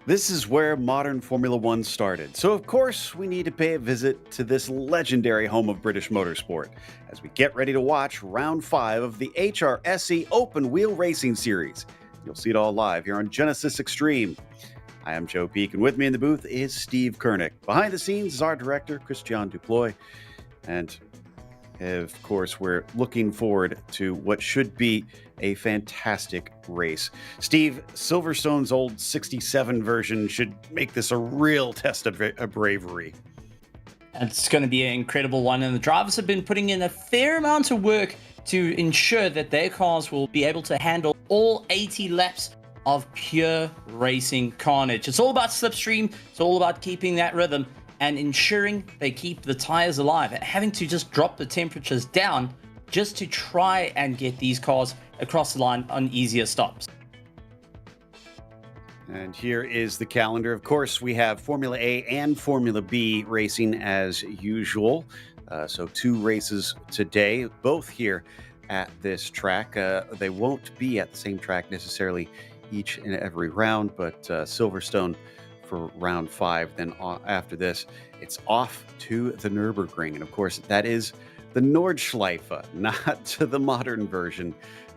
This is where modern Formula One started, so of course we need to pay a visit to this legendary home of British motorsport as we get ready to watch round 5 of the HRSC Open Wheel Racing Series. You'll see it all live here on Genesis Extreme. I am Joe Peak, and with me in the booth is Steve Kernick. Behind the scenes is our director, Christian Duploy, and of course, we're looking forward to what should be a fantastic race. Steve, Silverstone's old 67 version should make this a real test of bravery. It's going to be an incredible one, and the drivers have been putting in a fair amount of work to ensure that their cars will be able to handle all 80 laps of pure racing carnage. It's all about slipstream. It's all about keeping that rhythm and ensuring they keep the tires alive, and having to just drop the temperatures down just to try and get these cars across the line on easier stops. And here is the calendar. Of course, we have Formula A and Formula B racing as usual. So 2 races today, both here at this track. They won't be at the same track necessarily each and every round, but Silverstone for round 5. Then after this, it's off to the Nürburgring. And of course, that is the Nordschleife, not to the modern version.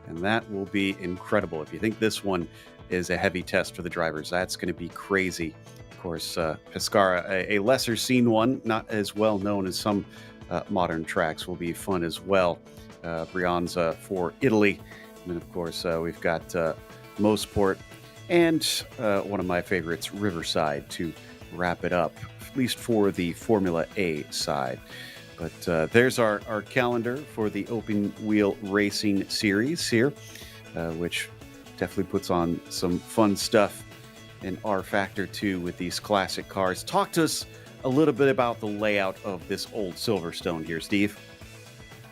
And that will be incredible. If you think this one is a heavy test for the drivers, that's going to be crazy. Of course, Pescara, a lesser seen one, not as well known as some modern tracks, will be fun as well. Brianza for Italy. And then, of course, we've got Mosport and one of my favorites, Riverside, to wrap it up, at least for the Formula A side. But there's our calendar for the Open Wheel Racing Series here, which definitely puts on some fun stuff in R Factor 2 with these classic cars. Talk to us a little bit about the layout of this old Silverstone here, Steve.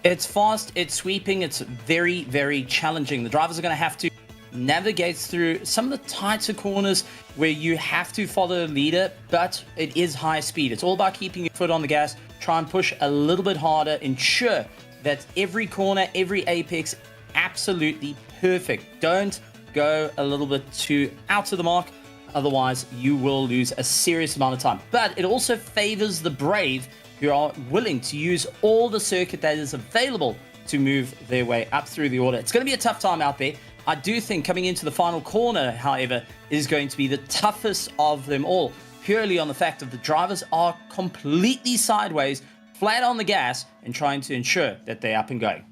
It's fast, it's sweeping, it's very, very challenging. The drivers are going to have to navigate through some of the tighter corners where you have to follow the leader, but it is high speed. It's all about keeping your foot on the gas, try and push a little bit harder, ensure that every corner, every apex, absolutely perfect. Don't go a little bit too out of the mark, otherwise you will lose a serious amount of time. But it also favors the brave who are willing to use all the circuit that is available to move their way up through the order. It's going to be a tough time out there. I do think coming into the final corner, however, is going to be the toughest of them all, purely on the fact that the drivers are completely sideways, flat on the gas, and trying to ensure that they're up and going.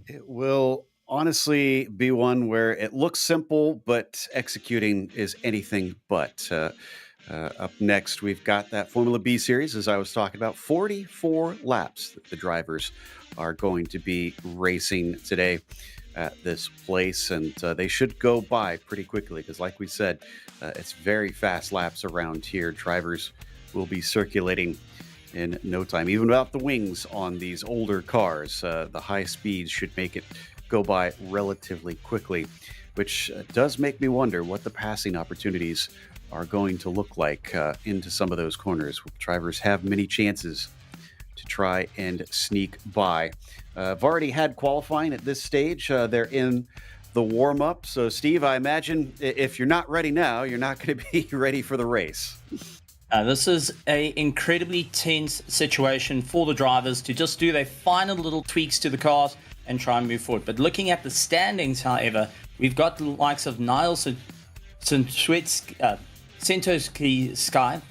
It will honestly be one where it looks simple, but executing is anything but. Up next, we've got that Formula B series, as I was talking about, 44 laps that the drivers are going to be racing today. at this place, and they should go by pretty quickly because, like we said, it's very fast laps around here. Drivers will be circulating in no time, even without the wings on these older cars. The high speeds should make it go by relatively quickly, which does make me wonder what the passing opportunities are going to look like into some of those corners. Drivers have many chances to try and sneak by. I've already had qualifying at this stage. They're in the warm-up. So, Steve, I imagine if you're not ready now, you're not going to be ready for the race. This is an incredibly tense situation for the drivers to just do their final little tweaks to the cars and try and move forward. But looking at the standings, however, we've got the likes of Niles Sentowski Sky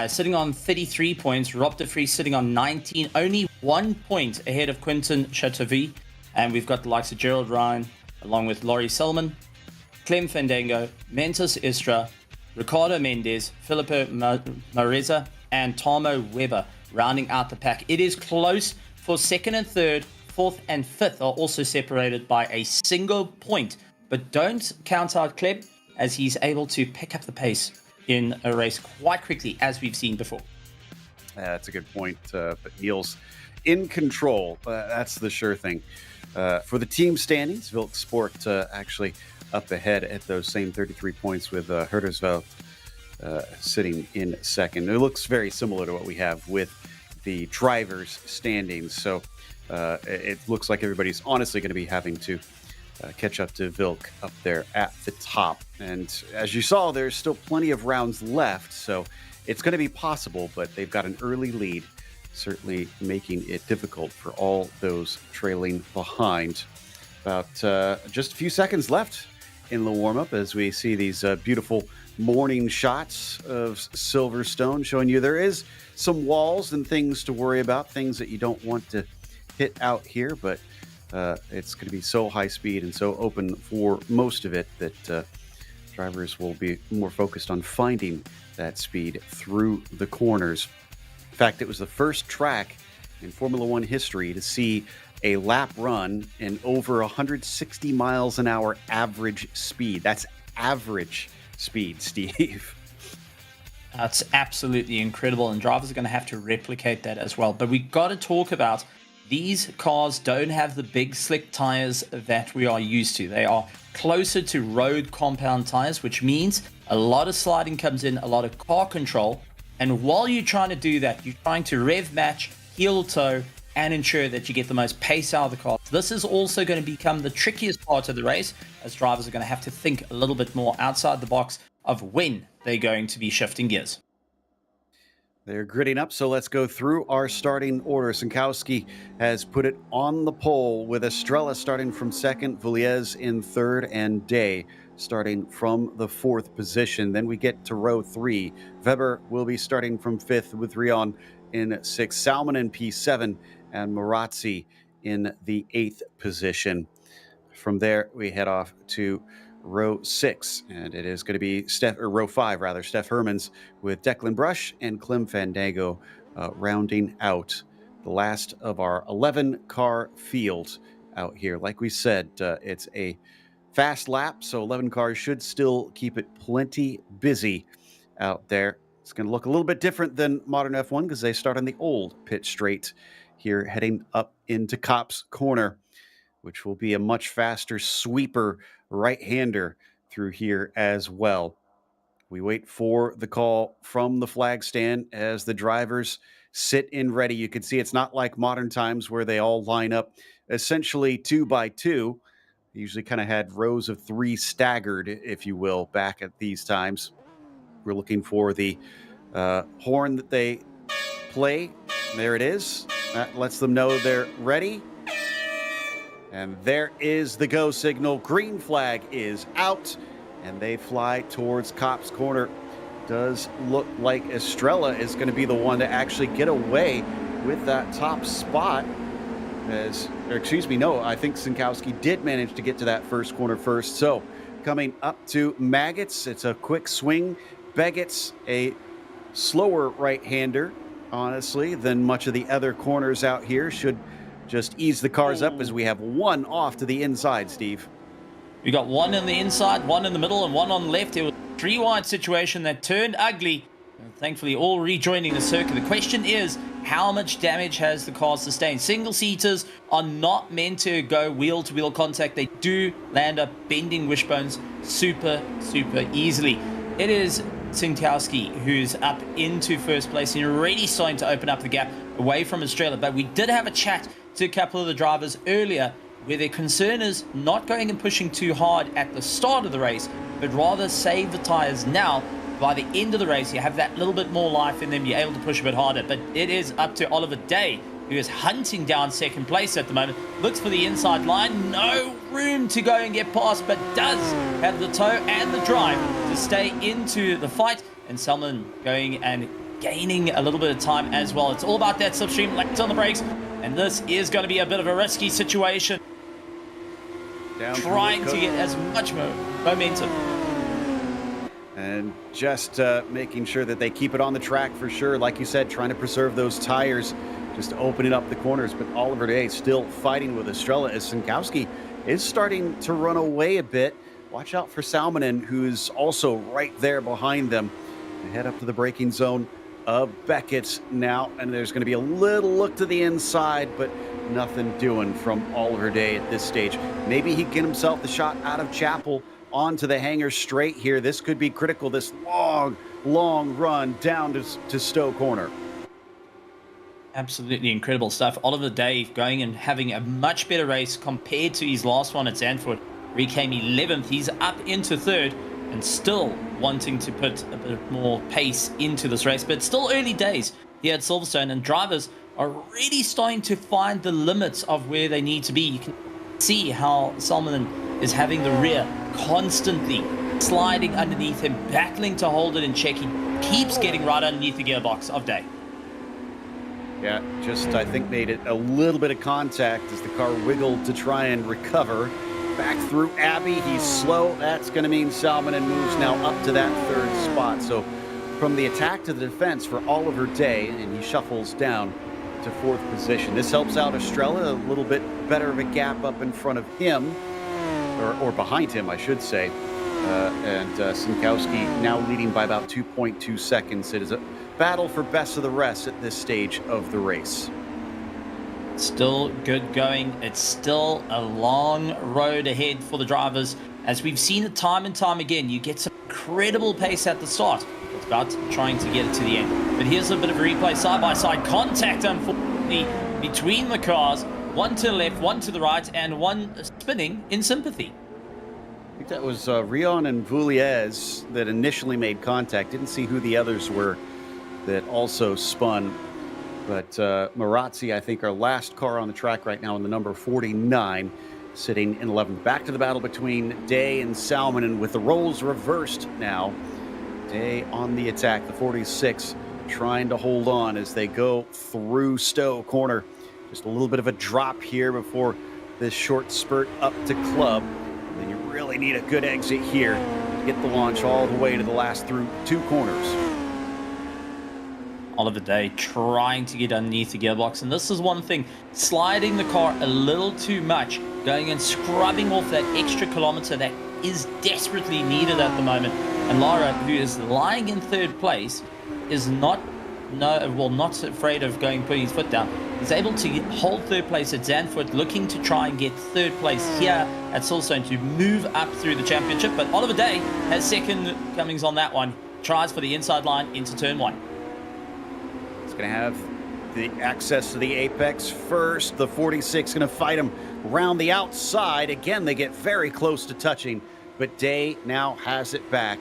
sitting on 33 points, Rob De Vries sitting on 19, only 1 point ahead of Quinton Chateauvi. And we've got the likes of Gerald Ryan, along with Laurie Selman, Clem Fandango, Mentos Istra, Ricardo Mendez, Filippo Mareza, and Tamo Weber rounding out the pack. It is close for second and third. Fourth and fifth are also separated by a single point. But don't count out Clem, as he's able to pick up the pace in a race quite quickly, as we've seen before. That's a good point. But Neil's in control. That's the sure thing. For the team standings, Wilk Sport actually up ahead at those same 33 points with Herdersveld sitting in second. It looks very similar to what we have with the drivers' standings. So it looks like everybody's honestly going to be having to catch up to Vilk up there at the top. And as you saw, there's still plenty of rounds left, so it's going to be possible, but they've got an early lead, certainly making it difficult for all those trailing behind. About just a few seconds left in the warm-up as we see these beautiful morning shots of Silverstone, showing you there is some walls and things to worry about, things that you don't want to hit out here, but it's going to be so high speed and so open for most of it that drivers will be more focused on finding that speed through the corners. In fact, it was the first track in Formula One history to see a lap run in over 160 miles an hour average speed. That's average speed, Steve. That's absolutely incredible, and drivers are going to have to replicate that as well. But we got to talk about these cars don't have the big slick tires that we are used to. They are closer to road compound tires, which means a lot of sliding comes in, a lot of car control. And while you're trying to do that, you're trying to rev match, heel toe, and ensure that you get the most pace out of the car. This is also going to become the trickiest part of the race, as drivers are going to have to think a little bit more outside the box of when they're going to be shifting gears. They're gritting up, so let's go through our starting order. Sinkowski has put it on the pole with Estrella starting from second, Vuliez in third, and Day starting from the fourth position. Then we get to row three. Weber will be starting from fifth with Rion in sixth, Salmon in P7, and Marazzi in the eighth position. From there, we head off to row six, and it is going to be row five, rather. Steph Hermans with Declan Brush and Clem Fandango rounding out the last of our 11-car field out here. Like we said, it's a fast lap, so 11 cars should still keep it plenty busy out there. It's going to look a little bit different than modern F1 because they start on the old pit straight here, heading up into Copse Corner, which will be a much faster sweeper right-hander through here as well. We wait for the call from the flag stand as the drivers sit in ready. You can see it's not like modern times where they all line up essentially 2 by 2. They usually kind of had rows of 3 staggered, if you will, back at these times. We're looking for the horn that they play. There it is. That lets them know they're ready. And there is the go signal. Green flag is out, and they fly towards Copse Corner. Does look like Estrella is going to be the one to actually get away with that top spot. I think Sinkowski did manage to get to that first corner first. So coming up to Maggots, it's a quick swing. Beggett's a slower right-hander, honestly, than much of the other corners out here. Should just ease the cars up as we have one off to the inside, Steve. We got one on the inside, one in the middle, and one on the left. It was a three-wide situation that turned ugly. And thankfully, all rejoining the circuit. The question is, how much damage has the car sustained? Single-seaters are not meant to go wheel-to-wheel contact. They do land up bending wishbones super, super easily. It is Sinkowski who's up into first place and already starting to open up the gap away from Estrella. But we did have a chat to a couple of the drivers earlier where their concern is not going and pushing too hard at the start of the race, but rather save the tires now. By the end of the race, you have that little bit more life in them. You're able to push a bit harder. But it is up to Oliver Day, who is hunting down second place at the moment. Looks for the inside line. No room to go and get past, but does have the toe and the drive to stay into the fight. And Selman going and gaining a little bit of time as well. It's all about that slipstream, left on the brakes. And this is going to be a bit of a risky situation. Trying to get as much momentum. And just making sure that they keep it on the track for sure. Like you said, trying to preserve those tires, just opening up the corners. But Oliver Day still fighting with Estrella as Sinkowski is starting to run away a bit. Watch out for Salmonen, who's also right there behind them. They head up to the braking zone of Beckett's now. And there's going to be a little look to the inside, but nothing doing from Oliver Day at this stage. Maybe he can get himself the shot out of Chapel onto the hangar straight here. This could be critical, this long run down to Stowe Corner. Absolutely incredible stuff. Oliver Day going and having a much better race compared to his last one at Zandvoort. He came 11th. He's up into third and still wanting to put a bit more pace into this race. But still early days here at Silverstone, and drivers are really starting to find the limits of where they need to be. You can see how Salmonen is having the rear constantly sliding underneath him, battling to hold it in check. He keeps getting right underneath the gearbox of Day. Yeah, just I think made it a little bit of contact as the car wiggled to try and recover. Back through Abbey, he's slow. That's going to mean Salmonen moves now up to that third spot. So from the attack to the defense for Oliver Day, and he shuffles down to fourth position. This helps out Estrella, a little bit better of a gap up in front of him. Or behind him, I should say. And Sinkowski now leading by about 2.2 seconds. It is a battle for best of the rest at this stage of the race. Still good going. It's still a long road ahead for the drivers. As we've seen it time and time again, you get some incredible pace at the start. It's about trying to get it to the end. But here's a bit of a replay. Side-by-side contact, unfortunately, between the cars. One to the left, one to the right, and one spinning in sympathy. I think that was Rion and Vouliez that initially made contact. Didn't see who the others were that also spun. But Marazzi, I think, our last car on the track right now in the number 49, sitting in 11th. Back to the battle between Day and Salmonen with the roles reversed now. Day on the attack, the 46 trying to hold on as they go through Stowe Corner. Just a little bit of a drop here before this short spurt up to club. And then you really need a good exit here to get the launch all the way to the last through two corners. Oliver Day trying to get underneath the gearbox. And this is one thing, sliding the car a little too much, going and scrubbing off that extra kilometer that is desperately needed at the moment. And Lara, who is lying in third place, is not afraid of putting his foot down. He's able to hold third place at Zandvoort, looking to try and get third place here at Silverstone to move up through the championship. But Oliver Day has second comings on that one. Tries for the inside line into turn one. It's going to have the access to the apex first. The 46 going to fight him around the outside. Again, they get very close to touching, but Day now has it back.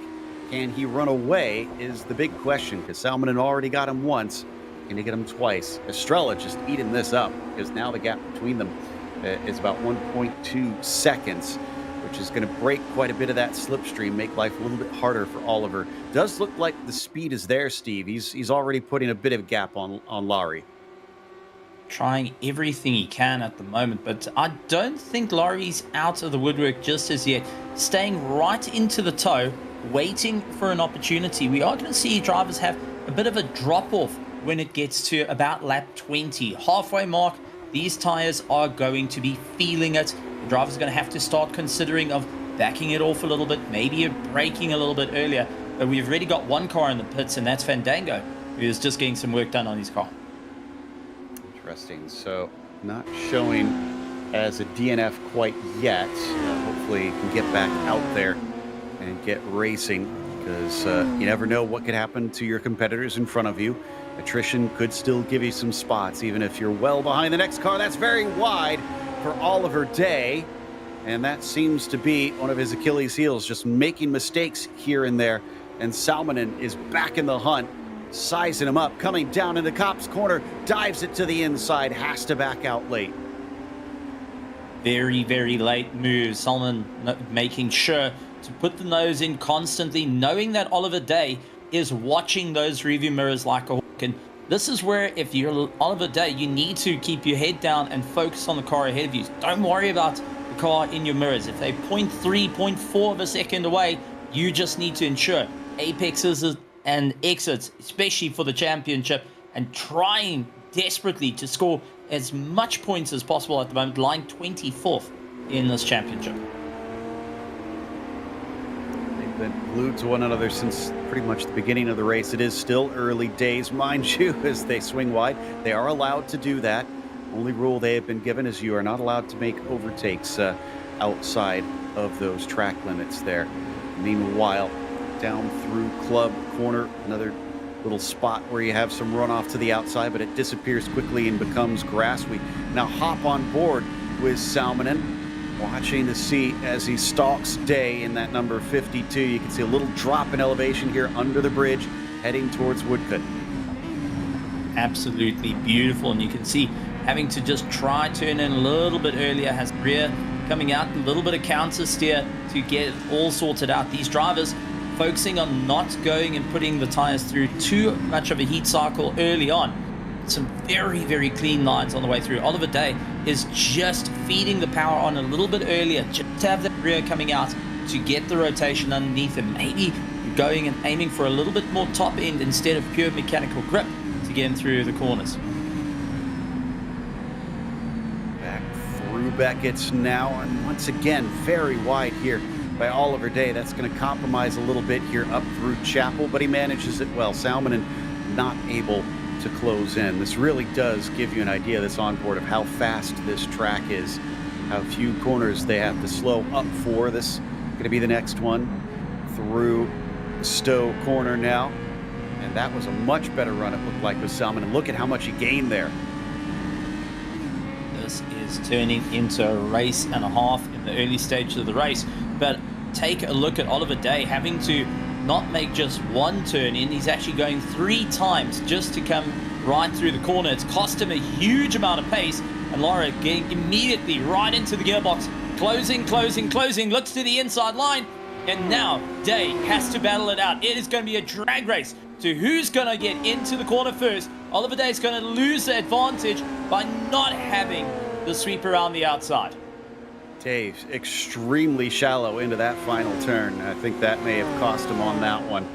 Can he run away is the big question, because Salmonen already got him once. Can he get him twice? Estrella just eating this up, because now the gap between them is about 1.2 seconds, which is going to break quite a bit of that slipstream, make life a little bit harder for Oliver. Does look like the speed is there, Steve. He's already putting a bit of gap on Laurie. Trying everything he can at the moment, but I don't think Laurie's out of the woodwork just as yet. Staying right into the toe, waiting for an opportunity. We are going to see drivers have a bit of a drop-off when it gets to about lap 20. Halfway mark, these tires are going to be feeling it. The driver's going to have to start considering of backing it off a little bit, maybe braking a little bit earlier. But we've already got one car in the pits, and that's Fandango, who is just getting some work done on his car. Interesting. So not showing as a DNF quite yet. Hopefully he can get back out there and get racing, because you never know what could happen to your competitors in front of you. Attrition could still give you some spots, even if you're well behind the next car. That's very wide for Oliver Day, and that seems to be one of his Achilles heels, just making mistakes here and there. And Salminen is back in the hunt, sizing him up, coming down into Cop's corner, dives it to the inside, has to back out late. Very, very late move. Salmon making sure to put the nose in constantly, knowing that Oliver Day is watching those rearview mirrors like a hawk. And this is where, if you're Oliver Day, you need to keep your head down and focus on the car ahead of you. Don't worry about the car in your mirrors. If they're 0.3, 0.4 of a second away, you just need to ensure apexes and exits, especially for the championship, and trying desperately to score as much points as possible at the moment, lying 24th in this championship. They've been glued to one another since pretty much the beginning of the race. It is still early days, mind you, as they swing wide. They are allowed to do that. Only rule they have been given is you are not allowed to make overtakes outside of those track limits there. Meanwhile, down through Club Corner, another little spot where you have some runoff to the outside, but it disappears quickly and becomes grass. We now hop on board with Salminen, watching to see as he stalks Day in that number 52. You can see a little drop in elevation here under the bridge, heading towards Woodcut. Absolutely beautiful, and you can see having to just try turn in a little bit earlier, has rear coming out, a little bit of counter steer to get it all sorted out. These drivers focusing on not going and putting the tires through too much of a heat cycle early on. Some very, very clean lines on the way through. Oliver Day is just feeding the power on a little bit earlier, just to have that rear coming out to get the rotation underneath him. Maybe going and aiming for a little bit more top end instead of pure mechanical grip to get him through the corners. Back through Beckett's now, and once again, very wide here by Oliver Day. That's going to compromise a little bit here up through Chapel, but he manages it well. Salminen not able to close in. This really does give you an idea, this onboard, of how fast this track is, how few corners they have to slow up for. This is going to be the next one through Stowe Corner now, and that was a much better run, it looked like, with Salminen. Look at how much he gained there. This is turning into a race and a half in the early stages of the race, but take a look at Oliver Day having to not make just one turn in. He's actually going 3 times just to come right through the corner. It's cost him a huge amount of pace, and Laura getting immediately right into the gearbox, closing, looks to the inside line, and now Day has to battle it out. It is going to be a drag race to who's going to get into the corner first. Oliver Day is going to lose the advantage by not having the sweep around the outside. Dave, extremely shallow into that final turn. I think that may have cost him on that one.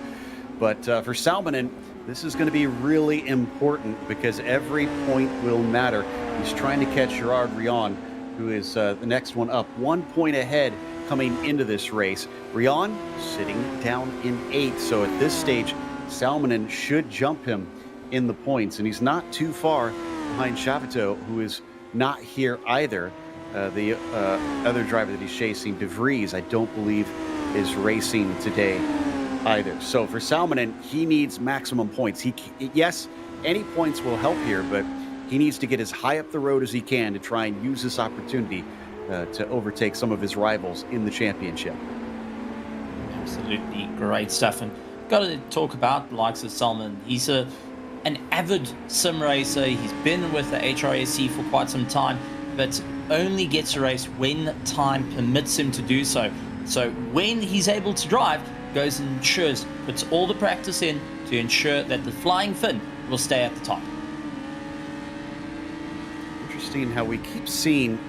But for Salminen, this is going to be really important because every point will matter. He's trying to catch Gerard Rion, who is the next one up. 1 point ahead coming into this race. Rion sitting down in 8th. So at this stage, Salminen should jump him in the points. And he's not too far behind Chavito, who is not here either. The other driver that he's chasing, De Vries, I don't believe is racing today either. So for Salminen, he needs maximum points. Yes, any points will help here, but he needs to get as high up the road as he can to try and use this opportunity to overtake some of his rivals in the championship. Absolutely great stuff. And got to talk about the likes of Salmon. He's an avid sim racer. He's been with the HRSC for quite some time, but only gets to race when time permits him to do so. So when he's able to drive, goes and ensures, puts all the practice in to ensure that the flying fin will stay at the top. Interesting how we keep seeing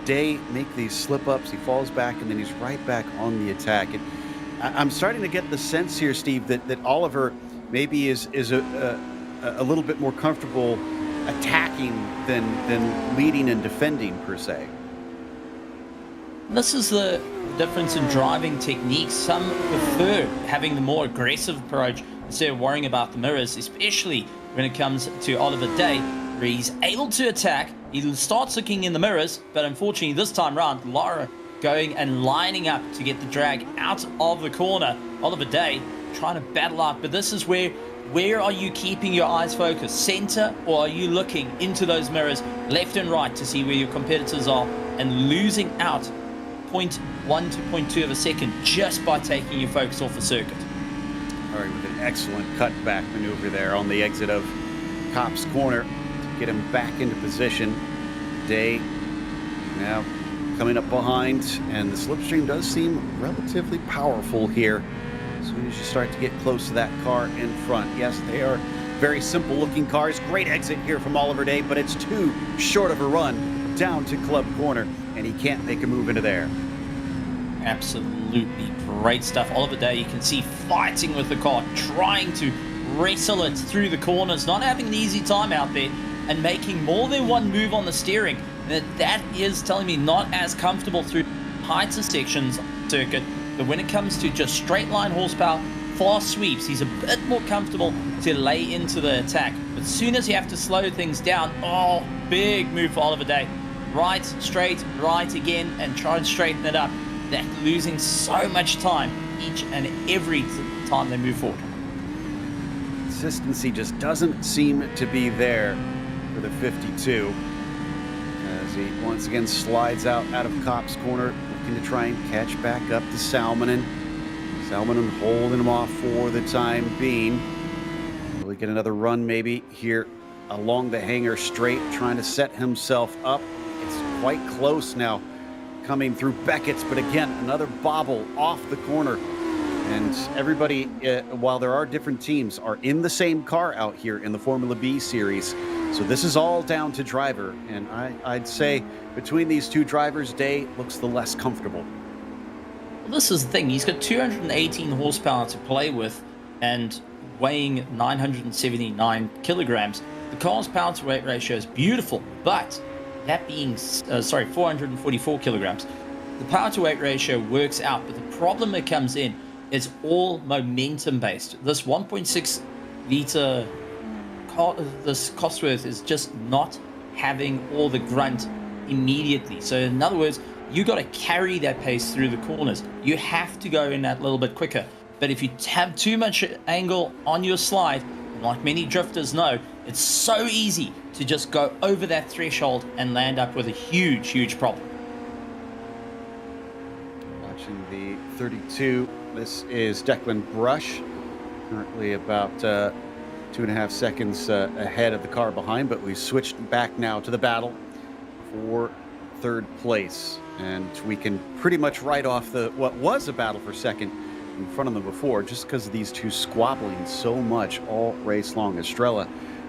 Day make these slip-ups. He falls back, and then he's right back on the attack. And I'm starting to get the sense here, Steve, that Oliver maybe is a little bit more comfortable attacking than leading and defending per se. This is the difference in driving techniques. Some prefer having the more aggressive approach instead of worrying about the mirrors, especially when it comes to Oliver Day, where he's able to attack. He starts looking in the mirrors, but unfortunately this time round, Lara going and lining up to get the drag out of the corner. Oliver Day trying to battle out, but this is where are you keeping your eyes focused? Center, or are you looking into those mirrors left and right to see where your competitors are and losing out 0.1 to 0.2 of a second just by taking your focus off the circuit? All right, with an excellent cutback maneuver there on the exit of Cop's corner to get him back into position. Day now coming up behind, and the slipstream does seem relatively powerful here. As soon as you start to get close to that car in front. Yes, they are very simple looking cars. Great exit here from Oliver Day, but it's too short of a run down to club corner, and he can't make a move into there. Absolutely great stuff. Oliver Day, you can see fighting with the car, trying to wrestle it through the corners, not having an easy time out there, and making more than one move on the steering. And that is telling me not as comfortable through tighter sections of the circuit. But when it comes to just straight line horsepower, fast sweeps, he's a bit more comfortable to lay into the attack. But as soon as you have to slow things down, oh, big move for Oliver Day. Right, straight, right again, and try and straighten it up. They're losing so much time each and every time they move forward. Consistency just doesn't seem to be there for the 52. As he once again slides out of Cop's corner, looking to try and catch back up to Salmonen. Salmonen holding him off for the time being. Will he get another run maybe here along the hangar straight, trying to set himself up? It's quite close now, coming through Beckett's, but again, another bobble off the corner. And everybody, while there are different teams, are in the same car out here in the Formula B series. So this is all down to driver. And I'd say between these two drivers, Day looks the less comfortable. Well, this is the thing. He's got 218 horsepower to play with and weighing 979 kilograms. The car's power to weight ratio is beautiful, but that being, 444 kilograms. The power to weight ratio works out, but the problem that comes in is all momentum based. This 1.6 liter this Cosworth is just not having all the grunt immediately. So in other words, you got to carry that pace through the corners. You have to go in that little bit quicker. But if you have too much angle on your slide, like many drifters know, it's so easy to just go over that threshold and land up with a huge problem. Watching the 32, this is Declan Brush, currently about 2.5 seconds ahead of the car behind, but we've switched back now to the battle for third place. And we can pretty much write off what was a battle for second in front of them before, just because of these two squabbling so much all race long. Estrella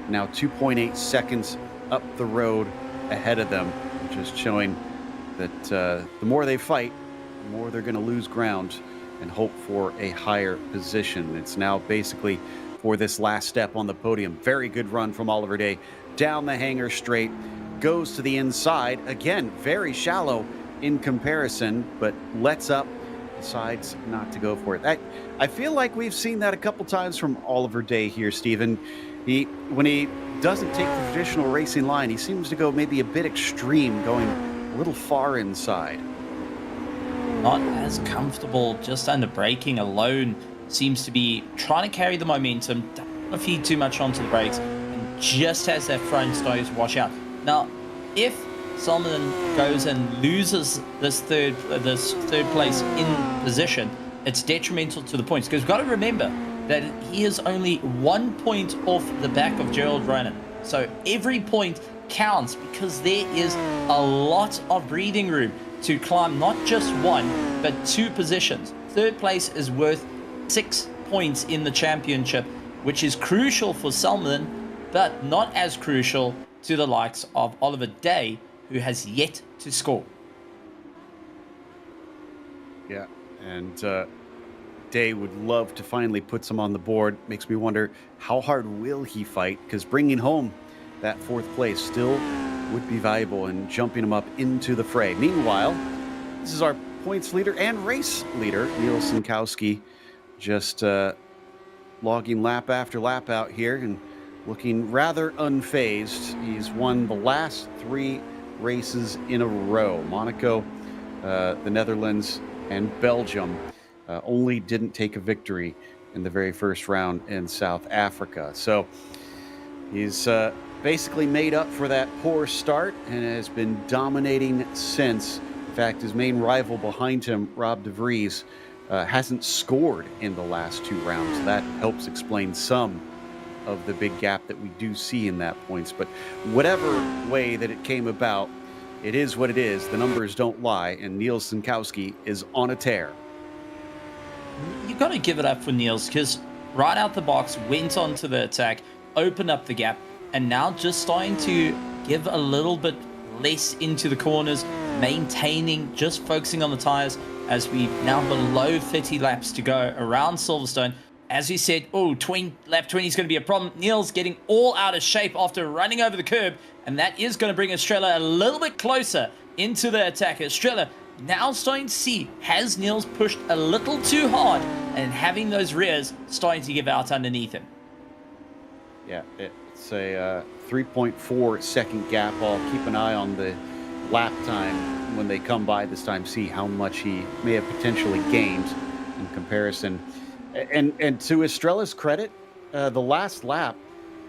now 2.8 seconds up the road ahead of them, just showing that the more they fight, the more they're going to lose ground and hope for a higher position. It's now basically for this last step on the podium. Very good run from Oliver Day down the hangar straight, goes to the inside again, very shallow in comparison, but lets up, decides not to go for it. I feel like we've seen that a couple times from Oliver Day here, Stephen. When he doesn't take the traditional racing line, he seems to go maybe a bit extreme, going a little far inside. Not as comfortable just under braking alone. Seems to be trying to carry the momentum, don't want to feed too much onto the brakes, and just has that front nose wash out. Now, if Salmon goes and loses this third place in position, it's detrimental to the points, because we've got to remember that he is only 1 point off the back of Gerald Ronan. So every point counts, because there is a lot of breathing room to climb not just one, but two positions. Third place is worth 6 points in the championship, which is crucial for Salmon, but not as crucial to the likes of Oliver Day, who has yet to score. Yeah, and Day would love to finally put some on the board. Makes me wonder, how hard will he fight? Because bringing home that fourth place still would be valuable in jumping him up into the fray. Meanwhile, this is our points leader and race leader, Neil Sinkowski, just logging lap after lap out here and looking rather unfazed. He's won the last 3 races in a row. Monaco, the Netherlands, and Belgium. Only didn't take a victory in the very first round in South Africa. So he's basically made up for that poor start and has been dominating since. In fact, his main rival behind him, Rob de Vries, hasn't scored in the last 2 rounds. That helps explain some of the big gap that we do see in that points. But whatever way that it came about, it is what it is. The numbers don't lie, and Neil Sinkowski is on a tear. You got to give it up for Niels, because right out the box, went on to the attack, opened up the gap, and now just starting to give a little bit less into the corners, maintaining, just focusing on the tires as we now below 30 laps to go around Silverstone. As we said, lap 20 is going to be a problem. Niels getting all out of shape after running over the curb, and that is going to bring Estrella a little bit closer into the attack. Estrella now starting to see, has Niels pushed a little too hard and having those rears starting to give out underneath him? Yeah, it's a 3.4 second gap. I'll keep an eye on the lap time when they come by this time, see how much he may have potentially gained in comparison. And to Estrella's credit, the last lap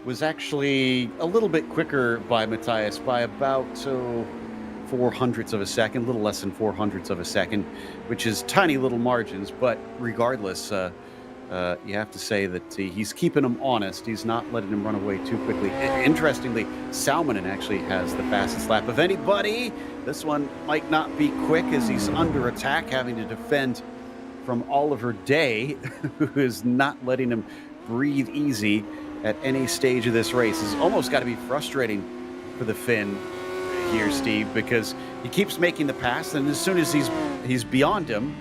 was actually a little bit quicker by Matthias by about 400ths of a second, a little less than 400ths of a second, which is tiny little margins. But regardless, you have to say that he's keeping him honest. He's not letting him run away too quickly. Interestingly, Salminen actually has the fastest lap of anybody. This one might not be quick as he's under attack, having to defend from Oliver Day, who is not letting him breathe easy at any stage of this race. It's almost got to be frustrating for the Finn here, Steve, because he keeps making the pass, and as soon as he's beyond him,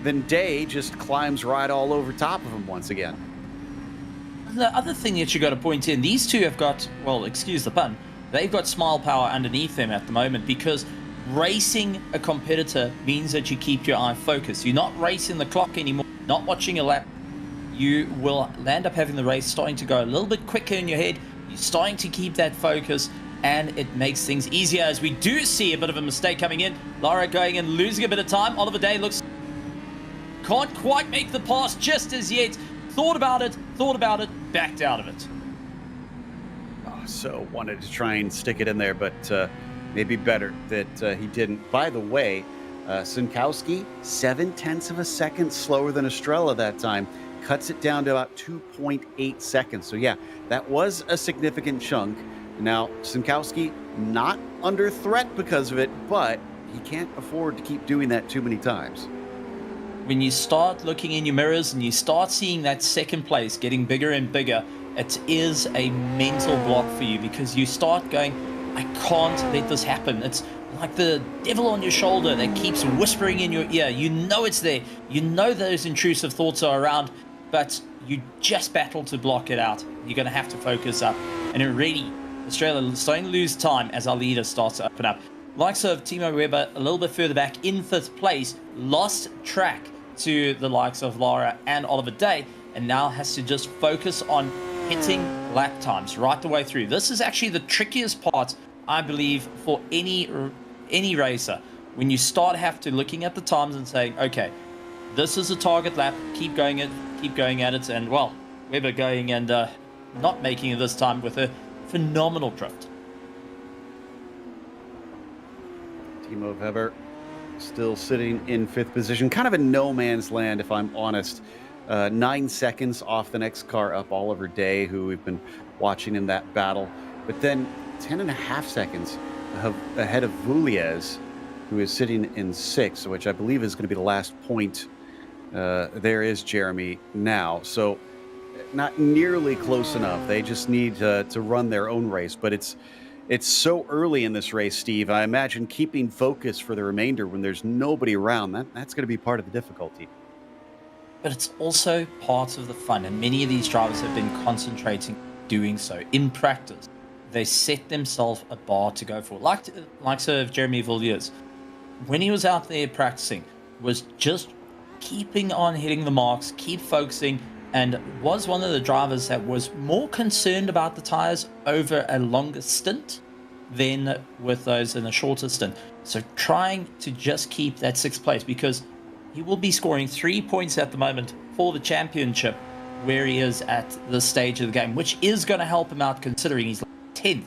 then Day just climbs right all over top of him once again. The other thing that you got to point in, these two have got, well, excuse the pun, they've got smile power underneath them at the moment, because racing a competitor means that you keep your eye focused. You're not racing the clock anymore, not watching a lap. You will end up having the race starting to go a little bit quicker in your head. You're starting to keep that focus, and it makes things easier, as we do see a bit of a mistake coming in. Lara going and losing a bit of time. Oliver Day can't quite make the pass just as yet. Thought about it, backed out of it. So wanted to try and stick it in there, but maybe better that he didn't. By the way, Sinkowski, 0.7 of a second slower than Estrella that time. Cuts it down to about 2.8 seconds. So yeah, that was a significant chunk. Now, Sinkowski not under threat because of it, but he can't afford to keep doing that too many times. When you start looking in your mirrors and you start seeing that second place getting bigger and bigger, it is a mental block for you, because you start going, I can't let this happen. It's like the devil on your shoulder that keeps whispering in your ear. You know it's there. You know those intrusive thoughts are around, but you just battle to block it out. You're going to have to focus up. And already, Australia is starting to lose time as our leader starts to open up. Likes of Timo Weber a little bit further back in 5th place, lost track to the likes of Lara and Oliver Day, and now has to just focus on hitting lap times right the way through. This is actually the trickiest part, I believe, for any racer. When you start looking at the times and saying, okay, this is a target lap, keep going at it, and well, Weber going and not making it this time with a phenomenal drift. Timo Weber still sitting in 5th position, kind of in no man's land, if I'm honest. 9 seconds off the next car up, Oliver Day, who we've been watching in that battle. But then 10.5 seconds ahead of Vuliez, who is sitting in 6th, which I believe is going to be the last point. There is Jeremy now. So not nearly close enough. They just need to run their own race. But it's so early in this race, Steve. I imagine keeping focus for the remainder when there's nobody around, that's going to be part of the difficulty. But it's also part of the fun, and many of these drivers have been concentrating doing so in practice. they set themselves a bar to go for. Like Sir Jeremy Villiers, when he was out there practicing, was just keeping on hitting the marks, keep focusing, and was one of the drivers that was more concerned about the tires over a longer stint than with those in a shorter stint. So trying to just keep that 6th place, because he will be scoring 3 points at the moment for the championship where he is at this stage of the game, which is going to help him out considering he's 10th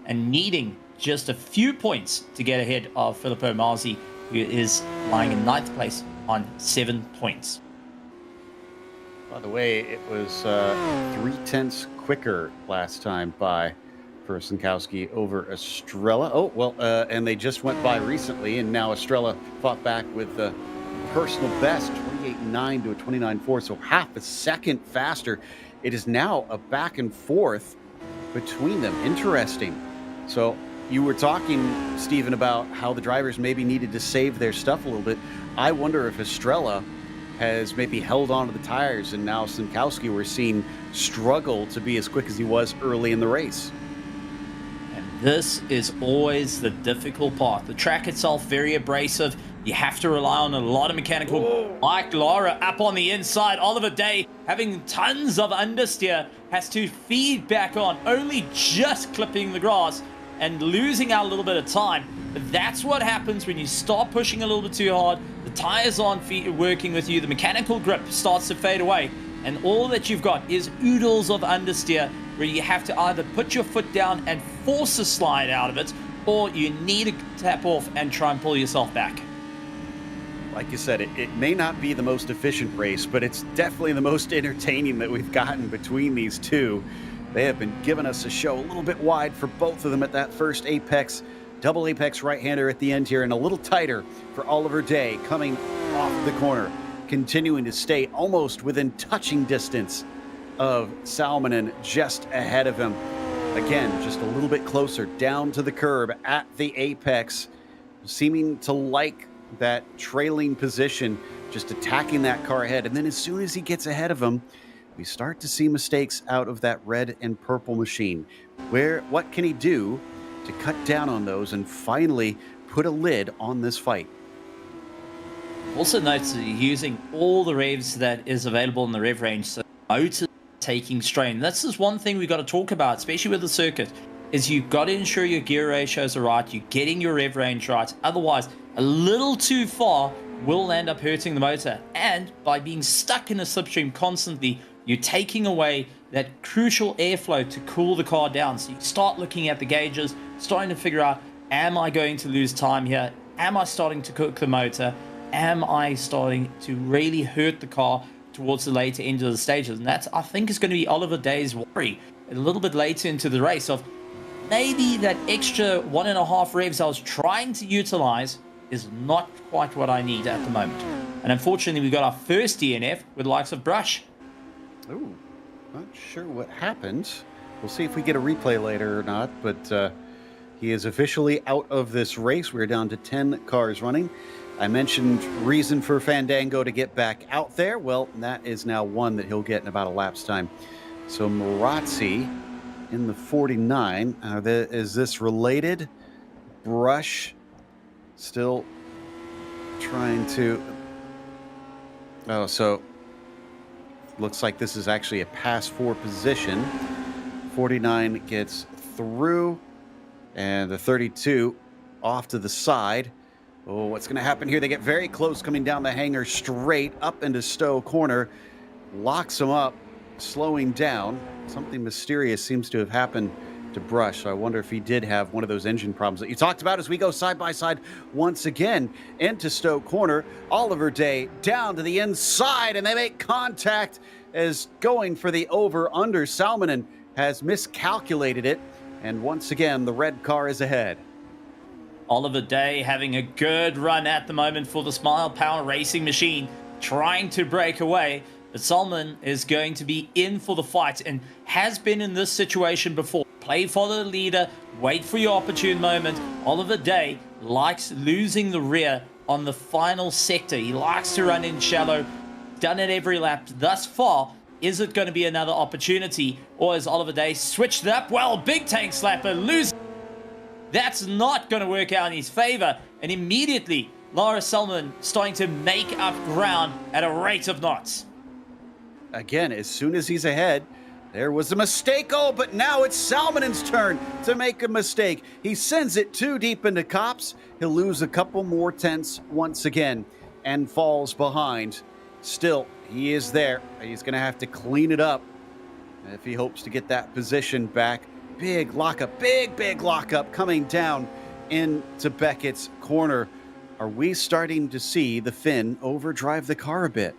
and needing just a few points to get ahead of Filippo Marzi, who is lying in 9th place on 7 points. By the way, it was 3/10 quicker last time by for Sinkowski over Estrella. Oh, well, and they just went by recently, and now Estrella fought back with the personal best, 28.9 to a 29.4, so half a second faster. It is now a back and forth between them. Interesting. So you were talking, Stephen, about how the drivers maybe needed to save their stuff a little bit. I wonder if Estrella has maybe held on to the tires, and now Sinkowski we're seeing struggle to be as quick as he was early in the race. And this is always the difficult part. The track itself, very abrasive. You have to rely on a lot of mechanical. Whoa. Mike Lara up on the inside. Oliver Day having tons of understeer, has to feed back on, only just clipping the grass and losing out a little bit of time. But that's what happens when you start pushing a little bit too hard. The tires aren't working with you. The mechanical grip starts to fade away. And all that you've got is oodles of understeer where you have to either put your foot down and force a slide out of it, or you need to tap off and try and pull yourself back. Like you said, it may not be the most efficient race, but it's definitely the most entertaining that we've gotten between these two. They have been giving us a show a little bit wide for both of them at that first apex. Double apex right-hander at the end here, and a little tighter for Oliver Day coming off the corner, continuing to stay almost within touching distance of Salminen just ahead of him. Again, just a little bit closer down to the curb at the apex, seeming to like that trailing position, just attacking that car ahead. And then as soon as he gets ahead of him, we start to see mistakes out of that red and purple machine. What can he do to cut down on those and finally put a lid on this fight? Also notice that you're using all the revs that is available in the rev range, so motor taking strain. This is one thing we've got to talk about, especially with the circuit, is you've got to ensure your gear ratios are right, you're getting your rev range right. Otherwise, a little too far will end up hurting the motor. And by being stuck in a slipstream constantly, you're taking away that crucial airflow to cool the car down. So you start looking at the gauges, starting to figure out, am I going to lose time here? Am I starting to cook the motor? Am I starting to really hurt the car towards the later end of the stages? And that's, I think, is going to be Oliver Day's worry a little bit later into the race, of maybe that extra 1.5 revs I was trying to utilize is not quite what I need at the moment. And unfortunately, we got our first DNF with the likes of Brush. Ooh, not sure what happened. We'll see if we get a replay later or not, but he is officially out of this race. We're down to 10 cars running. I mentioned reason for Fandango to get back out there. Well, that is now one that he'll get in about a lap's time. So Marazzi in the 49. Is this related? Brush still trying to... Oh, so looks like this is actually a pass 4 position. 49 gets through, and the 32 off to the side. Oh, what's going to happen here? They get very close coming down the hanger straight up into Stowe corner. Locks him up, slowing down. Something mysterious seems to have happened to Brush. So I wonder if he did have one of those engine problems that you talked about as we go side by side once again into Stowe corner. Oliver Day down to the inside, and they make contact as going for the over-under. Salminen has miscalculated it, and once again, the red car is ahead. Oliver Day having a good run at the moment for the Smile Power Racing machine, trying to break away. But Salminen is going to be in for the fight and has been in this situation before. Play for the leader, wait for your opportune moment. Oliver Day likes losing the rear on the final sector. He likes to run in shallow, done it every lap thus far. Is it going to be another opportunity? Or is Oliver Day switched it up? Well, big tank slapper loses. That's not going to work out in his favor. And immediately, Lars Selman starting to make up ground at a rate of knots. Again, as soon as he's ahead, there was a mistake. Oh, but now it's Salmonen's turn to make a mistake. He sends it too deep into Kops. He'll lose a couple more tenths once again and falls behind. Still, he is there. He's going to have to clean it up if he hopes to get that position back. Big lockup, big lockup coming down into Beckett's corner. Are we starting to see the Finn overdrive the car a bit?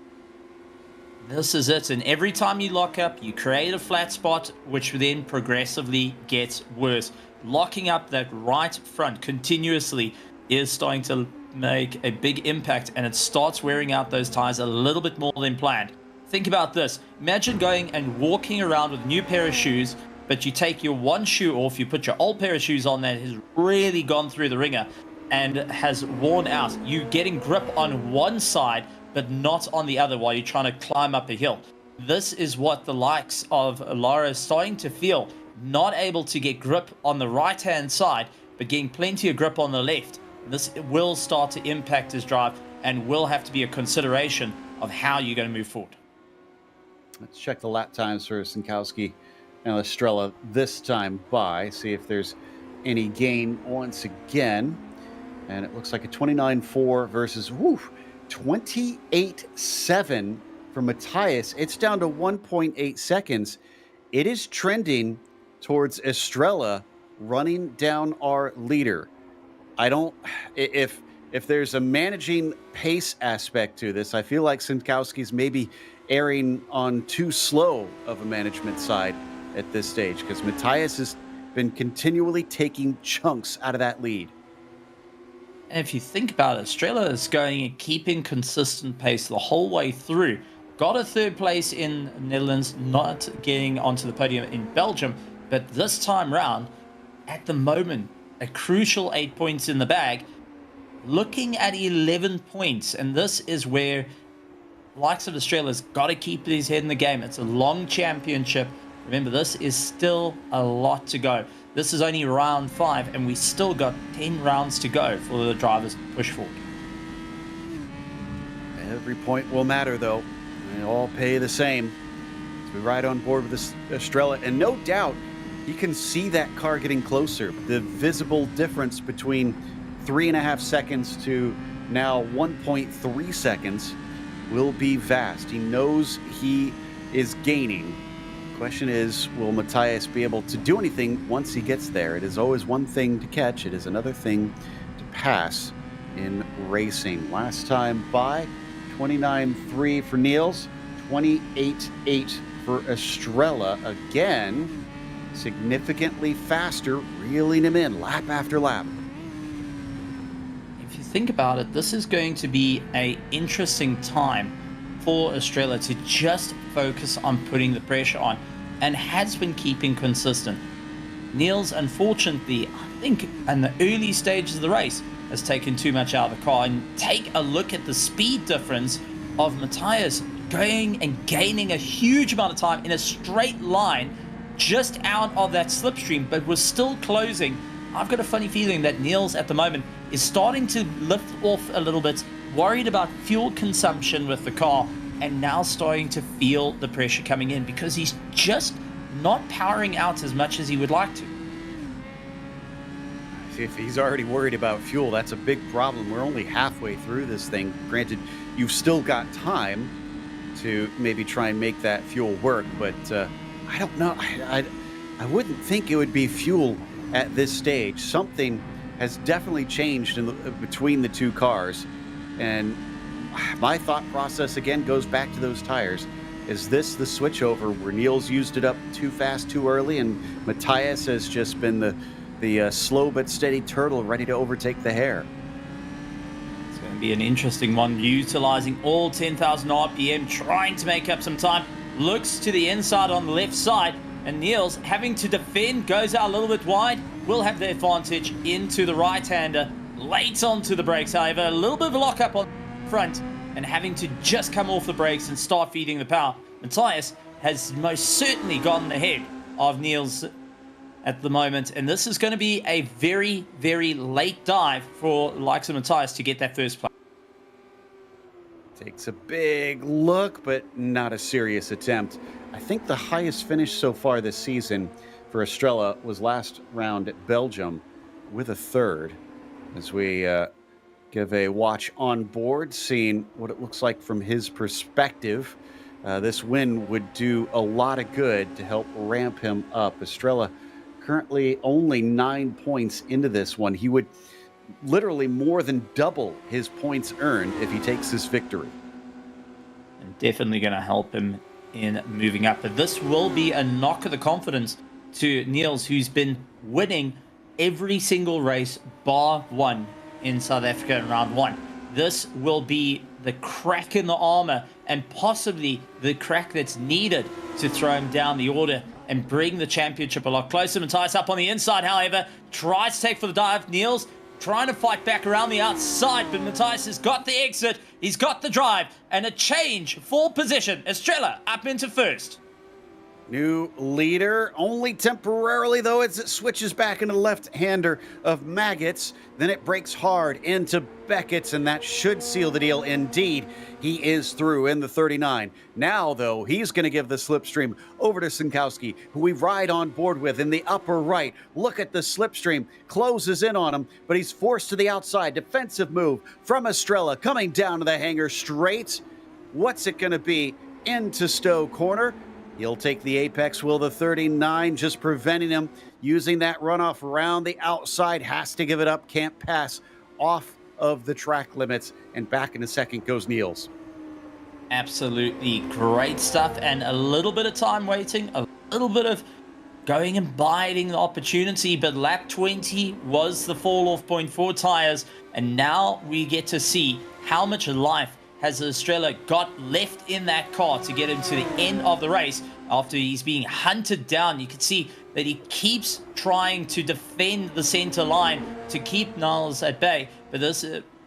This is it, and every time you lock up, you create a flat spot, which then progressively gets worse. Locking up that right front continuously is starting to make a big impact, and it starts wearing out those tires a little bit more than planned. Think about this. Imagine going and walking around with a new pair of shoes, but you take your one shoe off, you put your old pair of shoes on that has really gone through the ringer and has worn out. You getting grip on one side, but not on the other while you're trying to climb up a hill. This is what the likes of Lara is starting to feel. Not able to get grip on the right-hand side, but getting plenty of grip on the left. This will start to impact his drive and will have to be a consideration of how you're going to move forward. Let's check the lap times for Sinkowski and Estrella this time by. See if there's any gain once again. And it looks like a 29.4 versus 28.7 for Matthias. It's down to 1.8 seconds. It is trending towards Estrella running down our leader. If there's a managing pace aspect to this, I feel like Sinkowski's maybe erring on too slow of a management side at this stage, because Matthias has been continually taking chunks out of that lead. And if you think about it, Estrella is going and keeping consistent pace the whole way through. Got a third place in Netherlands, not getting onto the podium in Belgium, but this time round, at the moment, a crucial 8 points in the bag, looking at 11 points. And this is where the likes of Estrella's got to keep his head in the game. It's a long championship. Remember, this is still a lot to go. This is only round 5, and we still got 10 rounds to go for the drivers to push forward. Every point will matter, though. They all pay the same. So we ride on board with this Estrella, and no doubt you can see that car getting closer. The visible difference between 3.5 seconds to now 1.3 seconds will be vast. He knows he is gaining. Question is, will Matthias be able to do anything once he gets there? It is always one thing to catch. It is another thing to pass in racing. Last time by, 29.3 for Niels, 28.8 for Estrella. Again, significantly faster, reeling him in lap after lap. If you think about it, this is going to be an interesting time for Estrella to just focus on putting the pressure on, and has been keeping consistent. Niels, unfortunately, I think in the early stages of the race, has taken too much out of the car. And take a look at the speed difference of Matthias going and gaining a huge amount of time in a straight line just out of that slipstream, but was still closing. I've got a funny feeling that Niels at the moment is starting to lift off a little bit, worried about fuel consumption with the car, and now starting to feel the pressure coming in because he's just not powering out as much as he would like to. If he's already worried about fuel, that's a big problem. We're only halfway through this thing. Granted, you've still got time to maybe try and make that fuel work, but I don't know. I wouldn't think it would be fuel at this stage. Something has definitely changed between the two cars, and my thought process again goes back to those tires. Is this the switchover where Niels used it up too fast, too early, and Matthias has just been the slow but steady turtle ready to overtake the hare? It's going to be an interesting one, utilizing all 10,000 RPM, trying to make up some time. Looks to the inside on the left side, and Niels, having to defend, goes out a little bit wide, will have the advantage into the right-hander. Late onto the brakes, however, a little bit of a lock-up on front, and having to just come off the brakes and start feeding the power. Matthias has most certainly gotten ahead of Niels at the moment. And this is going to be a very, very late dive for the likes of Matthias to get that first place. Takes a big look, but not a serious attempt. I think the highest finish so far this season for Estrella was last round at Belgium with a third. As we give a watch on board, seeing what it looks like from his perspective. This win would do a lot of good to help ramp him up. Estrella currently only 9 points into this one. He would literally more than double his points earned if he takes this victory. And definitely going to help him in moving up. But this will be a knock of the confidence to Niels, who's been winning every single race bar one in South Africa in round one. This will be the crack in the armor and possibly the crack that's needed to throw him down the order and bring the championship a lot closer. Matthias up on the inside, however, tries to take for the dive. Niels trying to fight back around the outside, but Matthias has got the exit, he's got the drive, and a change for position. Estrella up into first. New leader, only temporarily though, as it switches back into the left-hander of Maggots. Then it breaks hard into Beckett's, and that should seal the deal. Indeed, he is through in the 39. Now, though, he's going to give the slipstream over to Sinkowski, who we ride on board with in the upper right. Look at the slipstream, closes in on him, but he's forced to the outside. Defensive move from Estrella, coming down to the hanger straight. What's it going to be? Into Stowe corner. He'll take the apex, will the 39, just preventing him using that runoff around the outside. Has to give it up, can't pass off of the track limits. And back in a second goes Niels. Absolutely great stuff, and a little bit of time waiting, a little bit of going and biding the opportunity, but lap 20 was the fall-off point for tires, and now we get to see how much life has Estrella got left in that car to get him to the end of the race after he's being hunted down. You can see that he keeps trying to defend the center line to keep Niels at bay, but this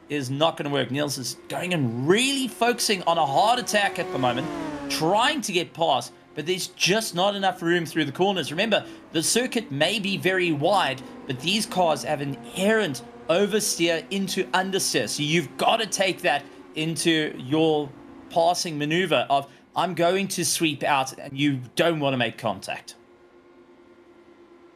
is not going to work. Niels is going and really focusing on a hard attack at the moment, trying to get past, but there's just not enough room through the corners. Remember, the circuit may be very wide, but these cars have an inherent oversteer into understeer, so you've got to take that into your passing maneuver of, I'm going to sweep out, and you don't want to make contact.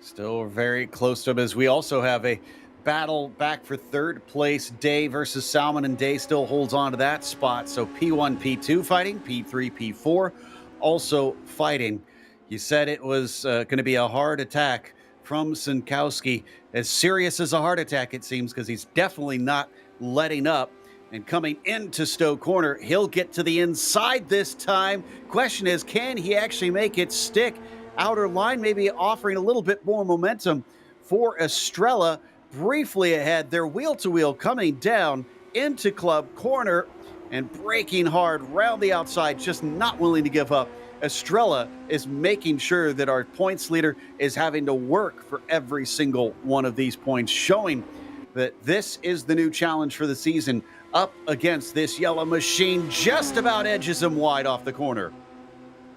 Still very close to him, as we also have a battle back for third place. Day versus Salmon, and Day still holds on to that spot. So P1, P2 fighting, P3, P4 also fighting. You said it was going to be a hard attack from Sinkowski. As serious as a heart attack, it seems, because he's definitely not letting up. And coming into Stowe corner, he'll get to the inside this time. Question is, can he actually make it stick? Outer line maybe offering a little bit more momentum for Estrella. Briefly ahead, they're wheel-to-wheel coming down into club corner and braking hard round the outside, just not willing to give up. Estrella is making sure that our points leader is having to work for every single one of these points, showing that this is the new challenge for the season. Up against this yellow machine, just about edges him wide off the corner.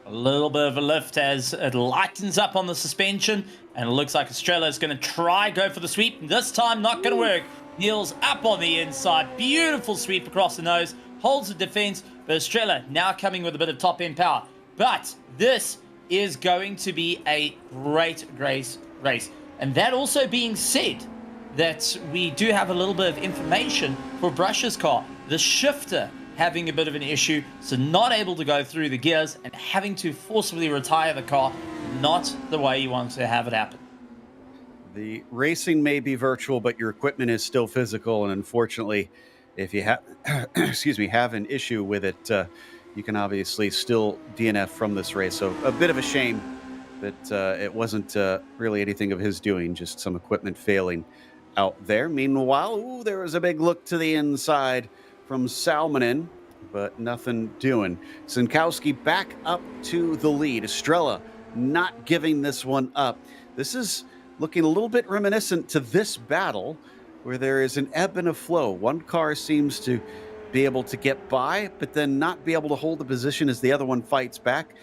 A little bit of a lift as it lightens up on the suspension, and it looks like Estrella is going to go for the sweep. This time, not going to work. Niels up on the inside. Beautiful sweep across the nose. Holds the defense, but Estrella now coming with a bit of top-end power. But this is going to be a great race. And that also being said, that we do have a little bit of information for Brush's car. The shifter having a bit of an issue, so not able to go through the gears and having to forcibly retire the car. Not the way you want to have it happen. The racing may be virtual, but your equipment is still physical, and unfortunately, if you have have an issue with it, you can obviously still DNF from this race. So a bit of a shame that it wasn't really anything of his doing, just some equipment failing out there. Meanwhile, there was a big look to the inside from Salmonen, but nothing doing. Sinkowski back up to the lead. Estrella not giving this one up. This is looking a little bit reminiscent to this battle, where there is an ebb and a flow. One car seems to be able to get by, but then not be able to hold the position as the other one fights back.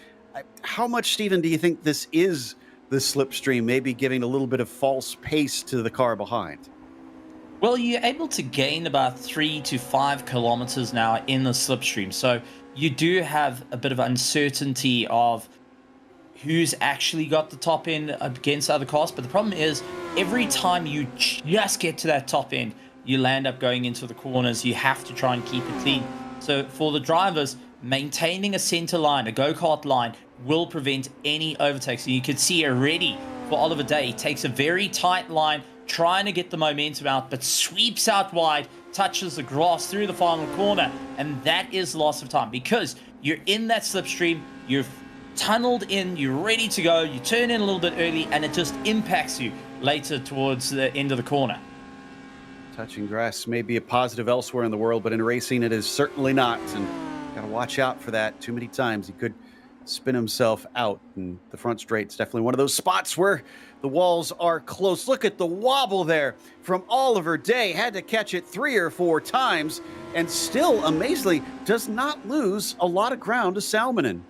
How much, Stephen, do you think this is the slipstream, maybe giving a little bit of false pace to the car behind? Well, you're able to gain about 3 to 5 kilometers now in the slipstream. So you do have a bit of uncertainty of who's actually got the top end against other cars. But the problem is, every time you just get to that top end, you land up going into the corners. You have to try and keep it clean. So for the drivers, maintaining a center line, a go-kart line, will prevent any overtakes. And you can see already for Oliver Day, he takes a very tight line, trying to get the momentum out, but sweeps out wide, touches the grass through the final corner, and that is loss of time because you're in that slipstream, you've tunneled in, you're ready to go, you turn in a little bit early, and it just impacts you later towards the end of the corner. Touching grass may be a positive elsewhere in the world, but in racing it is certainly not, and gotta watch out for that. Too many times he could spin himself out, and the front straight's definitely one of those spots where the walls are close. Look at the wobble there from Oliver Day. Had to catch it 3 or 4 times, and still, amazingly, does not lose a lot of ground to Salmonen.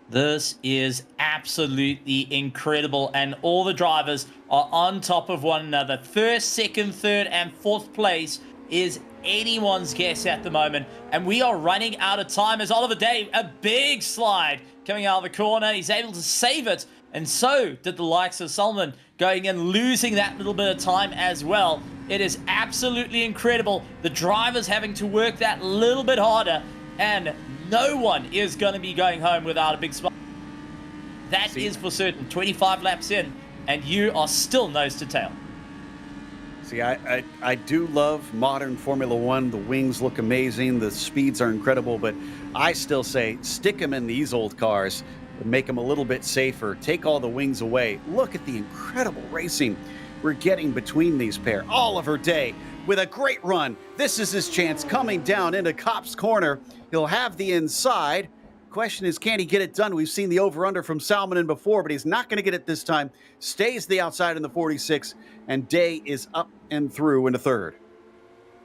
This is absolutely incredible, and all the drivers are on top of one another. First, second, third, and fourth place is anyone's guess at the moment, and we are running out of time as Oliver Day, a big slide coming out of the corner. He's able to save it, and so did the likes of Salmon, going and losing that little bit of time as well. It is absolutely incredible. The drivers having to work that little bit harder, and no one is going to be going home without a big spot. That is for certain. 25 laps in, and you are still nose to tail. See, I do love modern Formula One. The wings look amazing. The speeds are incredible, but I still say stick them in these old cars and make them a little bit safer. Take all the wings away. Look at the incredible racing we're getting between these pair. Oliver Day with a great run. This is his chance coming down into Cop's corner. He'll have the inside. Question is, can he get it done? We've seen the over-under from Salmonen before, but he's not going to get it this time. Stays the outside in the 46, and Day is up and through into third.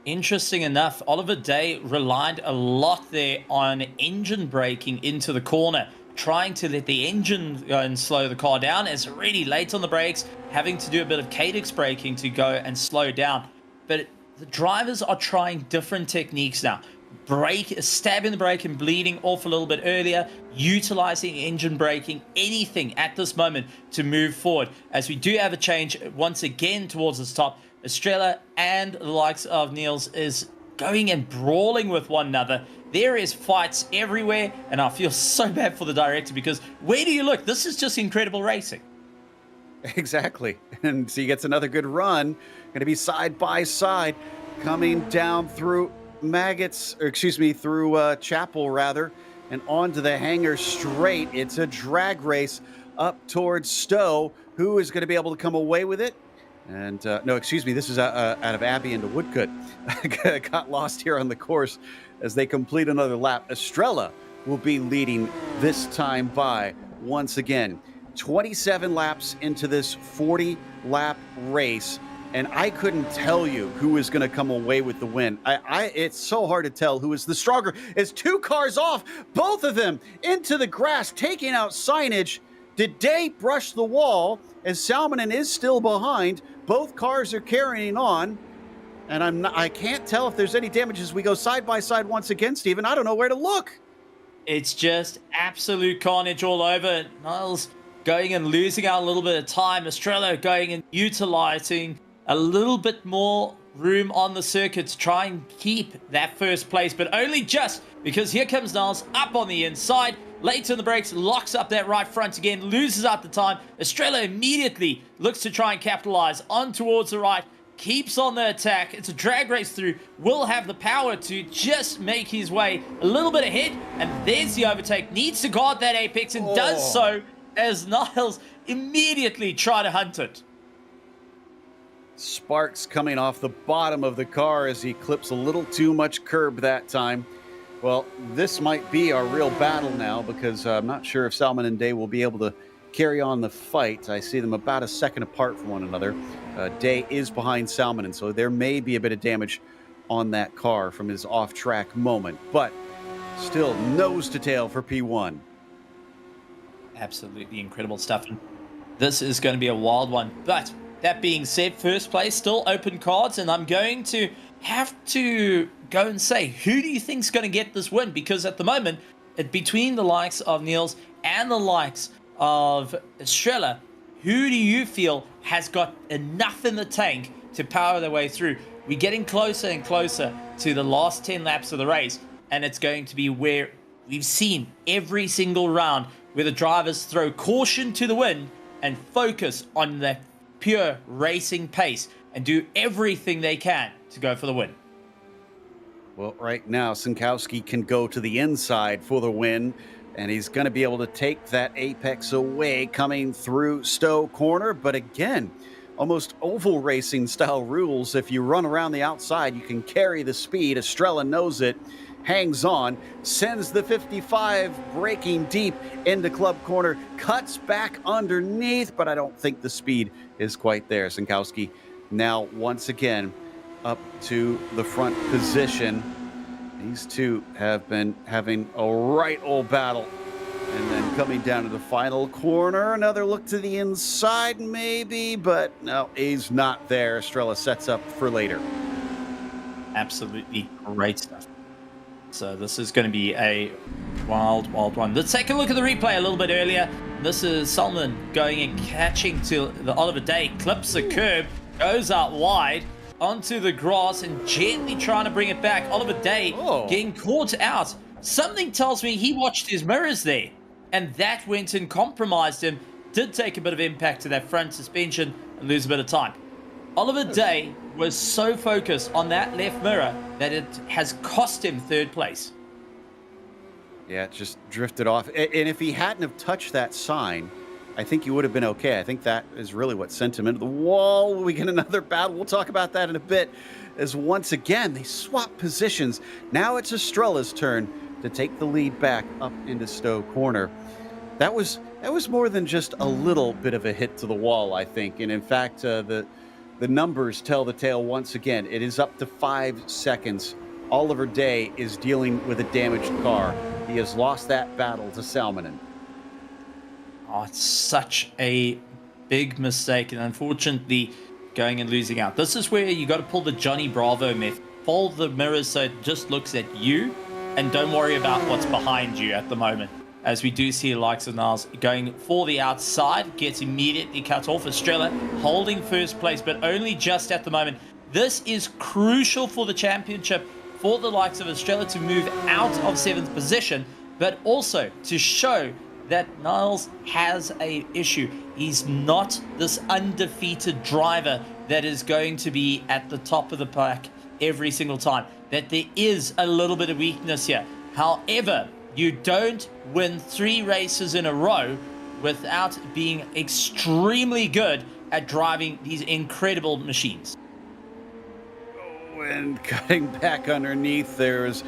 Interesting enough, Oliver Day relied a lot there on engine braking into the corner, trying to let the engine go and slow the car down. It's really late on the brakes, having to do a bit of cadex braking to go and slow down. But the drivers are trying different techniques now. Stabbing the brake and bleeding off a little bit earlier, utilizing engine braking, anything at this moment to move forward. As we do have a change once again towards the top, Estrella and the likes of Niels is going and brawling with one another. There is fights everywhere, and I feel so bad for the director because where do you look? This is just incredible racing. Exactly. And so he gets another good run. Going to be side by side coming down through through Chapel rather, and onto the hangar straight. It's a drag race up towards Stowe. Who is going to be able to come away with it? And this is out of Abbey into Woodcut. Got lost here on the course as they complete another lap. Estrella will be leading this time by once again. 27 laps into this 40-lap race. And I couldn't tell you who is going to come away with the win. It's so hard to tell who is the stronger. It's 2 cars off, both of them into the grass, taking out signage. Did Day brush the wall? As Salmonen is still behind, both cars are carrying on. And I can't tell if there's any damage as we go side by side once again, Stephen. I don't know where to look. It's just absolute carnage all over. Niles going and losing out a little bit of time. Estrella going and utilizing a little bit more room on the circuit to try and keep that first place, but only just because here comes Niles up on the inside, late in the brakes, locks up that right front again, loses out the time. Estrella immediately looks to try and capitalize on towards the right, keeps on the attack. It's a drag race through, will have the power to just make his way a little bit ahead, and there's the overtake. Needs to guard that apex and does so as Niles immediately try to hunt it. Sparks coming off the bottom of the car as he clips a little too much curb that time. Well, this might be our real battle now because I'm not sure if Salmon and Day will be able to carry on the fight. I see them about a second apart from one another. Day is behind Salmon, and so there may be a bit of damage on that car from his off-track moment, but still nose to tail for P1. Absolutely incredible stuff. And this is going to be a wild one. But that being said, first place, still open cards. And I'm going to have to go and say, who do you think's going to get this win? Because at the moment, between the likes of Niels and the likes of Estrella, who do you feel has got enough in the tank to power their way through? We're getting closer and closer to the last 10 laps of the race, and it's going to be where we've seen every single round where the drivers throw caution to the wind and focus on the pure racing pace and do everything they can to go for the win. Well, right now, Sinkowski can go to the inside for the win, and he's going to be able to take that apex away coming through Stowe corner. But again, almost oval racing style rules. If you run around the outside, you can carry the speed. Estrella knows it, hangs on, sends the 55 braking deep into club corner, cuts back underneath, but I don't think the speed is quite there. Sinkowski now once again up to the front position. These two have been having a right old battle. And then coming down to the final corner, another look to the inside maybe, but no, he's not there. Estrella sets up for later. Absolutely great stuff. So this is going to be a wild, wild one. Let's take a look at the replay a little bit earlier. This is Solomon going and catching to the Oliver Day, clips the curb, goes out wide onto the grass and gently trying to bring it back. Oliver Day getting caught out. Something tells me he watched his mirrors there, and that went and compromised him. Did take a bit of impact to that front suspension and lose a bit of time. Oliver Day was so focused on that left mirror that it has cost him third place. Yeah, it just drifted off. And if he hadn't have touched that sign, I think he would have been okay. I think that is really what sent him into the wall. We get another battle. We'll talk about that in a bit. As once again, they swap positions. Now it's Estrella's turn to take the lead back up into Stowe corner. That was more than just a little bit of a hit to the wall, I think. And in fact, the numbers tell the tale once again. It is up to 5 seconds. Oliver Day is dealing with a damaged car. He has lost that battle to Salmonen. Oh, it's such a big mistake, and unfortunately going and losing out. This is where you got to pull the Johnny Bravo method. Fold the mirrors so it just looks at you, and don't worry about what's behind you at the moment. As we do see the likes of Niles going for the outside, gets immediately cut off. Estrella holding first place, but only just at the moment. This is crucial for the championship, for the likes of Estrella to move out of 7th position, but also to show that Niles has a issue. He's not this undefeated driver that is going to be at the top of the pack every single time. That there is a little bit of weakness here. However, you don't win 3 races in a row without being extremely good at driving these incredible machines. Oh, and cutting back underneath, there's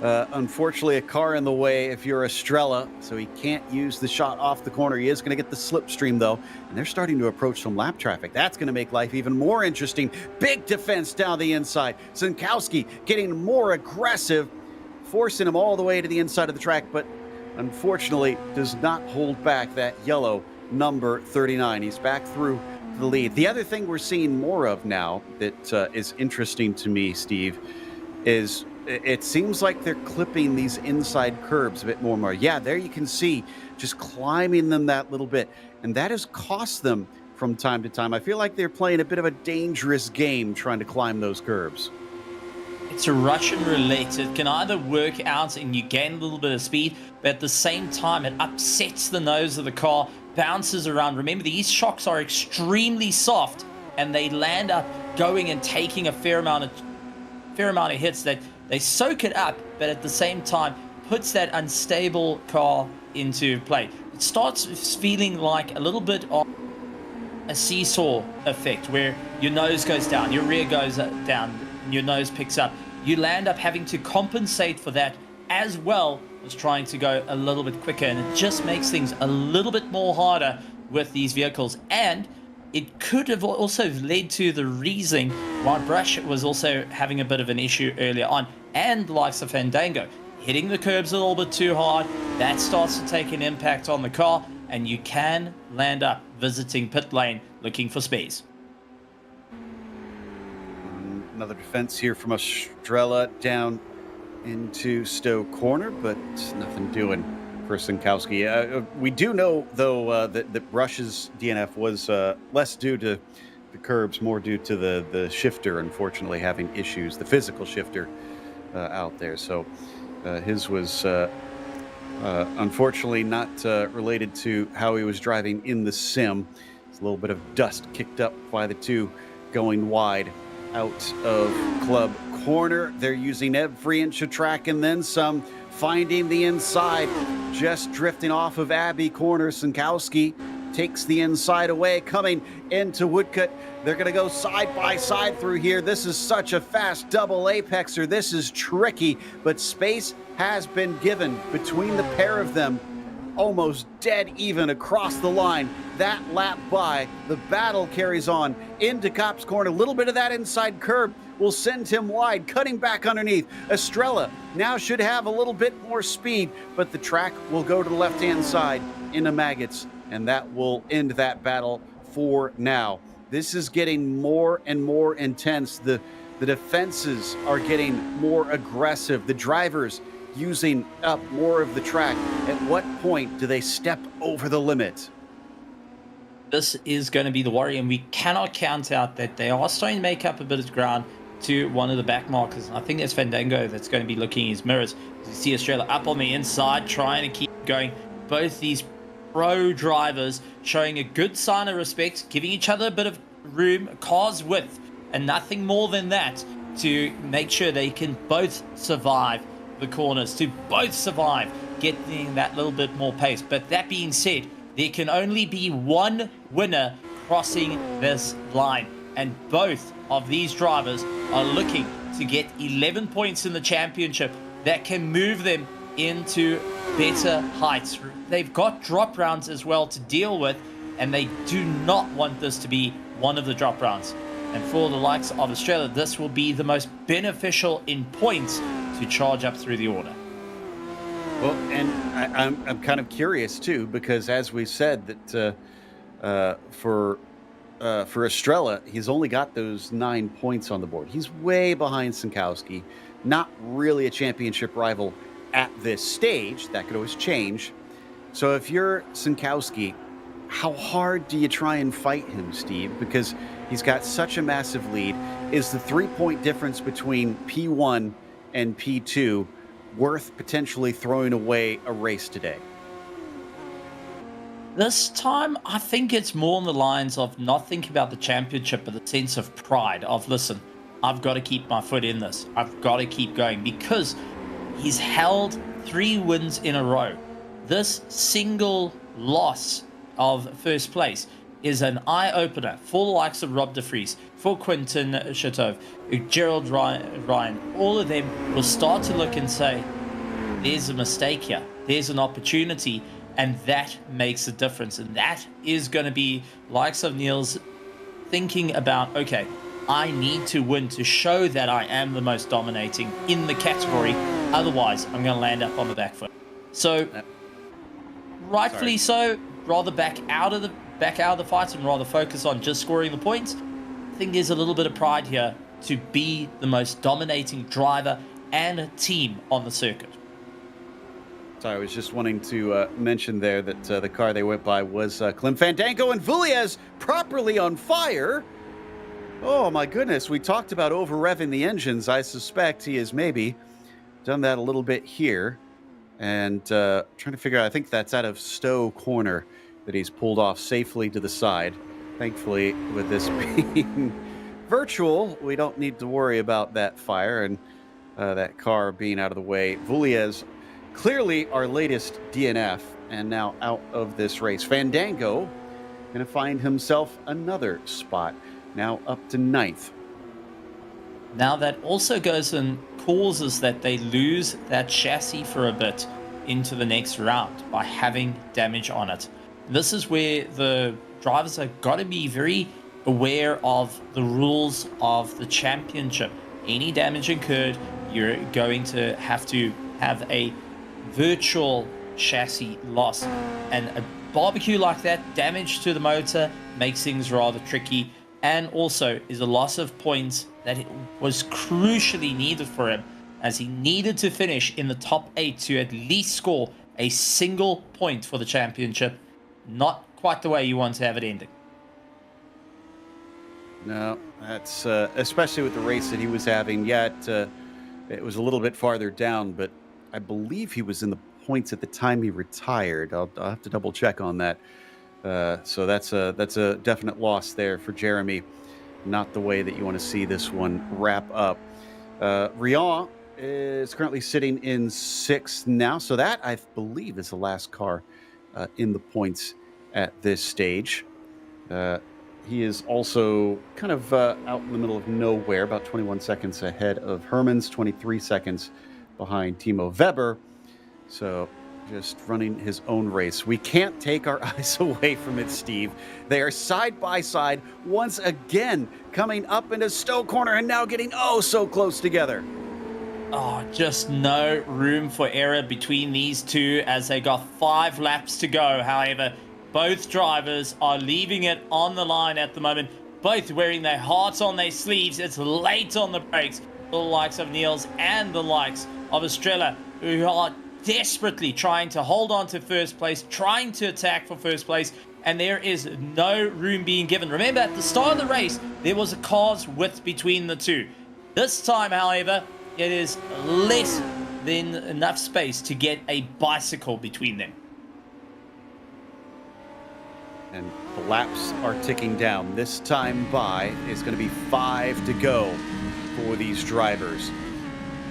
unfortunately a car in the way if you're Estrella, so he can't use the shot off the corner. He is going to get the slipstream, though, and they're starting to approach some lap traffic. That's going to make life even more interesting. Big defense down the inside. Sinkowski getting more aggressive, forcing him all the way to the inside of the track, but unfortunately does not hold back that yellow number 39. He's back through the lead. The other thing we're seeing more of now that is interesting to me, Steve, is it seems like they're clipping these inside curbs a bit more and more. Yeah, there you can see just climbing them that little bit, and that has cost them from time to time. I feel like they're playing a bit of a dangerous game trying to climb those curbs. It's a Russian roulette. It can either work out and you gain a little bit of speed, but at the same time, it upsets the nose of the car, bounces around. Remember, these shocks are extremely soft, and they land up going and taking a fair amount of hits. That they soak it up, but at the same time, puts that unstable car into play. It starts feeling like a little bit of a seesaw effect, where your nose goes down, your rear goes down, your nose picks up. You land up having to compensate for that, as well as trying to go a little bit quicker, and it just makes things a little bit more harder with these vehicles. And it could have also led to the reason why Brush was also having a bit of an issue earlier on, and the likes of Fandango hitting the curbs a little bit too hard. That starts to take an impact on the car, and you can land up visiting pit lane looking for space. Another defense here from Estrella down into Stowe corner, but nothing doing for Sinkowski. We do know, though, that Rush's DNF was less due to the curbs, more due to the shifter, unfortunately, having issues, the physical shifter out there. So his was unfortunately not related to how he was driving in the sim. It's a little bit of dust kicked up by the two going wide out of club corner. They're using every inch of track and then some, finding the inside, just drifting off of Abbey corner. Sinkowski takes the inside away, coming into Woodcut. They're going to go side by side through here. This is such a fast double apexer. This is tricky, but space has been given between the pair of them. Almost dead even across the line. That lap by, the battle carries on into Cop's corner. A little bit of that inside curb will send him wide, cutting back underneath. Estrella now should have a little bit more speed, but the track will go to the left-hand side into Maggots, and that will end that battle for now. This is getting more and more intense. The defenses are getting more aggressive. The drivers using up more of the track. At what point do they step over the limit? This is going to be the worry, and we cannot count out that they are starting to make up a bit of ground to one of the back markers. I think it's Fandango that's going to be looking in his mirrors. You see Estrella up on the inside, trying to keep going. Both these pro drivers showing a good sign of respect, giving each other a bit of room, car's width, and nothing more than that to make sure they can both survive the corners, to both survive getting that little bit more pace. But that being said, there can only be one winner crossing this line, and both of these drivers are looking to get 11 points in the championship that can move them into better heights. They've got drop rounds as well to deal with, and they do not want this to be one of the drop rounds. And for the likes of Australia, this will be the most beneficial in points to charge up through the order. Well, and I'm kind of curious too, because as we said that for Estrella, he's only got those 9 points on the board. He's way behind Sinkowski, not really a championship rival at this stage. That could always change. So if you're Sinkowski, how hard do you try and fight him, Steve? Because he's got such a massive lead. Is the 3-point difference between P1 and P2 worth potentially throwing away a race today? This time, I think it's more on the lines of not thinking about the championship, but the sense of pride of, listen, I've got to keep my foot in this. I've got to keep going, because he's held 3 wins in a row. This single loss of first place is an eye-opener for the likes of Rob de Vries, for Quinton Chatov, Gerald Ryan. All of them will start to look and say, there's a mistake here. There's an opportunity, and that makes a difference. And that is going to be likes of Niels thinking about, okay, I need to win to show that I am the most dominating in the category. Otherwise, I'm going to land up on the back foot. So, rightfully so, rather back out of the fight and rather focus on just scoring the points. I think there's a little bit of pride here to be the most dominating driver and team on the circuit. So I was just wanting to mention there that the car they went by was Clem Fandango, and Vuliez properly on fire. Oh my goodness, we talked about over-revving the engines. I suspect he has maybe done that a little bit here. And trying to figure out, I think that's out of Stowe corner that he's pulled off safely to the side. Thankfully, with this being virtual, we don't need to worry about that fire and that car being out of the way. Vuliez, clearly our latest DNF, and now out of this race. Fandango going to find himself another spot, now up to 9th. Now that also goes and causes that they lose that chassis for a bit into the next round by having damage on it. This is where the drivers have got to be very aware of the rules of the championship. Any damage incurred, you're going to have a virtual chassis loss. And a barbecue like that, damage to the motor, makes things rather tricky, and also is a loss of points that was crucially needed for him, as he needed to finish in the top 8 to at least score a single point for the championship. Not quite the way you want to have it ending. No, that's especially with the race that he was having. Yet it was a little bit farther down, but I believe he was in the points at the time he retired. I'll have to double check on that. So that's a definite loss there for Jeremy. Not the way that you want to see this one wrap up. Rion is currently sitting in 6th now, so that I believe is the last car in the points at this stage. He is also kind of out in the middle of nowhere, about 21 seconds ahead of Hermans, 23 seconds behind Timo Weber. So just running his own race. We can't take our eyes away from it, Steve. They are side by side once again, coming up into Stowe Corner and now getting oh so close together. Oh, just no room for error between these two as they got 5 laps to go. However, both drivers are leaving it on the line at the moment, both wearing their hearts on their sleeves. It's late on the brakes. The likes of Niels and the likes of Estrella, who are desperately trying to hold on to first place, trying to attack for first place, and there is no room being given. Remember, at the start of the race, there was a car's width between the two. This time, however, it is less than enough space to get a bicycle between them. And the laps are ticking down. This time by is going to be 5 to go for these drivers.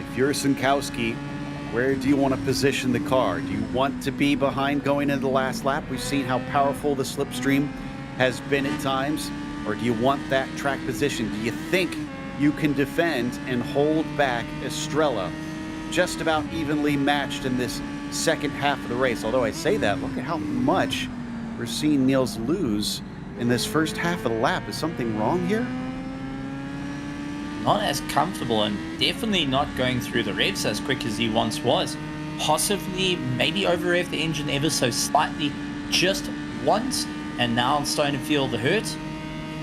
If you're Sinkowski, where do you want to position the car? Do you want to be behind going into the last lap? We've seen how powerful the slipstream has been at times. Or do you want that track position? Do you think you can defend and hold back Estrella? Just about evenly matched in this second half of the race. Although I say that, look at how much we're seeing Niels lose in this first half of the lap. Is something wrong here? Not as comfortable, and definitely not going through the revs as quick as he once was. Possibly maybe over-revved the engine ever so slightly just once, and now I'm starting to feel the hurt.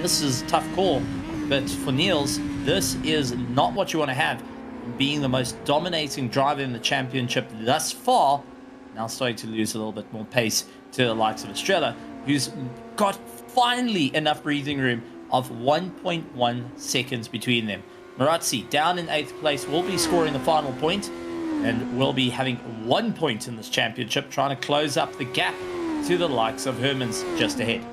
This is a tough call, but for Niels, this is not what you want to have. Being the most dominating driver in the championship thus far, now starting to lose a little bit more pace to the likes of Estrella, who's got finally enough breathing room of 1.1 seconds between them. Marazzi, down in 8th place, will be scoring the final point and will be having 1 point in this championship, trying to close up the gap to the likes of Hermans just ahead.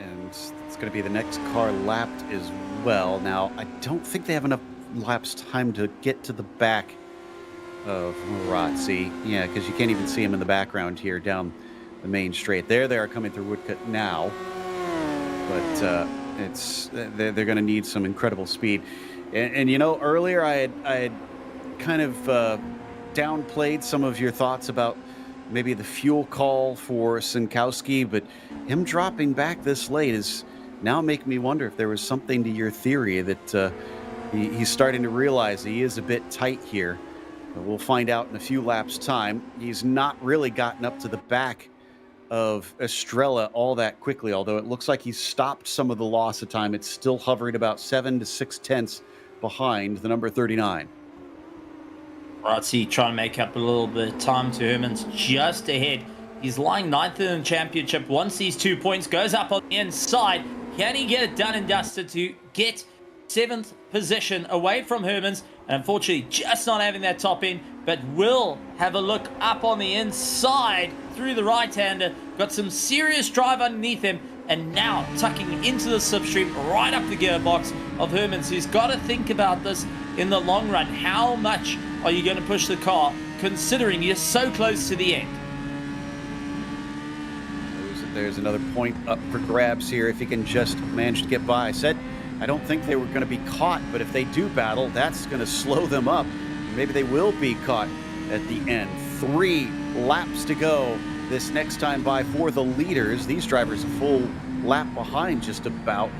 And it's going to be the next car lapped as well. Now, I don't think they have enough laps time to get to the back of Marazzi. Yeah, because you can't even see him in the background here down the main straight. There they are coming through Woodcut now. But they're going to need some incredible speed. And you know, earlier I had kind of downplayed some of your thoughts about maybe the fuel call for Sinkowski, but him dropping back this late is now making me wonder if there was something to your theory that he's starting to realize he is a bit tight here. We'll find out in a few laps' time. He's not really gotten up to the back of Estrella all that quickly, although it looks like he's stopped some of the loss of time. It's still hovering about 7 to 6 tenths behind the number 39. Marazzi trying to make up a little bit of time to Hermans just ahead. He's lying 9th in the championship. Once these 2 points, goes up on the inside. Can he get it done and dusted to get 7th position away from Hermans? And unfortunately, just not having that top end, but will have a look up on the inside through the right-hander. Got some serious drive underneath him, and now tucking into the slipstream right up the gearbox of Hermans, who's got to think about this in the long run. How much are you going to push the car, considering you're so close to the end? There's another point up for grabs here if he can just manage to get by. I said I don't think they were going to be caught, but if they do battle, that's going to slow them up. Maybe they will be caught at the end. 3 laps to go this next time by for the leaders. These drivers a full lap behind just about,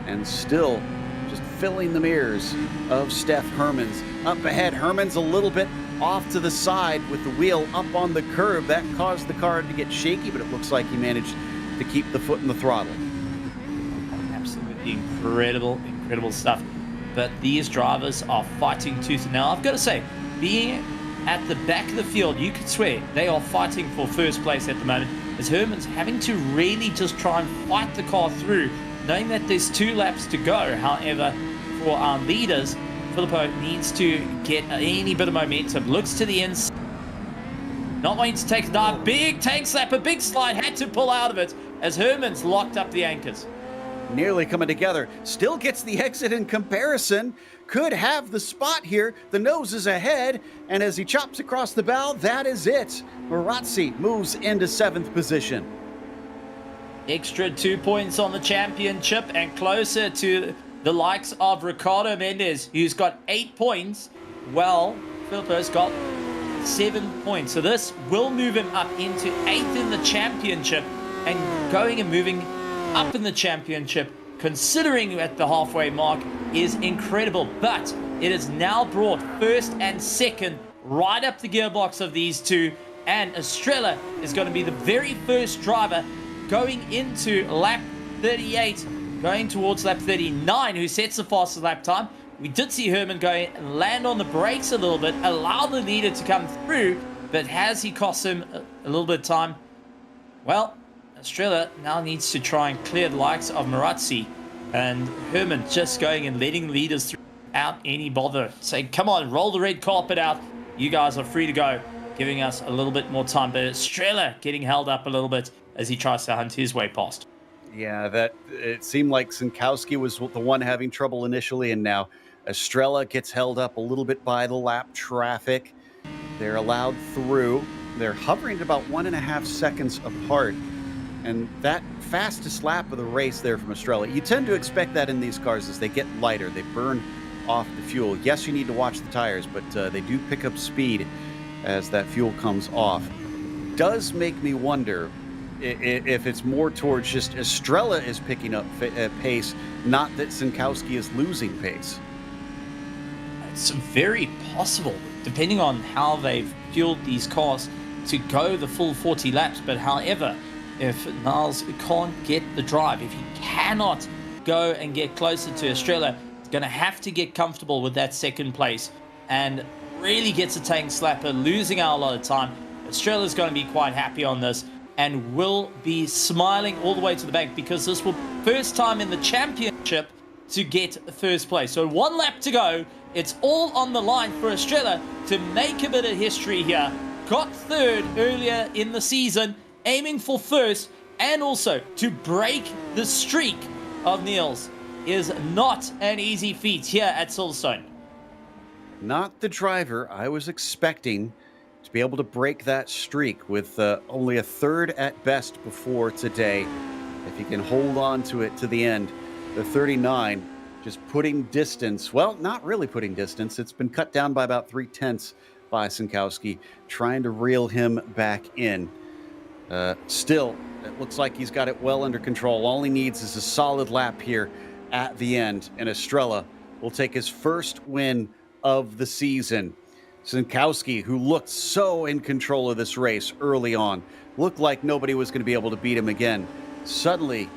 and still just filling the mirrors of Steph Hermans. Up ahead, Hermans a little bit off to the side with the wheel up on the curb. That caused the car to get shaky, but it looks like he managed to keep the foot in the throttle. Absolutely incredible stuff. But these drivers are fighting tooth and nail. I've got to say, being at the back of the field, you could swear they are fighting for first place at the moment, as Herman's having to really just try and fight the car through, knowing that there's 2 laps to go. However, for our leaders, Filippo needs to get any bit of momentum. Looks to the ends. Not wanting to take a dive. Big tank slap, a big slide. Had to pull out of it as Herman's locked up the anchors. Nearly coming together. Still gets the exit in comparison. Could have the spot here. The nose is ahead. And as he chops across the bow, that is it. Marazzi moves into 7th position. Extra 2 points on the championship and closer to the likes of Ricardo Mendes, who's got 8 points. Well, Filippo's got 7 points. So this will move him up into 8th in the championship, and going and moving up in the championship, considering at the halfway mark, is incredible. But it has now brought 1st and 2nd right up the gearbox of these two, and Estrella is going to be the very first driver going into lap 38, going towards lap 39, who sets the fastest lap time. We did see Herman go and land on the brakes a little bit, allow the leader to come through, but has he cost him a little bit of time? Well, Estrella now needs to try and clear the likes of Marazzi, and Herman just going and letting leaders through without any bother. Saying, come on, roll the red carpet out. You guys are free to go, giving us a little bit more time. But Estrella getting held up a little bit as he tries to hunt his way past. Yeah, that it seemed like Sinkowski was the one having trouble initially, and now Estrella gets held up a little bit by the lap traffic. They're allowed through. They're hovering at about 1.5 seconds apart. And that fastest lap of the race there from Estrella, you tend to expect that in these cars as they get lighter. They burn off the fuel. Yes, you need to watch the tires, but they do pick up speed as that fuel comes off. Does make me wonder if it's more towards just Estrella is picking up pace, not that Sinkowski is losing pace. It's very possible, depending on how they've fueled these cars to go the full 40 laps. But however, if Niles can't get the drive, if he cannot go and get closer to Estrella, he's going to have to get comfortable with that 2nd place and really gets a tank slapper, losing out a lot of time. Estrella's going to be quite happy on this and will be smiling all the way to the bank, because this will be the first time in the championship to get 1st place. So 1 lap to go. It's all on the line for Estrella to make a bit of history here. Got 3rd earlier in the season, aiming for 1st, and also to break the streak of Niels is not an easy feat here at Silverstone. Not the driver I was expecting to be able to break that streak with only a 3rd at best before today. If he can hold on to it to the end, the 39 just putting distance. Well, not really putting distance. It's been cut down by about 0.3 by Sinkowski, trying to reel him back in. Still, it looks like he's got it well under control. All he needs is a solid lap here at the end, and Estrella will take his 1st win of the season. Sinkowski, who looked so in control of this race early on, looked like nobody was going to be able to beat him again, suddenly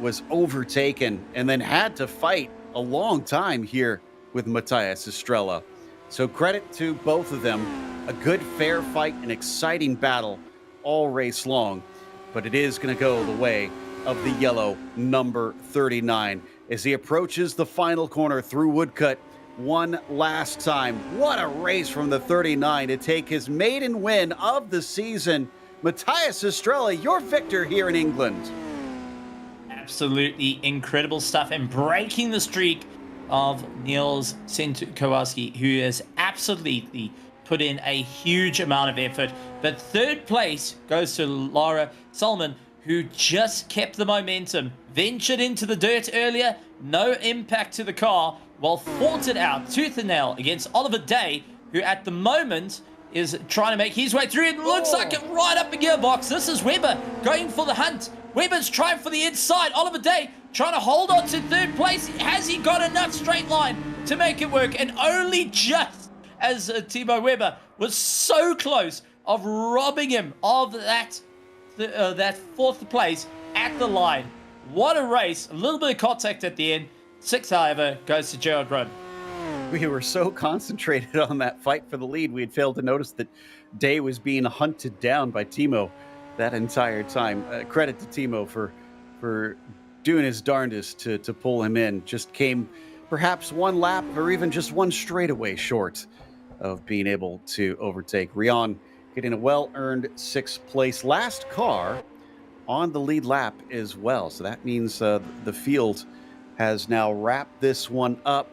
was overtaken and then had to fight a long time here with Matthias Estrella. So credit to both of them. A good, fair fight, an exciting battle all race long, but it is going to go the way of the yellow number 39 as he approaches the final corner through Woodcut one last time. What a race from the 39 to take his maiden win of the season. Matthias Estrella, your victor here in England. Absolutely incredible stuff, and breaking the streak of Niels Sinkowski, who has absolutely put in a huge amount of effort. But 3rd place goes to Lara Solomon, who just kept the momentum, ventured into the dirt earlier, no impact to the car, while fought it out tooth and nail against Oliver Day, who at the moment is trying to make his way through. It looks like it right up the gearbox. This is Webber going for the hunt. Webber's trying for the inside. Oliver Day trying to hold on to third place. Has he got enough straight line to make it work? And only just as Timo Weber was so close of robbing him of that fourth place at the line. What a race. A little bit of contact at the end. Sixth, however, goes to Gerald Grun. We were so concentrated on that fight for the lead, we had failed to notice that Day was being hunted down by Timo that entire time. Credit to Timo for doing his darndest to pull him in. Just came perhaps one lap or even just one straightaway short of being able to overtake. Rion getting a well-earned sixth place. Last car on the lead lap as well. So that means the field has now wrapped this one up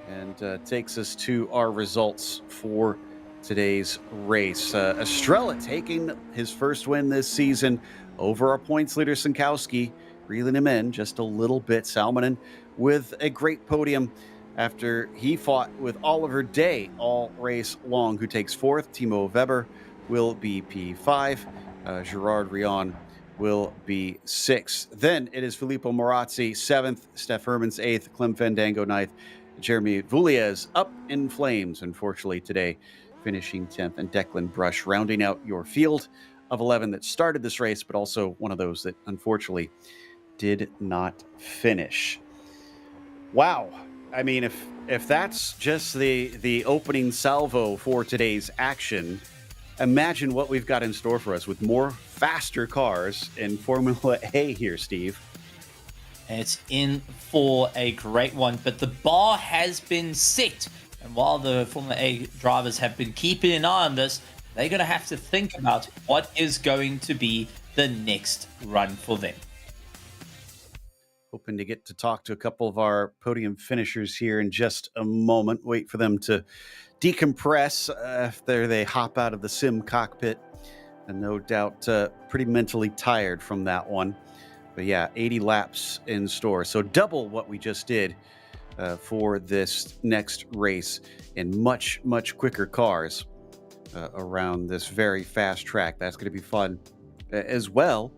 and takes us to our results for today's race. Estrella taking his first win this season over our points leader, Sinkowski, reeling him in just a little bit. Salmonen with a great podium after he fought with Oliver Day all race long, who takes fourth. Timo Weber will be P5. Gerard Rion will be sixth. Then it is Filippo Morazzi, seventh. Steph Hermans, eighth. Clem Fandango, ninth. Jeremy Vouliez up in flames, unfortunately, today, finishing 10th. And Declan Brush rounding out your field of 11 that started this race, but also one of those that, unfortunately, did not finish. Wow. I mean, if that's just the opening salvo for today's action, imagine what we've got in store for us with more faster cars in Formula A here, Steve. It's in for a great one, but the bar has been set. And while the Formula A drivers have been keeping an eye on this, they're going to have to think about what is going to be the next run for them. Hoping to get to talk to a couple of our podium finishers here in just a moment. Wait for them to decompress after they hop out of the sim cockpit. And no doubt pretty mentally tired from that one. But yeah, 80 laps in store. So double what we just did for this next race in much, much quicker cars around this very fast track. That's going to be fun, as well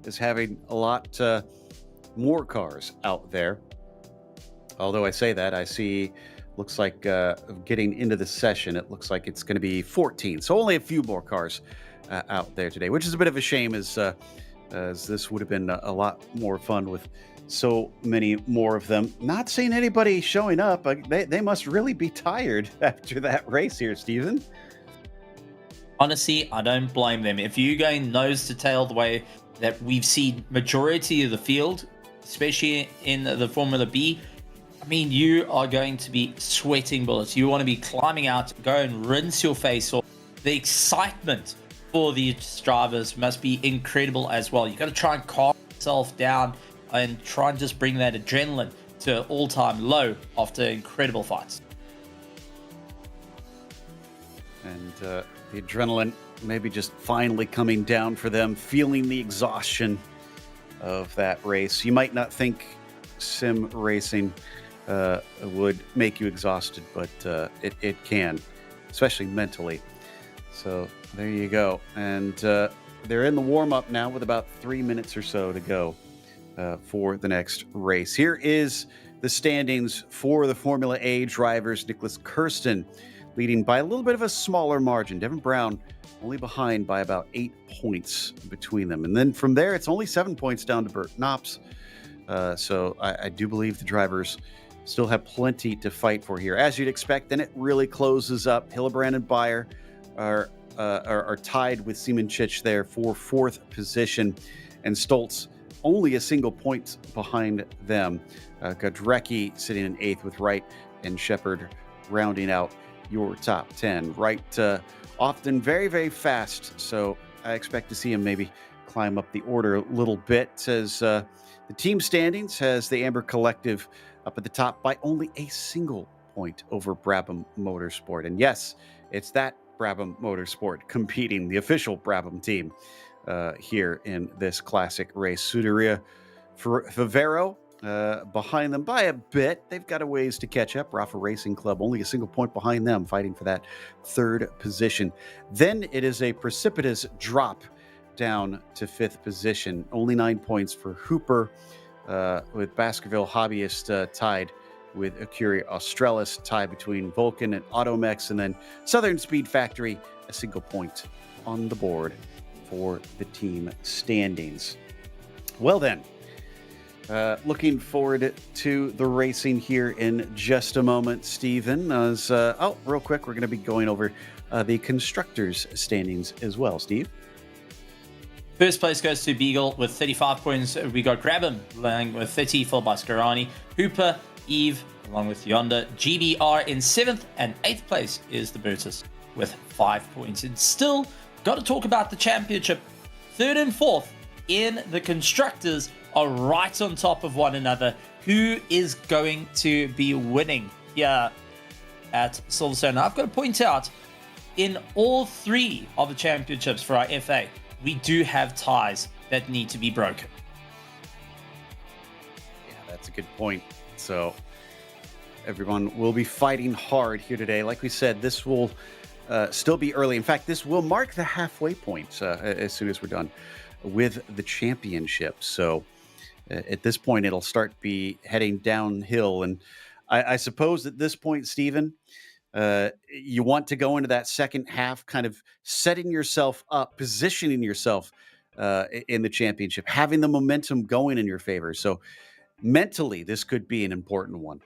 as having a lot more cars out there. Although I say that, I see, looks like getting into the session, it looks like it's going to be 14. So only a few more cars out there today, which is a bit of a shame as this would have been a lot more fun with so many more of them. Not seeing anybody showing up. They must really be tired after that race here, Steven. Honestly, I don't blame them. If you're going nose to tail the way that we've seen majority of the field, especially in the Formula B, I mean, you are going to be sweating bullets. You want to be climbing out, go and rinse your face off. The excitement for these drivers must be incredible as well. You got to try and calm yourself down and try and just bring that adrenaline to an all-time low after incredible fights. And the adrenaline maybe just finally coming down for them, feeling the exhaustion of that race. You might not think sim racing would make you exhausted, but it can, especially mentally. So there you go. And they're in the warm-up now with about 3 minutes or so to go for the next race. Here is the standings for the Formula A drivers. Nicholas Kirsten leading by a little bit of a smaller margin. Devin Brown only behind by about 8 points between them. And then from there, it's only 7 points down to Bert Knops. So I do believe the drivers still have plenty to fight for here. As you'd expect, then it really closes up. Hillebrand and Beyer are tied with Siemenchich there for fourth position, and Stoltz only a single point behind them. Godrecki sitting in eighth with Wright and Shepard rounding out your top 10. Wright often very, very fast, so I expect to see him maybe climb up the order a little bit, as the team standings has the Amber Collective up at the top by only a single point over Brabham Motorsport. And yes, it's that Brabham Motorsport competing, the official Brabham team here in this classic race. Scuderia Vivero behind them by a bit. They've got a ways to catch up. Rafa Racing Club only a single point behind them, fighting for that third position. Then it is a precipitous drop down to fifth position. Only 9 points for Hooper, with Baskerville Hobbyist tied with Acuria Australis, tie between Vulcan and Automex, and then Southern Speed Factory, a single point on the board for the team standings. Well then, looking forward to the racing here in just a moment, Stephen. Real quick, we're going to be going over the constructors' standings as well. Steve? First place goes to Beagle with 35 points. We got Grabham with 30, followed by Scarani, Hooper, Eve, along with Yonder. GBR in 7th, and 8th place is the Bertus with 5 points. And still, got to talk about the championship. 3rd and 4th in the constructors are right on top of one another. Who is going to be winning here at Silverstone? Now, I've got to point out, in all 3 of the championships for our FA, we do have ties that need to be broken. Yeah, that's a good point. So everyone will be fighting hard here today. Like we said, this will still be early. In fact, this will mark the halfway point as soon as we're done with the championship. So at this point, it'll start be heading downhill. And I suppose at this point, Stephen, you want to go into that second half kind of setting yourself up, positioning yourself in the championship, having the momentum going in your favor. So mentally, this could be an important one.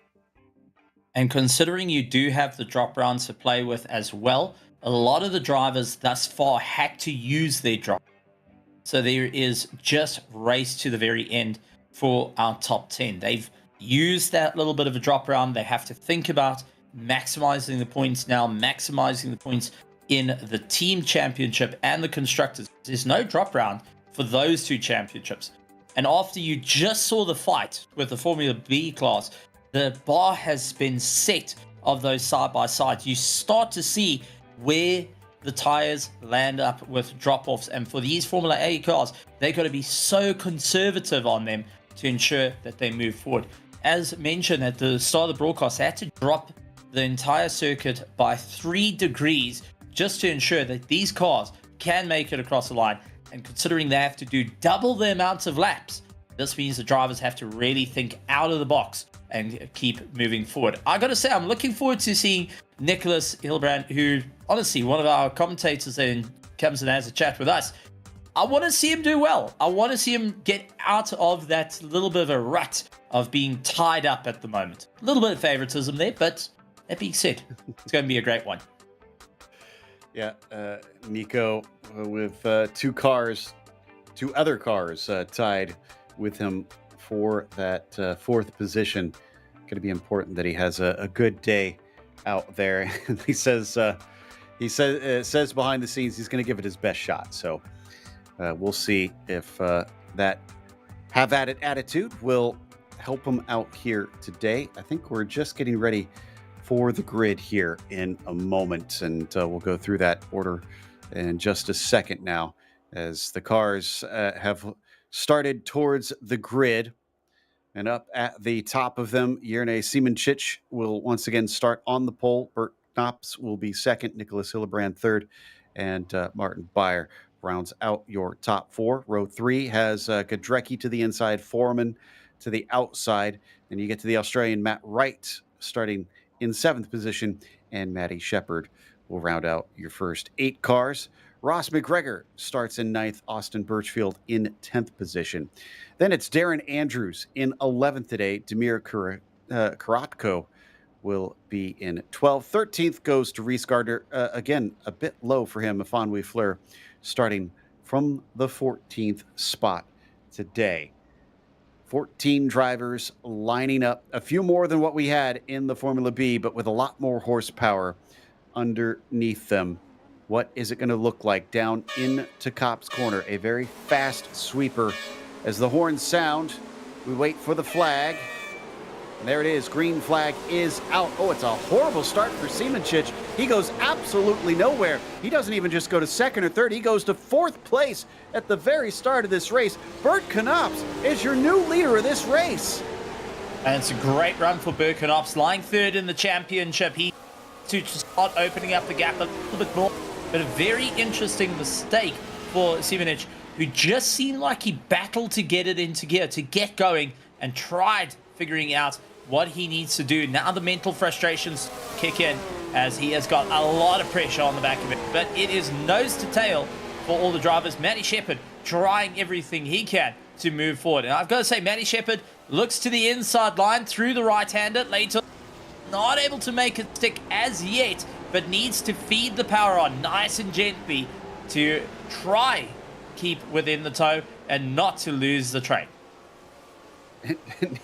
And considering you do have the drop rounds to play with as well, a lot of the drivers thus far had to use their drop. So there is just race to the very end for our top 10. They've used that little bit of a drop round. They have to think about maximizing the points now, maximizing the points in the team championship and the constructors. There's no drop round for those 2 championships. And after you just saw the fight with the Formula B class, the bar has been set of those side by side. You start to see where the tires land up with drop-offs. And for these Formula A cars, they've got to be so conservative on them to ensure that they move forward. As mentioned at the start of the broadcast, they had to drop the entire circuit by 3 degrees just to ensure that these cars can make it across the line. And considering they have to do double the amounts of laps, this means the drivers have to really think out of the box and keep moving forward. I gotta say, I'm looking forward to seeing Nicholas Hilbrand, who, honestly, one of our commentators then comes and has a chat with us. I want to see him do well. I want to see him get out of that little bit of a rut of being tied up at the moment. A little bit of favoritism there, but that being said, it's going to be a great one. Yeah, Nico with 2 other cars tied with him for that 4th position. Going to be important that he has a good day out there. he says behind the scenes he's going to give it his best shot. So we'll see if that have at it attitude will help him out here today. I think we're just getting ready for the grid here in a moment, and we'll go through that order in just a second now as the cars have started towards the grid. And up at the top of them, Jerne Siemencic will once again start on the pole. Bert Knops will be second, Nicholas Hillebrand third, and Martin Beyer rounds out your top 4. Row 3 has Godrecki to the inside, Foreman to the outside. Then you get to the Australian Matt Wright starting in 7th position, and Matty Shepard will round out your first 8 cars. Ross McGregor starts in 9th, Austin Birchfield in 10th position. Then it's Darren Andrews in 11th today. Demir Karatko will be in 12th. 13th goes to Reese Gardner. Again, a bit low for him. Afonwe Fleur starting from the 14th spot today. 14 drivers lining up. A few more than what we had in the Formula B, but with a lot more horsepower underneath them. What is it going to look like down into Cop's Corner? A very fast sweeper. As the horns sound, we wait for the flag. And there it is. Green flag is out. Oh, it's a horrible start for Siemencic. He goes absolutely nowhere. He doesn't even just go to 2nd or 3rd. He goes to 4th place at the very start of this race. Bert Knops is your new leader of this race. And it's a great run for Bert Knops, lying 3rd in the championship. He to start opening up the gap a little bit more. But a very interesting mistake for Siemencic, who just seemed like he battled to get it into gear, to get going, and tried figuring out what he needs to do. Now the mental frustrations kick in as he has got a lot of pressure on the back of it. But it is nose to tail for all the drivers. Matty Shepherd trying everything he can to move forward. And I've got to say, Matty Shepherd looks to the inside line through the right-hander. Later, not able to make it stick as yet, but needs to feed the power on nice and gently to try keep within the toe and not to lose the train.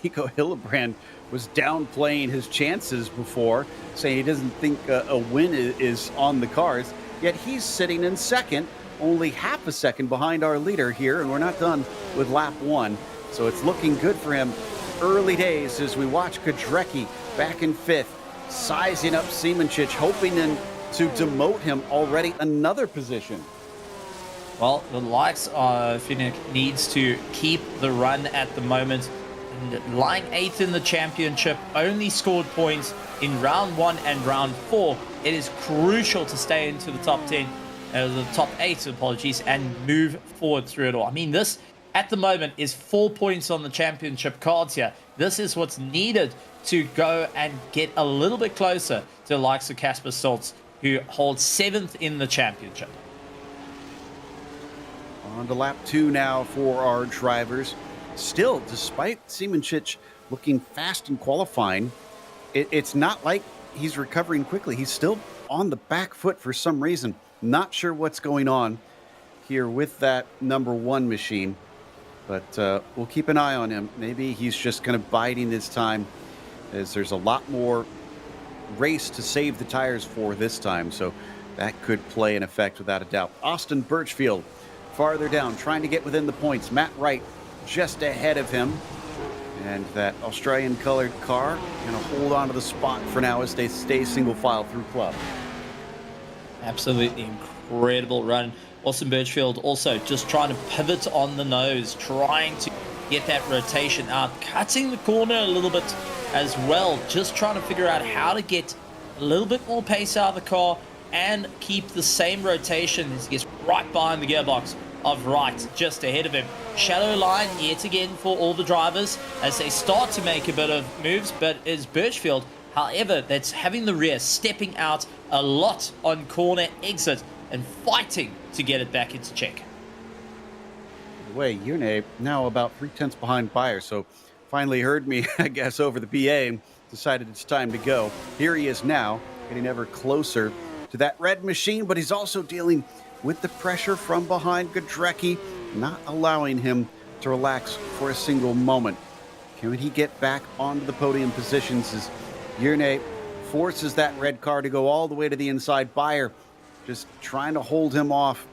Nico Hillebrand was downplaying his chances before, saying he doesn't think a win is on the cards, yet he's sitting in second, only half a second behind our leader here, and we're not done with lap one, so it's looking good for him. Early days as we watch Godrecki back in fifth, sizing up Siemanchich, hoping to demote him already another position. Well, the likes of Finnick needs to keep the run at the moment. And lying 8th in the championship, only scored points in round 1 and round 4. It is crucial to stay into the top 10, the top 8, apologies, and move forward through it all. I mean, this at the moment is 4 points on the championship cards here. This is what's needed to go and get a little bit closer to the likes of Casper Stoltz, who holds 7th in the championship. On to lap 2 now for our drivers. Still, despite Siemanchich looking fast in qualifying, it's not like he's recovering quickly. He's still on the back foot for some reason. Not sure what's going on here with that number 1 machine, but we'll keep an eye on him. Maybe he's just kind of biding his time, as there's a lot more race to save the tires for this time, so that could play an effect without a doubt. Austin Birchfield farther down, trying to get within the points. Matt Wright just ahead of him. And that Australian colored car going to hold on to the spot for now as they stay single file through club. Absolutely incredible run. Austin Birchfield also just trying to pivot on the nose, trying to get that rotation out, cutting the corner a little bit as well, just trying to figure out how to get a little bit more pace out of the car and keep the same rotation as he gets right behind the gearbox of Wright, just ahead of him. Shallow line yet again for all the drivers as they start to make a bit of moves, but it's Birchfield, however, that's having the rear, stepping out a lot on corner exit and fighting to get it back into check. Way, Yune now about 3/10 behind Bayer, so finally heard me, I guess, over the PA and decided it's time to go. Here he is now, getting ever closer to that red machine, but he's also dealing with the pressure from behind Godrecki, not allowing him to relax for a single moment. Can he get back onto the podium positions as Yune forces that red car to go all the way to the inside? Bayer just trying to hold him off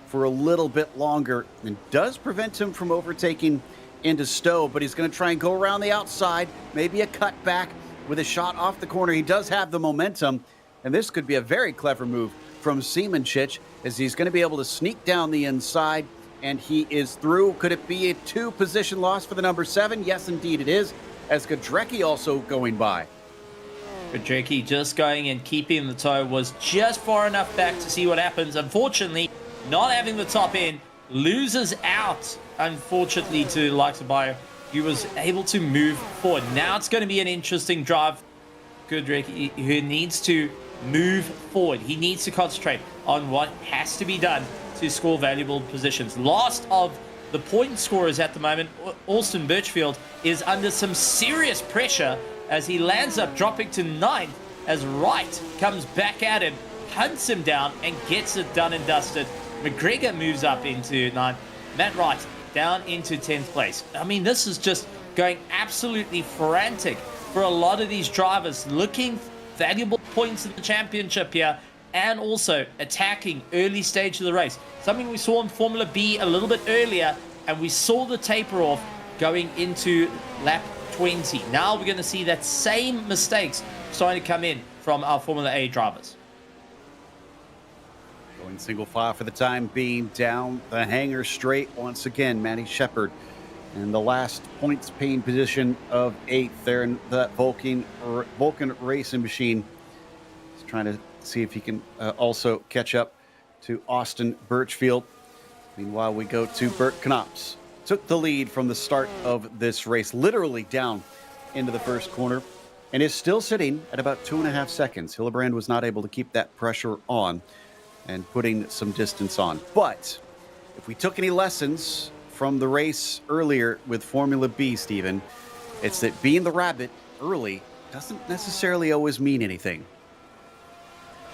for a little bit longer, and does prevent him from overtaking into Stowe, but he's going to try and go around the outside, maybe a cutback with a shot off the corner. He does have the momentum, and this could be a very clever move from Siemanchich, as he's going to be able to sneak down the inside, and he is through. Could it be a 2-position loss for the number 7? Yes, indeed it is, as Godrecki also going by. Godrecki just going and keeping the toe, was just far enough back to see what happens. Unfortunately, not having the top end, loses out, unfortunately, to the likes of Bayer. He was able to move forward. Now it's going to be an interesting drive. Godrecki, who needs to move forward. He needs to concentrate on what has to be done to score valuable positions. Last of the point scorers at the moment, Austin Birchfield, is under some serious pressure as he lands up dropping to 9th as Wright comes back at him, hunts him down, and gets it done and dusted. McGregor moves up into 9th. Matt Wright down into 10th place. I mean, this is just going absolutely frantic for a lot of these drivers, looking valuable points in the championship here and also attacking early stage of the race. Something we saw in Formula B a little bit earlier, and we saw the taper off going into lap 20. Now we're going to see that same mistakes starting to come in from our Formula A drivers. Going single file for the time being down the hangar straight once again. Matty Shepherd in the last points paying position of 8th there in that Vulcan racing machine. He's trying to see if he can also catch up to Austin Birchfield. Meanwhile, we go to Bert Knops took the lead from the start of this race, literally down into the first corner, and is still sitting at about 2.5 seconds. Hillebrand was not able to keep that pressure on and putting some distance on. But if we took any lessons from the race earlier with Formula B, Stephen, it's that being the rabbit early doesn't necessarily always mean anything.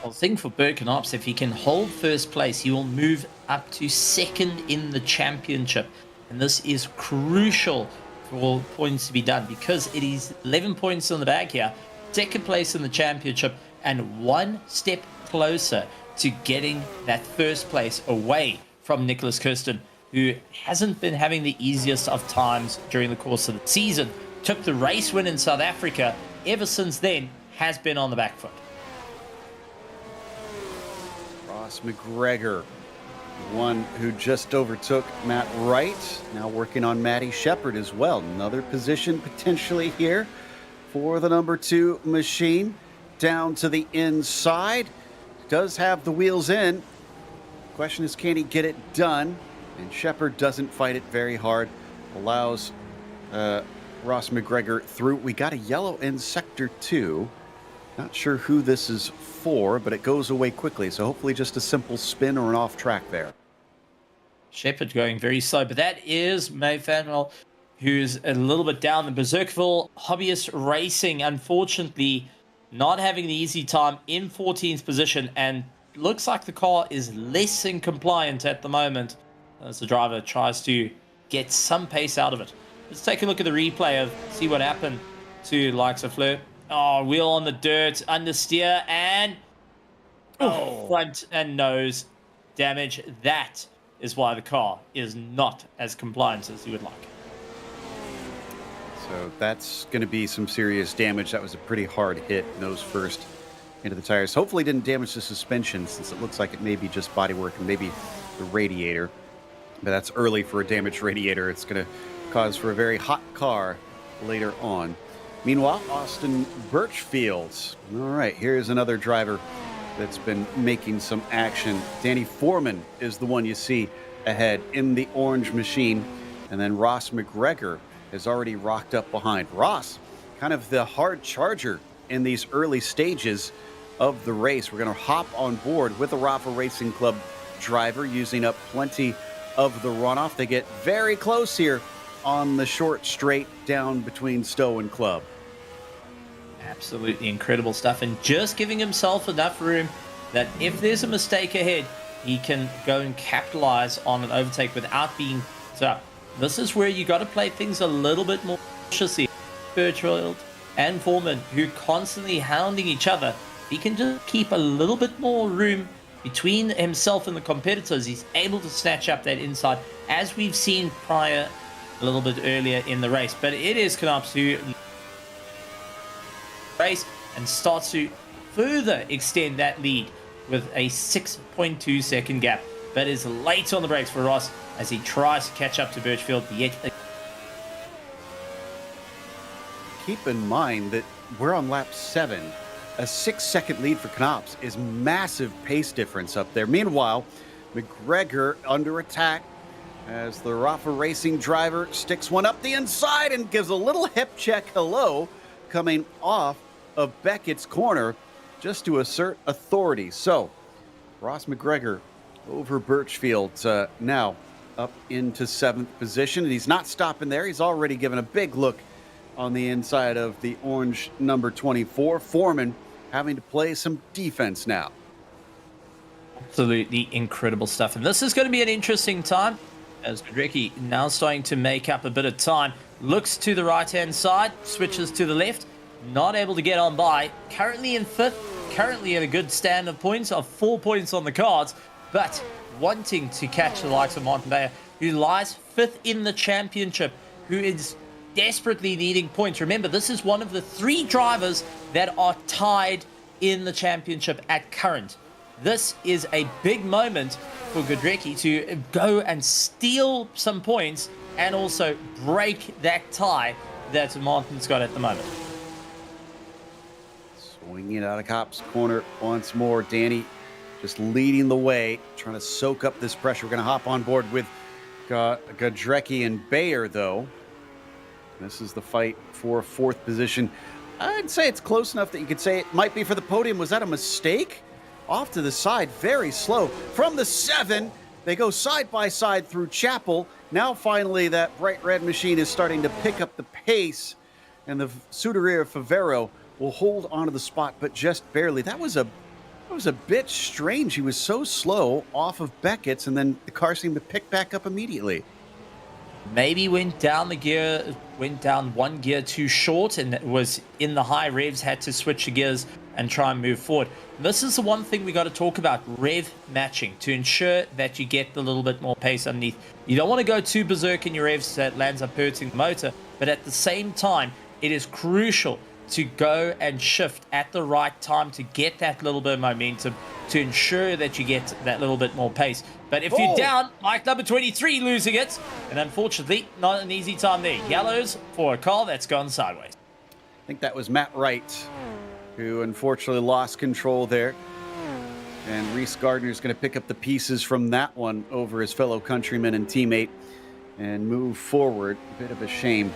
Well, the thing for Birkenhops, if he can hold first place, he will move up to second in the championship. And this is crucial for points to be done because it is 11 points on the bag here, second place in the championship, and one step closer to getting that first place away from Nicholas Kirsten, who hasn't been having the easiest of times during the course of the season. Took the race win in South Africa. Ever since then, has been on the back foot. Ross McGregor, one who just overtook Matt Wright, now working on Matty Shepard as well. Another position potentially here for the number 2 machine. Down to the inside. Does have the wheels in. Question is, can he get it done? And Shepard doesn't fight it very hard. Allows Ross McGregor through. We got a yellow in sector 2. Not sure who this is for, but it goes away quickly. So hopefully just a simple spin or an off track there. Shepard going very slow, but that is May Fanwell, who's a little bit down. The Berserkville Hobbyist Racing, unfortunately, not having the easy time in 14th position, and looks like the car is less than compliant at the moment as the driver tries to get some pace out of it. Let's take a look at the replay of see what happened to likes of Fleur. Oh, wheel on the dirt, understeer, and front and nose damage. That is why the car is not as compliant as you would like. So that's going to be some serious damage. That was a pretty hard hit, nose first into the tires. Hopefully didn't damage the suspension, since it looks like it may be just bodywork and maybe the radiator. But that's early for a damaged radiator. It's going to cause for a very hot car later on. Meanwhile, Austin Birchfield. All right, here's another driver that's been making some action. Danny Foreman is the one you see ahead in the orange machine. And then Ross McGregor has already rocked up behind. Ross, kind of the hard charger in these early stages of the race. We're going to hop on board with the Rafa Racing Club driver, using up plenty of the runoff. They get very close here on the short straight down between Stowe and Club. Absolutely incredible stuff, and just giving himself enough room that if there's a mistake ahead, he can go and capitalize on an overtake without being up. This is where you got to play things a little bit more cautiously. Birchfield and Foreman, who constantly hounding each other, he can just keep a little bit more room between himself and the competitors. He's able to snatch up that inside, as we've seen prior a little bit earlier in the race. But it is Knops who race and starts to further extend that lead with a 6.2 second gap, but is late on the brakes for Ross as he tries to catch up to Birchfield. Yet keep in mind that we're on lap 7. A 6-second lead for Knops is massive pace difference up there. Meanwhile, McGregor under attack as the Rafa Racing driver sticks one up the inside and gives a little hip check hello, coming off of Beckett's corner just to assert authority. So Ross McGregor over Birchfield, now up into 7th position, and he's not stopping there. He's already given a big look on the inside of the orange number 24. Foreman having to play some defense now. Absolutely incredible stuff, and this is going to be an interesting time as Godrecki now starting to make up a bit of time. Looks to the right-hand side, switches to the left, not able to get on by. Currently in 5th, currently in a good stand of points, of 4 points on the cards, but wanting to catch the likes of Martin Bayer, who lies 5th in the championship, who is desperately needing points. Remember, this is one of the 3 drivers that are tied in the championship at current. This is a big moment for Godrecki to go and steal some points and also break that tie that Martin's got at the moment. Swinging out of Cop's corner once more. Danny just leading the way, trying to soak up this pressure. We're going to hop on board with Godrecki and Bayer, though. This is the fight for fourth position. I'd say it's close enough that you could say it might be for the podium. Was that a mistake? Off to the side, very slow. From the 7, they go side by side through Chapel. Now finally that bright red machine is starting to pick up the pace, and the Scuderia Favero will hold onto the spot, but just barely. That was a bit strange. He was so slow off of Beckett's, and then the car seemed to pick back up immediately. Maybe went down one gear too short and was in the high revs, had to switch the gears and try and move forward. This is the one thing we got to talk about, rev matching, to ensure that you get a little bit more pace underneath. You don't want to go too berserk in your revs that lands up hurting the motor, but at the same time, it is crucial to go and shift at the right time to get that little bit of momentum, to ensure that you get that little bit more pace. But if you're down, like number 23 losing it, and unfortunately, not an easy time there. Yellows for a car that's gone sideways. I think that was Matt Wright, who unfortunately lost control there. And Reese Gardner is going to pick up the pieces from that one over his fellow countryman and teammate and move forward. A bit of a shame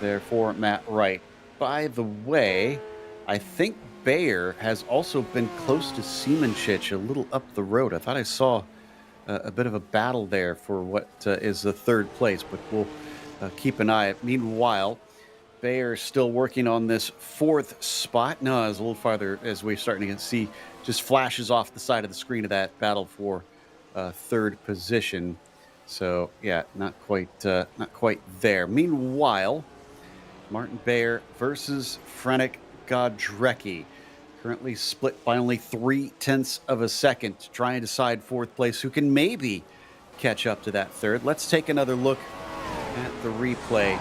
there for Matt Wright. By the way, I think Bayer has also been close to Siemenchich a little up the road. I thought I saw a bit of a battle there for what is the third place, but we'll keep an eye. Meanwhile, Bayer is still working on this fourth spot. No, it's a little farther as we're starting to see just flashes off the side of the screen of that battle for third position. So yeah, not quite there. Meanwhile, Martin Bayer versus Frank Godrecki. Currently split by only 0.3 of a second, to try and decide fourth place, who can maybe catch up to that third. Let's take another look at the replay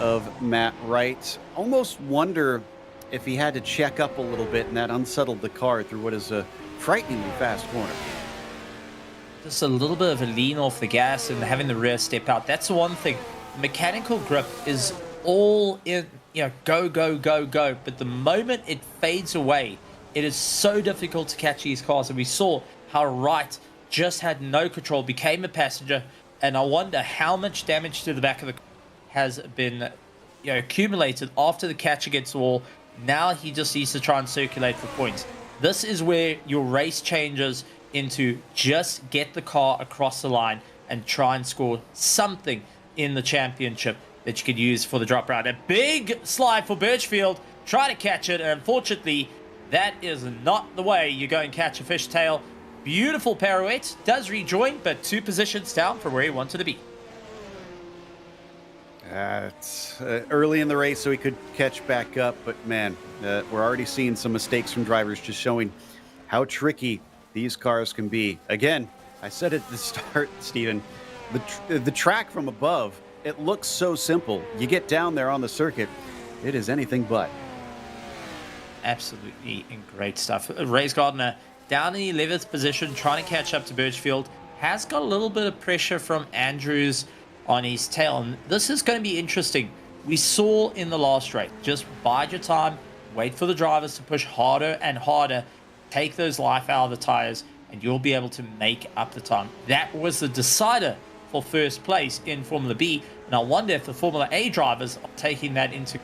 of Matt Wright. Almost wonder if he had to check up a little bit, and that unsettled the car through what is a frighteningly fast corner. Just a little bit of a lean off the gas and having the rear step out. That's the one thing. Mechanical grip is all in, go, go, go, go. But the moment it fades away, it is so difficult to catch these cars. And we saw how Wright just had no control, became a passenger. And I wonder how much damage to the back of the car has been accumulated after the catch against the wall. Now he just needs to try and circulate for points. This is where your race changes into just get the car across the line and try and score something in the championship that you could use for the drop round. A big slide for Birchfield. Try to catch it. And unfortunately, that is not the way you go and catch a fishtail. Beautiful pirouette. Does rejoin, but 2 positions down from where he wanted to be. It's early in the race, so he could catch back up. But man, we're already seeing some mistakes from drivers, just showing how tricky these cars can be. Again, I said at the start, Steven, the track from above, it looks so simple. You get down there on the circuit, it is anything but. Absolutely great stuff. Ray Gardner down in the 11th position, trying to catch up to Birchfield. Has got a little bit of pressure from Andrews on his tail. And this is going to be interesting. We saw in the last race, just bide your time, wait for the drivers to push harder and harder, take those life out of the tires, and you'll be able to make up the time. That was the decider for first place in Formula B. And I wonder if the Formula A drivers are taking that into,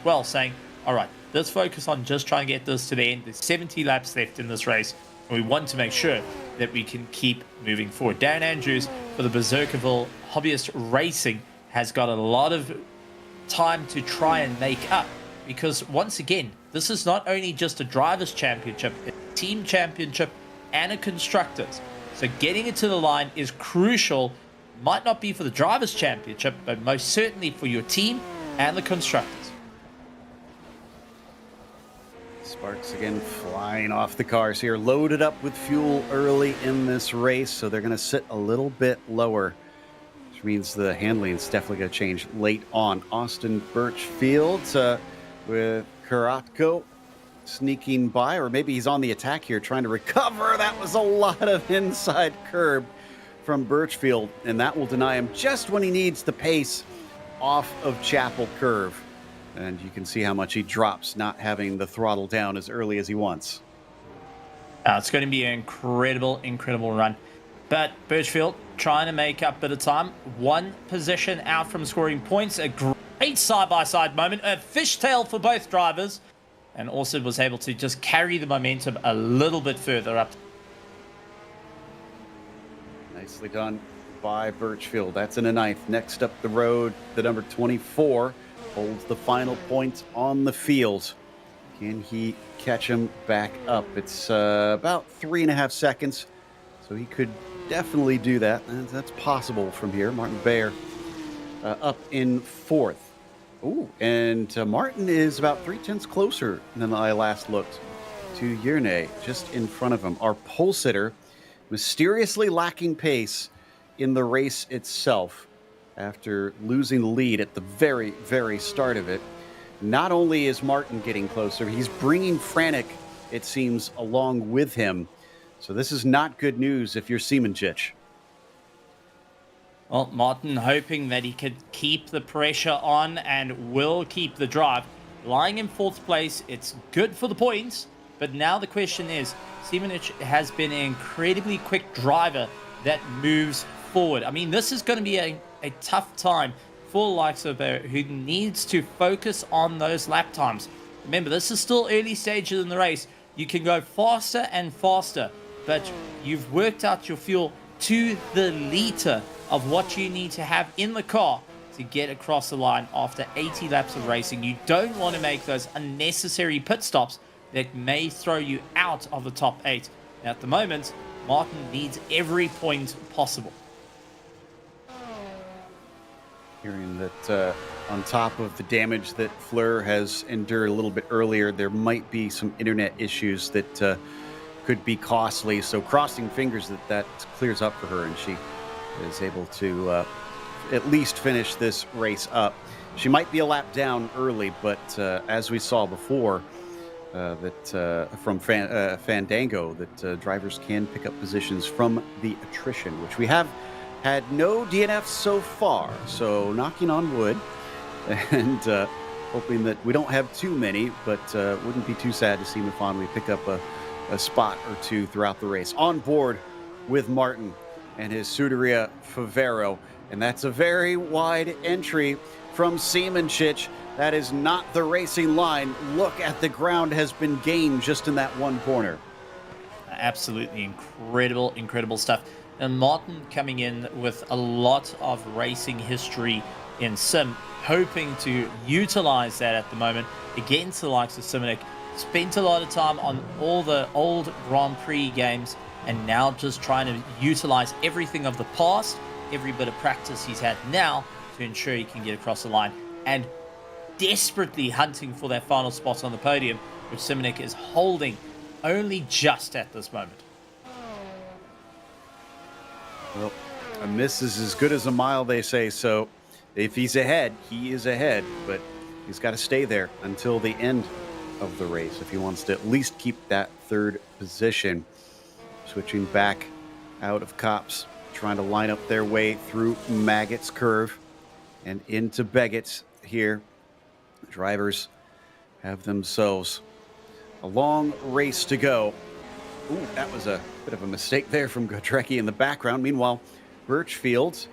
well, saying, all right, let's focus on just trying to get this to the end. There's 70 laps left in this race, and we want to make sure that we can keep moving forward. Dan Andrews for the Berserkerville Hobbyist Racing has got a lot of time to try and make up, because once again, this is not only just a driver's championship, it's a team championship and a constructors. So getting it to the line is crucial. Might not be for the drivers' championship, but most certainly for your team and the constructors. Sparks again flying off the cars here, loaded up with fuel early in this race, so they're going to sit a little bit lower, which means the handling is definitely going to change late on. Austin Birchfield with Karatko sneaking by, or maybe he's on the attack here trying to recover. That was a lot of inside curb from Birchfield, and that will deny him just when he needs the pace off of Chapel Curve. And you can see how much he drops not having the throttle down as early as he wants. It's going to be an incredible run. But Birchfield trying to make up a bit of time. One position out from scoring points. A great side-by-side moment. A fishtail for both drivers. And also was able to just carry the momentum a little bit further up. Nicely done by Birchfield. That's in a ninth. Next up the road, the number 24 holds the final points on the field. Can he catch him back up? It's about 3.5 seconds, so he could definitely do that. That's possible from here. Martin Bayer up in fourth. Ooh, and Martin is about 0.3 closer than I last looked to Yerne, just in front of him. Our pole sitter mysteriously lacking pace in the race itself after losing the lead at the very, very start of it. Not only is Martin getting closer, he's bringing Frantic, it seems, along with him. So this is not good news if you're Siemenchich. Well, Martin hoping that he could keep the pressure on and will keep the drive. Lying in fourth place, it's good for the points. But now the question is, Siemenchich has been an incredibly quick driver that moves forward. I mean, this is going to be a tough time for the likes of Bear, who needs to focus on those lap times. Remember, this is still early stages in the race. You can go faster and faster, but you've worked out your fuel to the liter of what you need to have in the car to get across the line after 80 laps of racing. You don't want to make those unnecessary pit stops that may throw you out of the top 8. Now, at the moment, Martin needs every point possible. Hearing that on top of the damage that Fleur has endured a little bit earlier, there might be some internet issues that could be costly. So crossing fingers that clears up for her and she is able to at least finish this race up. She might be a lap down early, but as we saw before, from Fandango, that drivers can pick up positions from the attrition, which we have had no DNFs so far, so knocking on wood and hoping that we don't have too many, but wouldn't be too sad to see Mafon pick up a spot or two throughout the race. On board with Martin and his Scuderia Favero, and that's a very wide entry from Siemenchich. That is not the racing line. Look at the ground has been gained just in that one corner. Absolutely incredible stuff. And Martin coming in with a lot of racing history in Sim, hoping to utilize that at the moment against the likes of Simonik. Spent a lot of time on all the old Grand Prix games and now just trying to utilize everything of the past, every bit of practice he's had now to ensure he can get across the line, and desperately hunting for that final spot on the podium, which Simonik is holding only just at this moment. Well, a miss is as good as a mile, they say. So if he's ahead, he is ahead, but he's got to stay there until the end of the race if he wants to at least keep that third position. Switching back out of Copse, trying to line up their way through Maggot's curve and into Beggett's here. The drivers have themselves a long race to go. Ooh, that was a bit of a mistake there from Godrecki in the background. Meanwhile, Birchfield,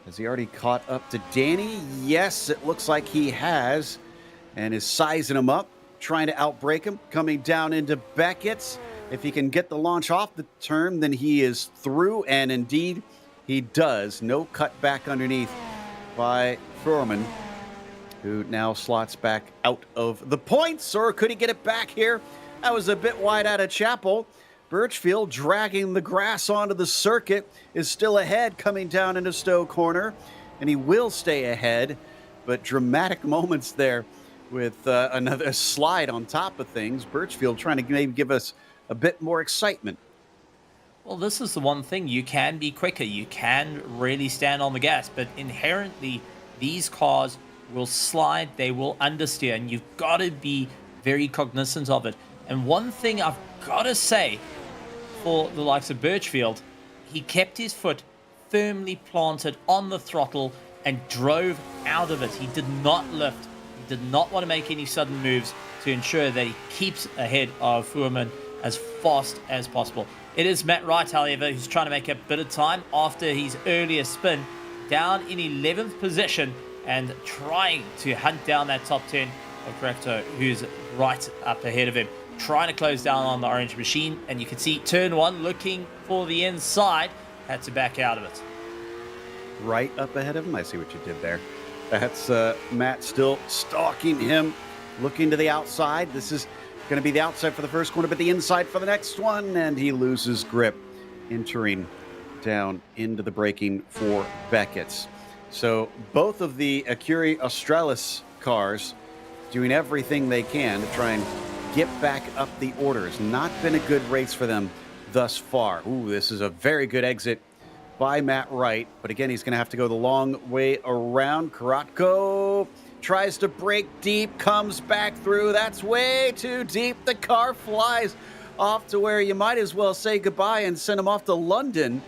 has he already caught up to Danny? Yes, it looks like he has, and is sizing him up, trying to outbrake him, coming down into Beckett's. If he can get the launch off the turn, then he is through, and indeed he does. No cut back underneath by Furman, who now slots back out of the points, or could he get it back here? That was a bit wide out of Chapel. Birchfield, dragging the grass onto the circuit, is still ahead coming down into Stowe Corner, and he will stay ahead, but dramatic moments there with another slide on top of things. Birchfield trying to maybe give us a bit more excitement. Well, this is the one thing. You can be quicker. You can really stand on the gas, but inherently these cars will slide, they will understeer, and you've got to be very cognizant of it. And one thing I've got to say for the likes of Birchfield, he kept his foot firmly planted on the throttle and drove out of it. He did not lift. He did not want to make any sudden moves to ensure that he keeps ahead of Fuhrman as fast as possible. It is Matt Wright, however, who's trying to make a bit of time after his earlier spin, down in 11th position and trying to hunt down that top 10 of Correcto, who's right up ahead of him, trying to close down on the orange machine. And you can see turn one looking for the inside, had to back out of it. Right up ahead of him. I see what you did there. That's Matt still stalking him, looking to the outside. This is going to be the outside for the first corner, but the inside for the next one, and he loses grip, entering down into the braking for Beckett's. So both of the Acuri Australis cars doing everything they can to try and get back up the order. It's not been a good race for them thus far. Ooh, this is a very good exit by Matt Wright, but again, he's going to have to go the long way around. Karatko tries to break deep, comes back through. That's way too deep. The car flies off to where you might as well say goodbye and send him off to London.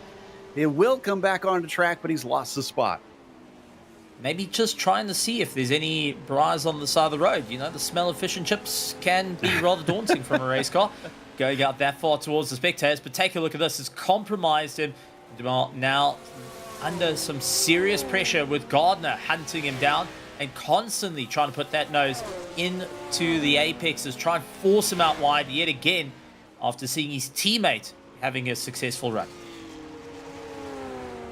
He will come back onto track, but he's lost the spot. Maybe just trying to see if there's any briars on the side of the road. You know, the smell of fish and chips can be rather daunting from a race car going out that far towards the spectators. But take a look at this. It's compromised him. Now under some serious pressure with Gardner hunting him down and constantly trying to put that nose into the apexes, try and force him out wide yet again after seeing his teammate having a successful run.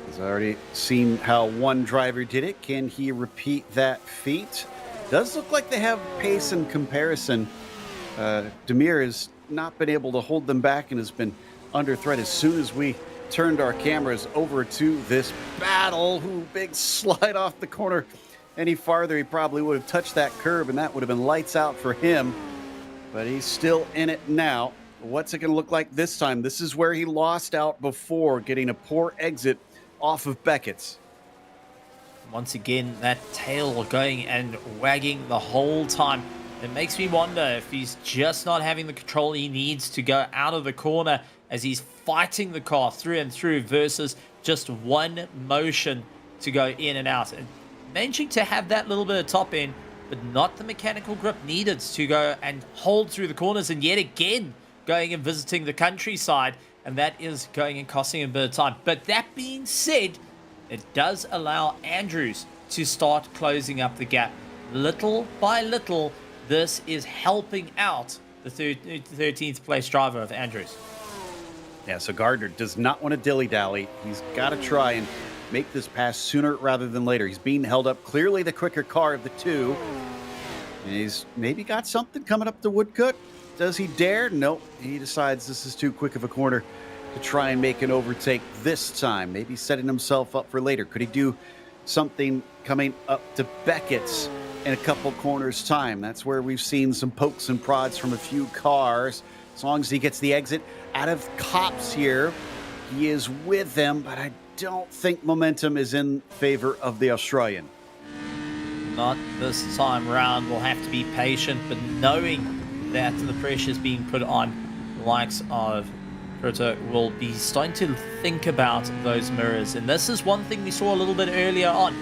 He's already seen how one driver did it. Can he repeat that feat? Does look like they have pace in comparison. Demir has not been able to hold them back and has been under threat. As soon as we turned our cameras over to this battle, big slide off the corner. Any farther, he probably would have touched that curb, and that would have been lights out for him. But he's still in it now. What's it going to look like this time? This is where he lost out before, getting a poor exit off of Beckett's. Once again, that tail going and wagging the whole time. It makes me wonder if he's just not having the control he needs to go out of the corner as he's fighting the car through and through versus just one motion to go in and out. And managing to have that little bit of top end, but not the mechanical grip needed to go and hold through the corners, and yet again going and visiting the countryside, and that is going and costing him a bit of time. But that being said, it does allow Andrews to start closing up the gap. Little by little, this is helping out the 13th place driver of Andrews. Yeah, so Gardner does not want to dilly-dally. He's got to try and make this pass sooner rather than later. He's being held up, clearly the quicker car of the two. And he's maybe got something coming up to Woodcote. Does he dare? Nope. He decides this is too quick of a corner to try and make an overtake this time. Maybe setting himself up for later. Could he do something coming up to Beckett's in a couple corners time? That's where we've seen some pokes and prods from a few cars. As long as he gets the exit out of Cops here, he is with them, but I don't think momentum is in favor of the Australian. Not this time round. We'll have to be patient, but knowing that the pressure is being put on, the likes of Proto will be starting to think about those mirrors. And this is one thing we saw a little bit earlier on.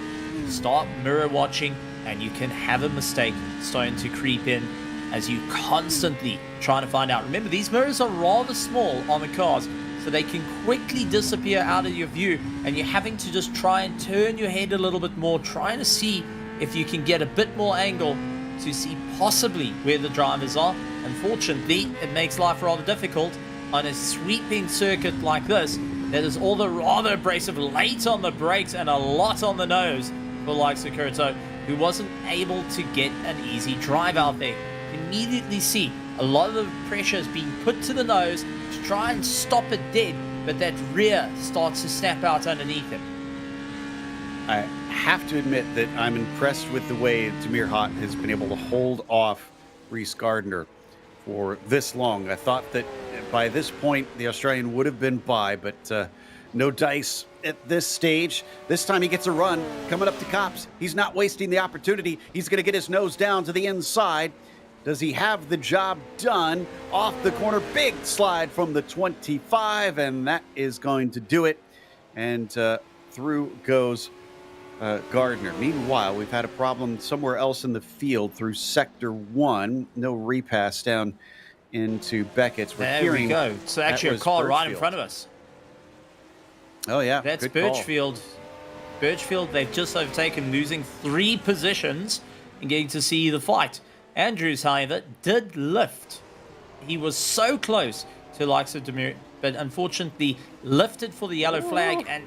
Start mirror watching, and you can have a mistake starting to creep in as you constantly trying to find out. Remember, these mirrors are rather small on the cars, so they can quickly disappear out of your view, and you're having to just try and turn your head a little bit more, trying to see if you can get a bit more angle to see possibly where the drivers are. Unfortunately, it makes life rather difficult on a sweeping circuit like this. That is all the rather abrasive, late on the brakes and a lot on the nose for like Kurto, who wasn't able to get an easy drive out there. Immediately see a lot of the pressure is being put to the nose to try and stop it dead, but that rear starts to snap out underneath him. I have to admit that I'm impressed with the way Demir Hott has been able to hold off Reese Gardner for this long. I thought that by this point the Australian would have been by, but no dice at this stage. This time he gets a run coming up to Cops. He's not wasting the opportunity. He's going to get his nose down to the inside. Does he have the job done? Off the corner, big slide from the 25, and that is going to do it. And through goes Gardner. Meanwhile, we've had a problem somewhere else in the field through Sector 1. No repass down into Beckett's. We're There we hearing go. So that actually a was car right in Birchfield. front of us. Oh, yeah. That's good call. Birchfield. Birchfield, they've just overtaken, losing 3 positions and getting to see the fight. Andrews, however, did lift. He was so close to the likes of Demir, but unfortunately lifted for the yellow flag and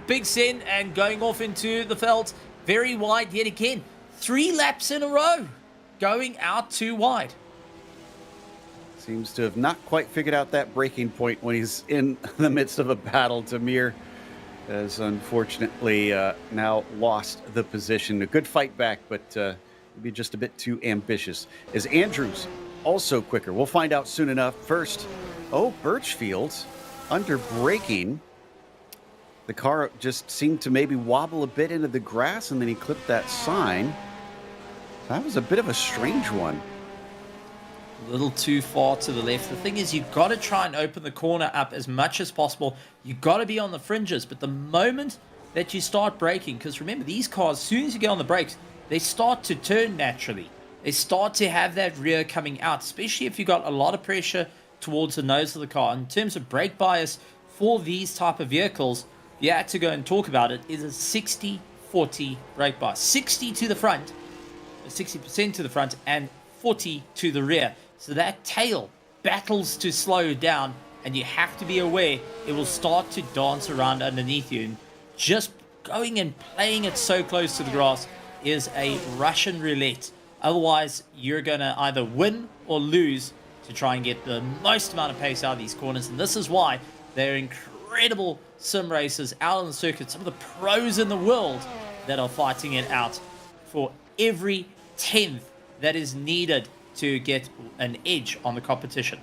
big send and going off into the felt. Very wide yet again. 3 laps in a row going out too wide. Seems to have not quite figured out that breaking point when he's in the midst of a battle. Demir has unfortunately now lost the position. A good fight back, but maybe just a bit too ambitious. Is Andrews also quicker? We'll find out soon enough. First, Birchfield under braking. The car just seemed to maybe wobble a bit into the grass, and then he clipped that sign. That was a bit of a strange one. A little too far to the left. The thing is, you've got to try and open the corner up as much as possible. You've got to be on the fringes. But the moment that you start braking, because remember, these cars, as soon as you get on the brakes, they start to turn naturally. They start to have that rear coming out, especially if you've got a lot of pressure towards the nose of the car. In terms of brake bias for these type of vehicles, if you had to go and talk about it, is a 60-40 brake bias. 60 to the front, 60% to the front, and 40 to the rear. So that tail battles to slow down, and you have to be aware it will start to dance around underneath you. And just going and playing it so close to the grass is a Russian roulette. Otherwise, you're going to either win or lose to try and get the most amount of pace out of these corners. And this is why they're incredible sim racers out on the circuit. Some of the pros in the world that are fighting it out for every 10th that is needed to get an edge on the competition.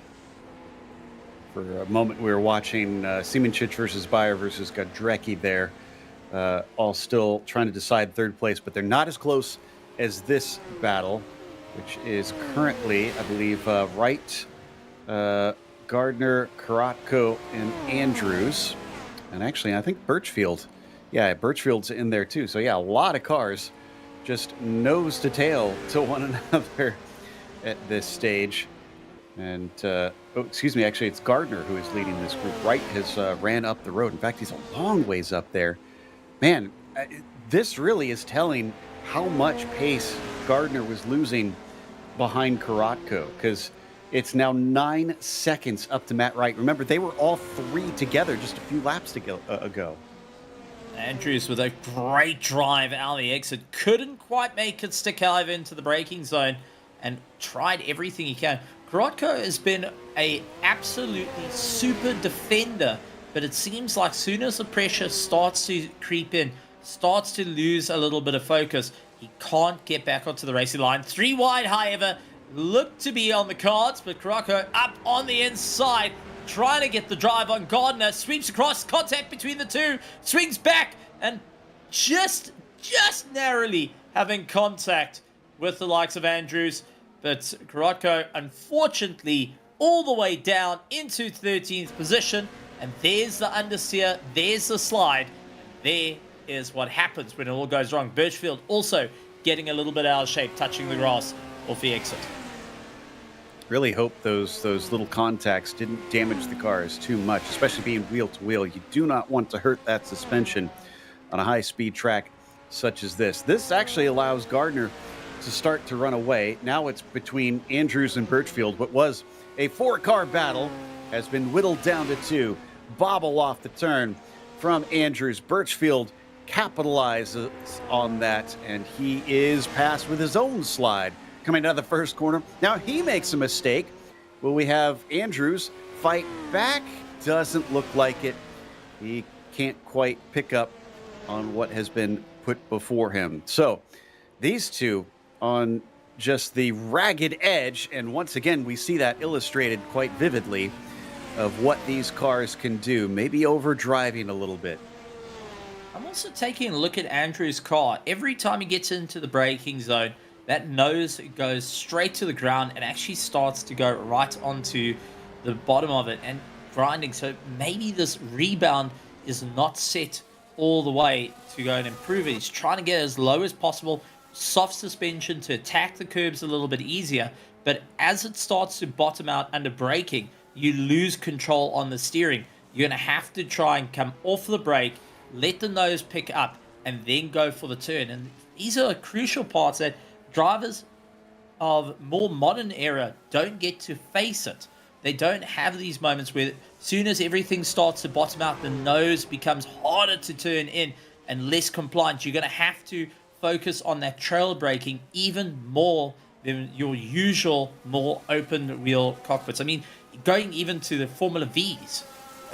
For a moment, we were watching Siemenchich versus Bayer versus Godrecki there, all still trying to decide third place, but they're not as close as this battle, which is currently, I believe, Wright, Gardner, Karatko, and Andrews. And actually, I think Birchfield. Yeah, Birchfield's in there too. So yeah, a lot of cars just nose to tail to one another at this stage. And, excuse me, actually, it's Gardner who is leading this group. Wright has ran up the road. In fact, he's a long ways up there. Man, this really is telling how much pace Gardner was losing behind Karatko, because it's now 9 seconds up to Matt Wright. Remember, they were all 3 together just a few laps ago. Andrews with a great drive out of the exit. Couldn't quite make it stick out into the braking zone and tried everything he can. Karatko has been a absolutely super defender, but it seems like soon as the pressure starts to creep in, starts to lose a little bit of focus, he can't get back onto the racing line. 3 wide, however, looked to be on the cards, but Karatko up on the inside, trying to get the drive on Gardner, sweeps across, contact between the two, swings back, and just narrowly having contact with the likes of Andrews. But Karatko, unfortunately, all the way down into 13th position, and there's the understeer, there's the slide, there is what happens when it all goes wrong. Birchfield also getting a little bit out of shape, touching the grass off the exit. Really hope those little contacts didn't damage the cars too much, especially being wheel to wheel. You do not want to hurt that suspension on a high-speed track such as this. This actually allows Gardner to start to run away. Now it's between Andrews and Birchfield. What was a 4-car battle has been whittled down to 2. Bobble off the turn from Andrews. Birchfield capitalizes on that, and he is passed with his own slide coming out of the first corner. Now he makes a mistake. Will we have Andrews fight back? Doesn't look like it. He can't quite pick up on what has been put before him. So these two on just the ragged edge, and once again we see that illustrated quite vividly of what these cars can do, maybe overdriving a little bit. I'm also taking a look at Andrew's car. Every time he gets into the braking zone, that nose goes straight to the ground and actually starts to go right onto the bottom of it and grinding. So maybe this rebound is not set all the way to go and improve it. He's trying to get as low as possible, soft suspension to attack the curbs a little bit easier. But as it starts to bottom out under braking, you lose control on the steering. You're going to have to try and come off the brake, let the nose pick up, and then go for the turn. And these are crucial parts that drivers of more modern era don't get to face it. They don't have these moments where, soon as everything starts to bottom out, the nose becomes harder to turn in and less compliant. You're going to have to focus on that trail braking even more than your usual more open wheel cockpits. I mean, going even to the Formula V's,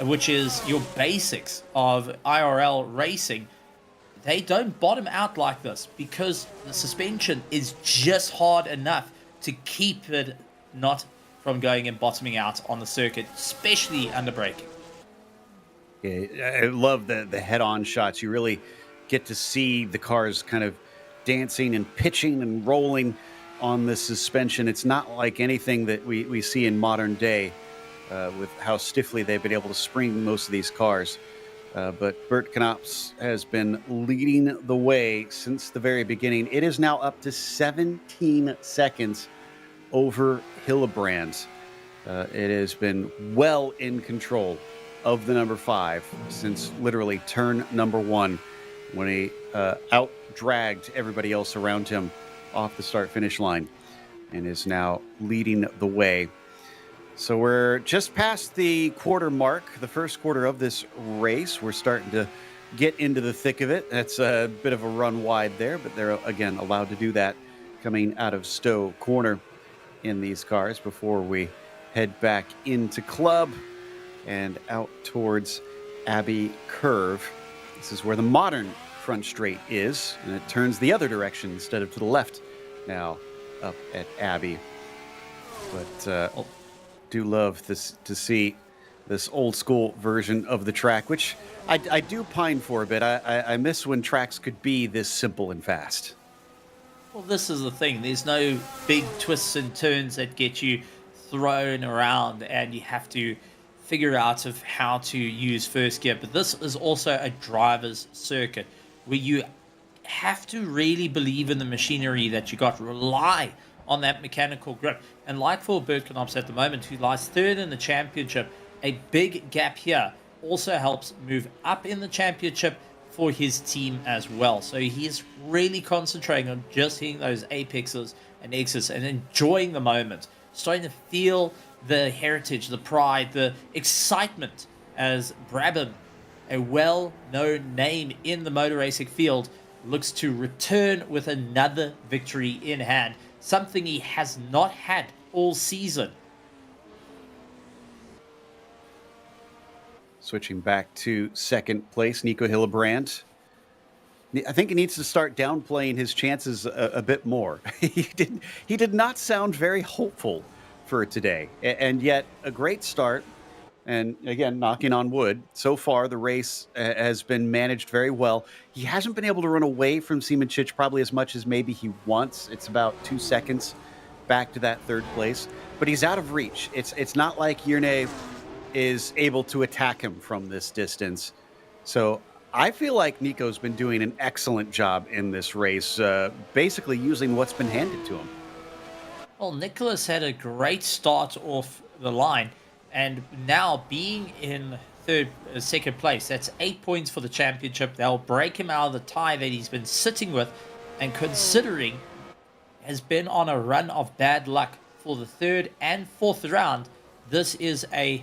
which is your basics of IRL racing, they don't bottom out like this because the suspension is just hard enough to keep it not from going and bottoming out on the circuit, especially under braking. Yeah, I love the head-on shots. You really get to see the cars kind of dancing and pitching and rolling on the suspension. It's not like anything that we see in modern day with how stiffly they've been able to spring most of these cars. But Bert Knops has been leading the way since the very beginning. It is now up to 17 seconds over Hillebrand. It has been well in control of the number 5 since literally turn number 1 when he out-dragged everybody else around him off the start-finish line and is now leading the way. So we're just past the quarter mark, the first quarter of this race. We're starting to get into the thick of it. That's a bit of a run wide there, but they're, again, allowed to do that coming out of Stowe Corner in these cars before we head back into Club and out towards Abbey Curve. This is where the modern front straight is, and it turns the other direction instead of to the left now up at Abbey. But do love this to see this old school version of the track, which I do pine for a bit. I miss when tracks could be this simple and fast. Well, this is the thing. There's no big twists and turns that get you thrown around and you have to figure out of how to use first gear. But this is also a driver's circuit where you have to really believe in the machinery that you got. Rely on that mechanical grip. And like for Bert Knops at the moment, who lies third in the championship, a big gap here also helps move up in the championship for his team as well. So he is really concentrating on just hitting those apexes and exits and enjoying the moment, starting to feel the heritage, the pride, the excitement as Brabham, a well-known name in the motor racing field, looks to return with another victory in hand, something he has not had all season. Switching back to second place, Nico Hillebrand. I think he needs to start downplaying his chances a bit more. He did not sound very hopeful for today, and yet a great start. And again, knocking on wood, so far the race has been managed very well. He hasn't been able to run away from Siemenchich probably as much as maybe he wants. It's about 2 seconds back to that third place, but he's out of reach. It's not like Yerne is able to attack him from this distance. So I feel like Nico's been doing an excellent job in this race, basically using what's been handed to him. Well, Nicholas had a great start off the line, and now being in second place, that's 8 points for the championship. They'll break him out of the tie that he's been sitting with, and considering has been on a run of bad luck for the third and fourth round, this is a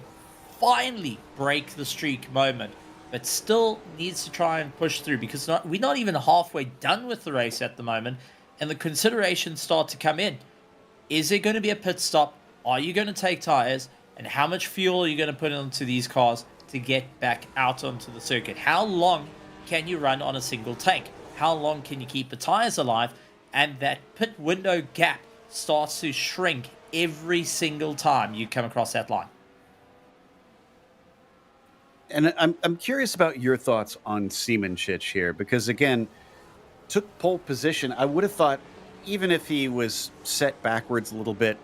finally break the streak moment, but still needs to try and push through because we're not even halfway done with the race at the moment, and the considerations start to come in. Is there going to be a pit stop? Are you going to take tires? And how much fuel are you going to put into these cars to get back out onto the circuit? How long can you run on a single tank? How long can you keep the tires alive? And that pit window gap starts to shrink every single time you come across that line. And I'm curious about your thoughts on Siemenchich here, because again, took pole position. I would have thought, even if he was set backwards a little bit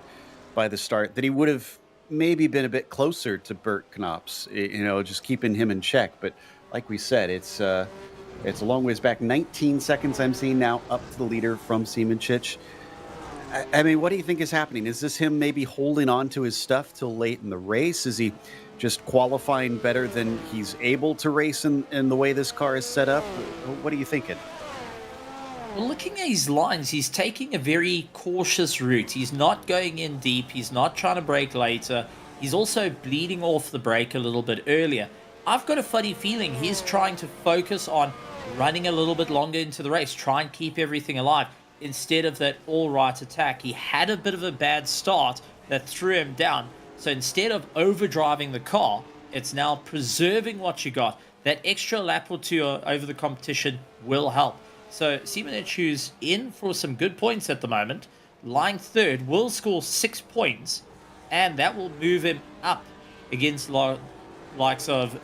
by the start, that he would have maybe been a bit closer to Bert Knops, just keeping him in check. But like we said, it's a long ways back. 19 seconds I'm seeing now up to the leader from Siemenchich. I mean, what do you think is happening? Is this him maybe holding on to his stuff till late in the race? Is he just qualifying better than he's able to race in the way this car is set up? What are you thinking? Well, looking at his lines, he's taking a very cautious route. He's not going in deep. He's not trying to brake later. He's also bleeding off the brake a little bit earlier. I've got a funny feeling he's trying to focus on running a little bit longer into the race, try and keep everything alive instead of that all right attack. He had a bit of a bad start that threw him down. So instead of overdriving the car, it's now preserving what you got. That extra lap or two over the competition will help. So Simonich, who's in for some good points at the moment, lying third, will score 6 points, and that will move him up against likes of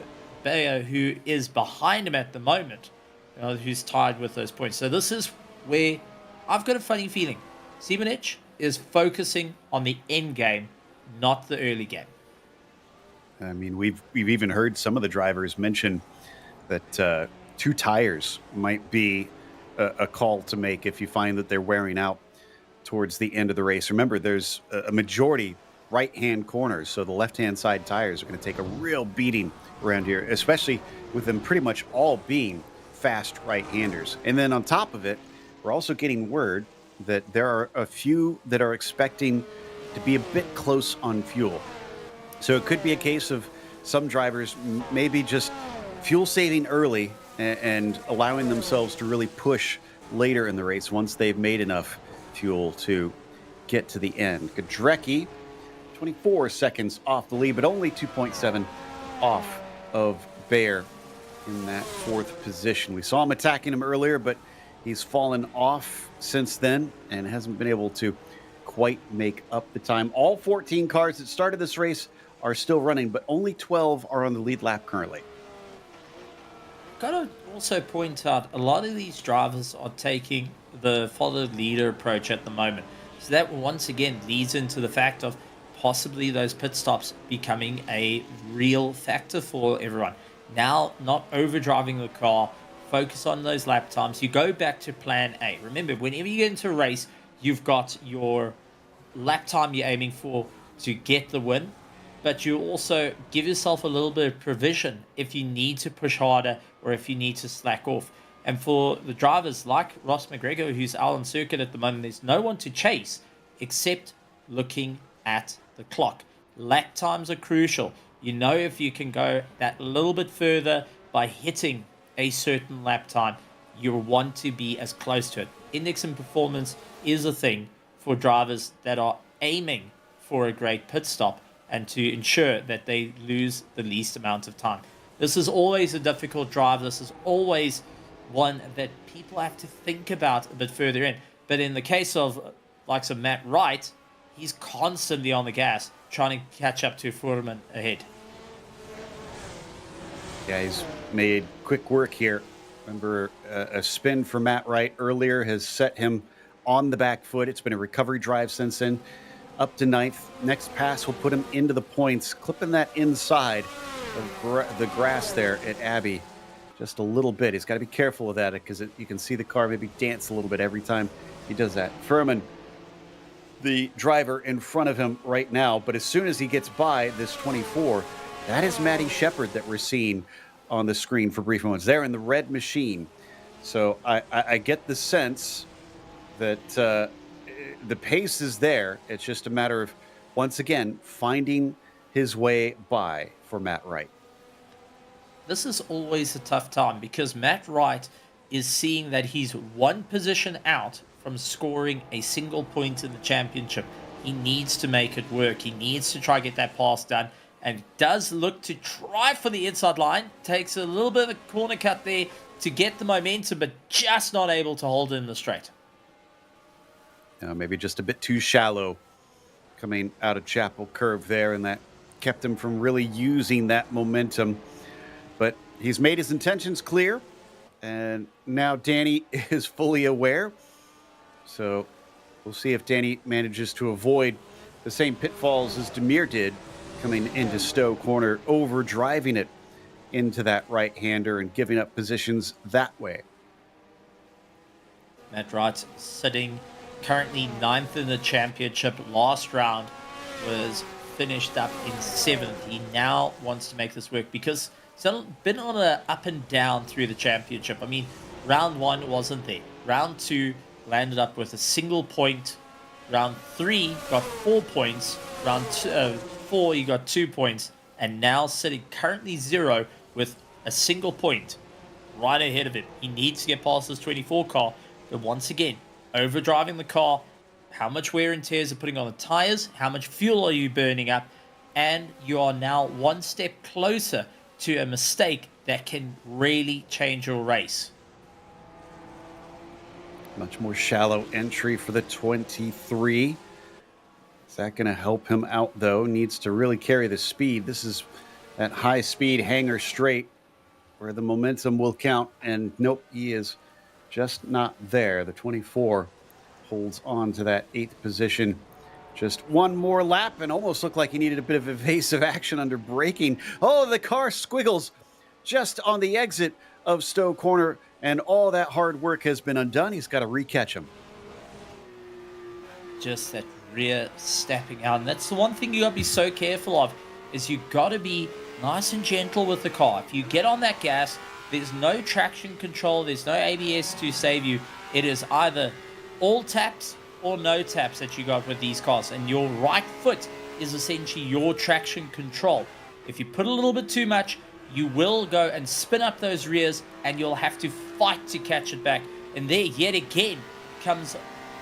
Bayer, who is behind him at the moment, who's tied with those points. So this is where I've got a funny feeling. Simonich is focusing on the end game, not the early game. I mean, we've even heard some of the drivers mention that 2 tires might be a call to make if you find that they're wearing out towards the end of the race. Remember, there's a majority right-hand corners, so the left-hand side tires are going to take a real beating around here, especially with them pretty much all being fast right-handers. And then on top of it, we're also getting word that there are a few that are expecting to be a bit close on fuel. So it could be a case of some drivers maybe just fuel saving early and allowing themselves to really push later in the race once they've made enough fuel to get to the end. Godrecki, 24 seconds off the lead, but only 2.7 off of Bayer in that 4th position. We saw him attacking him earlier, but he's fallen off since then and hasn't been able to quite make up the time. All 14 cars that started this race are still running, but only 12 are on the lead lap currently. Got to also point out a lot of these drivers are taking the follow leader approach at the moment. So that once again leads into the fact of possibly those pit stops becoming a real factor for everyone. Now, not overdriving the car, focus on those lap times. You go back to plan A. Remember, whenever you get into a race, you've got your lap time you're aiming for to get the win, but you also give yourself a little bit of provision if you need to push harder or if you need to slack off. And for the drivers like Ross McGregor, who's out on circuit at the moment, there's no one to chase except looking at the clock. Lap times are crucial. You know, if you can go that little bit further by hitting a certain lap time, you want to be as close to it. Index and performance is a thing for drivers that are aiming for a great pit stop and to ensure that they lose the least amount of time. This is always a difficult drive. This is always one that people have to think about a bit further in. But in the case of likes of Matt Wright, he's constantly on the gas trying to catch up to Furman ahead. Yeah, he's made quick work here. Remember, a spin for Matt Wright earlier has set him on the back foot. It's been a recovery drive since then. Up to 9th. Next pass will put him into the points, clipping that inside of the grass there at Abbey just a little bit. He's got to be careful of that because you can see the car maybe dance a little bit every time he does that. Furman, the driver in front of him right now, but as soon as he gets by this 24, that is Matty Shepard that we're seeing on the screen for brief moments. There in the red machine. So I get the sense that the pace is there. It's just a matter of, once again, finding his way by for Matt Wright. This is always a tough time because Matt Wright is seeing that he's one position out from scoring a single point in the championship. He needs to make it work. He needs to try to get that pass done and does look to try for the inside line. Takes a little bit of a corner cut there to get the momentum, but just not able to hold it in the straight. Maybe just a bit too shallow coming out of Chapel Curve there, and that kept him from really using that momentum. But he's made his intentions clear, and now Danny is fully aware. So we'll see if Danny manages to avoid the same pitfalls as Demir did coming into Stowe Corner, overdriving it into that right-hander and giving up positions that way. Matt Wright sitting currently ninth in the championship. Last round was finished up in seventh. He now wants to make this work because he's been on a up and down through the championship. I mean, round one wasn't there. Round two landed up with a single point. Round three got 4 points. Round four, he got 2 points. And now sitting currently zero with a single point right ahead of him. He needs to get past this 24 car. But once again, overdriving the car, how much wear and tears are putting on the tires, how much fuel are you burning up, and you are now one step closer to a mistake that can really change your race. Much more shallow entry for the 23. Is that going to help him out, though? Needs to really carry the speed. This is that high-speed hanger straight where the momentum will count. And nope, he is just not there. The 24 holds on to that 8th position. Just one more lap and almost looked like he needed a bit of evasive action under braking. Oh, the car squiggles just on the exit of Stowe Corner, and all that hard work has been undone. He's got to recatch him. Just that rear stepping out. And that's the one thing you got to be so careful of, is you got to be nice and gentle with the car. If you get on that gas, there's no traction control, there's no ABS to save you. It is either all taps or no taps that you got with these cars, and your right foot is essentially your traction control. If you put a little bit too much, you will go and spin up those rears, and you'll have to fight to catch it back. And there, yet again, comes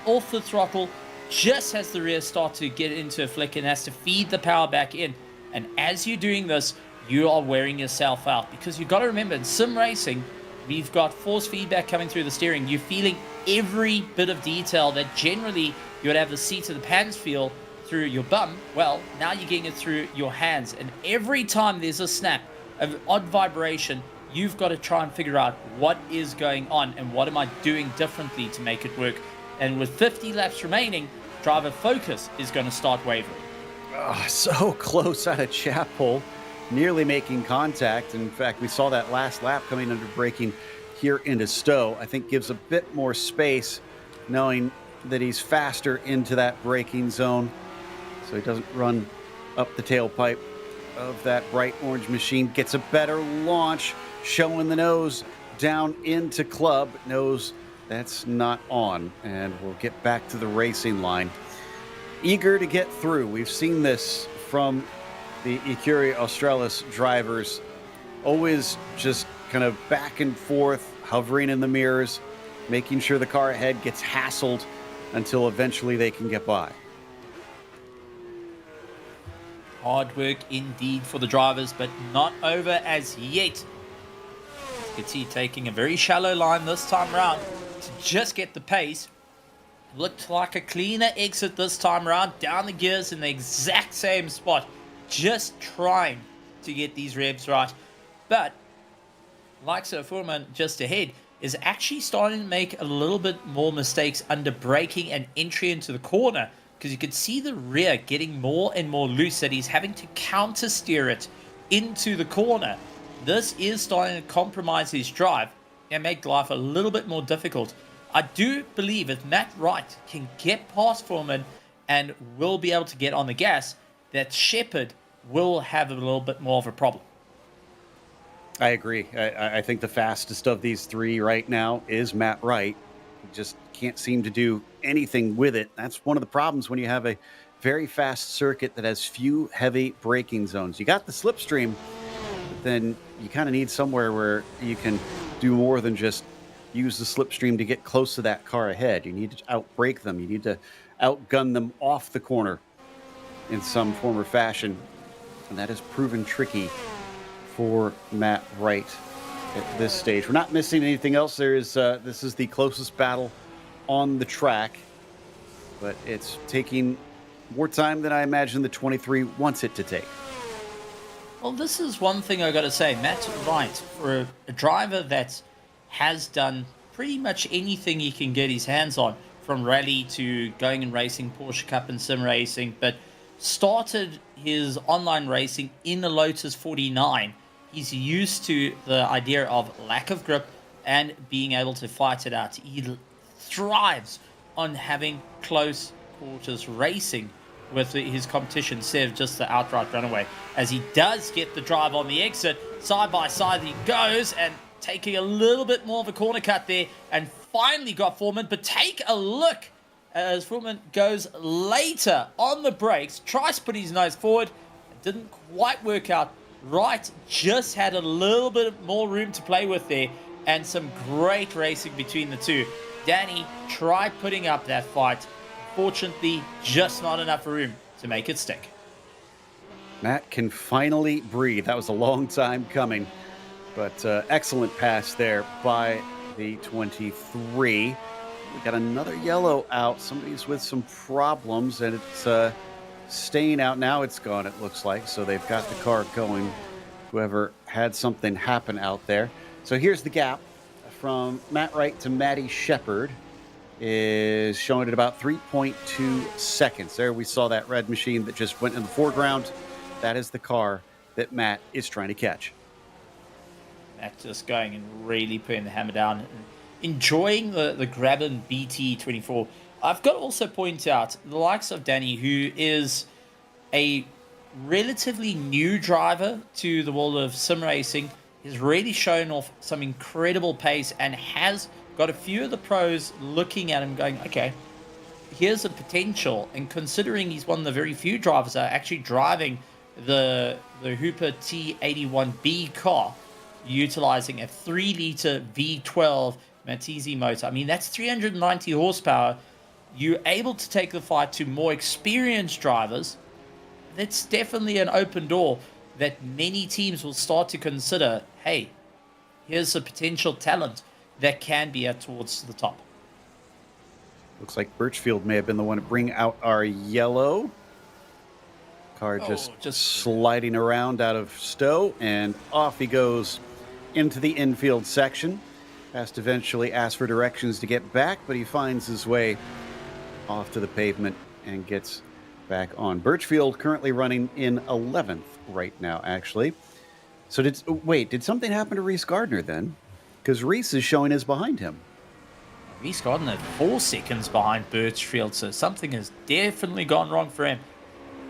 off the throttle just as the rears start to get into a flick and has to feed the power back in. And as you're doing this, you are wearing yourself out, because you've got to remember, in sim racing, we've got force feedback coming through the steering. You're feeling every bit of detail that generally you would have the seat of the pants feel through your bum. Well, now you're getting it through your hands. And every time there's a snap, an odd vibration, you've got to try and figure out what is going on and what am I doing differently to make it work. And with 50 laps remaining, driver focus is going to start wavering. Oh, so close out of Chapel, nearly making contact. In fact, we saw that last lap coming under braking here into Stowe. I think gives a bit more space, knowing that he's faster into that braking zone, so he doesn't run up the tailpipe of that bright orange machine. Gets a better launch, showing the nose down into club. Knows that's not on, and we'll get back to the racing line. Eager to get through. We've seen this from the Ecurie Australis drivers, always just kind of back and forth, hovering in the mirrors, making sure the car ahead gets hassled until eventually they can get by. Hard work indeed for the drivers, but not over as yet. You can see taking a very shallow line this time around to just get the pace. Looked like a cleaner exit this time around, down the gears in the exact same spot, just trying to get these revs right. But like Sir Foreman just ahead is actually starting to make a little bit more mistakes under braking and entry into the corner, because you can see the rear getting more and more loose, that he's having to counter steer it into the corner. This is starting to compromise his drive and make life a little bit more difficult. I do believe if Matt Wright can get past Foreman and will be able to get on the gas, that Shepherd will have a little bit more of a problem. I agree. I think the fastest of these three right now is Matt Wright. He just can't seem to do anything with it. That's one of the problems when you have a very fast circuit that has few heavy braking zones. You got the slipstream, but then you kind of need somewhere where you can do more than just use the slipstream to get close to that car ahead. You need to outbrake them. You need to outgun them off the corner in some form or fashion. And that has proven tricky for Matt Wright at this stage. We're not missing anything else. This is the closest battle on the track, but it's taking more time than I imagine the 23 wants it to take. Well, this is one thing I got to say. Matt Wright, for a driver that has done pretty much anything he can get his hands on, from rally to going and racing Porsche Cup and sim racing, but started his online racing in the Lotus 49. He's used to the idea of lack of grip and being able to fight it out. He thrives on having close quarters racing with his competition instead of just the outright runaway. As he does get the drive on the exit, side by side he goes, and taking a little bit more of a corner cut there, and finally got Foreman. But take a look as Foreman goes later on the brakes, tries to put his nose forward, it didn't quite work out right, just had a little bit more room to play with there, and some great racing between the two. Danny tried putting up that fight, fortunately just not enough room to make it stick. Matt can finally breathe. That was a long time coming, but excellent pass there by the 23. We got another yellow out. Somebody's with some problems, and it's staying out. Now it's gone, it looks like. So they've got the car going, whoever had something happen out there. So here's the gap from Matt Wright to Matty Shepard is showing at about 3.2 seconds. There we saw that red machine that just went in the foreground. That is the car that Matt is trying to catch. Matt just going and really putting the hammer down and enjoying the Graben BT24. I've got to also point out the likes of Danny, who is a relatively new driver to the world of sim racing, has really shown off some incredible pace and has got a few of the pros looking at him going, okay, here's a potential. And considering he's one of the very few drivers that are actually driving the Hooper T81B car, utilizing a 3-liter V12 Matizzi motor. I mean, that's 390 horsepower. You're able to take the fight to more experienced drivers. That's definitely an open door that many teams will start to consider, hey, here's a potential talent that can be at towards the top. Looks like Birchfield may have been the one to bring out our yellow. Car just sliding around out of stow, and off he goes into the infield section. Has to eventually ask for directions to get back, but he finds his way off to the pavement and gets back on. Birchfield currently running in 11th right now, actually. So did something happen to Reese Gardner then? Because Reese is showing as behind him. Reese Gardner 4 seconds behind Birchfield, so something has definitely gone wrong for him.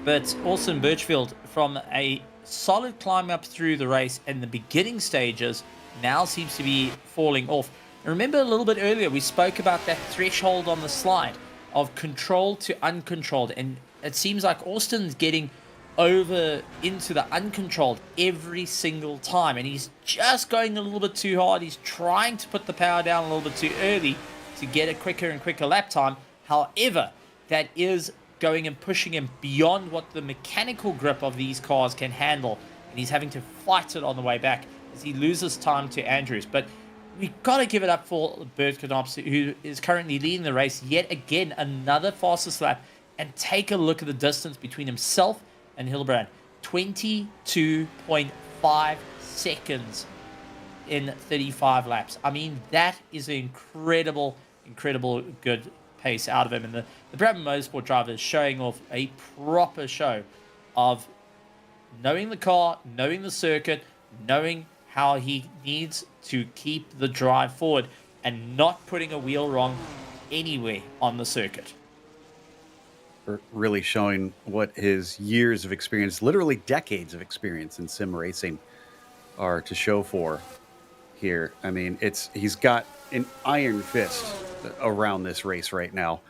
But Austin Birchfield, from a solid climb up through the race in the beginning stages, now seems to be falling off. Remember a little bit earlier, we spoke about that threshold on the slide of controlled to uncontrolled, and it seems like Austin's getting over into the uncontrolled every single time, and he's just going a little bit too hard. He's trying to put the power down a little bit too early to get a quicker and quicker lap time. However, that is going and pushing him beyond what the mechanical grip of these cars can handle, and he's having to fight it on the way back as he loses time to Andrews. But we've got to give it up for Bert Knops, who is currently leading the race yet again, another fastest lap. And take a look at the distance between himself and Hildebrand. 22.5 seconds in 35 laps. I mean, that is an incredible good pace out of him. And the Brabham Motorsport driver is showing off a proper show of knowing the car, knowing the circuit, knowing how he needs to keep the drive forward and not putting a wheel wrong anywhere on the circuit. Really showing what his years of experience, literally decades of experience in sim racing, are to show for here. I mean, he's got an iron fist around this race right now.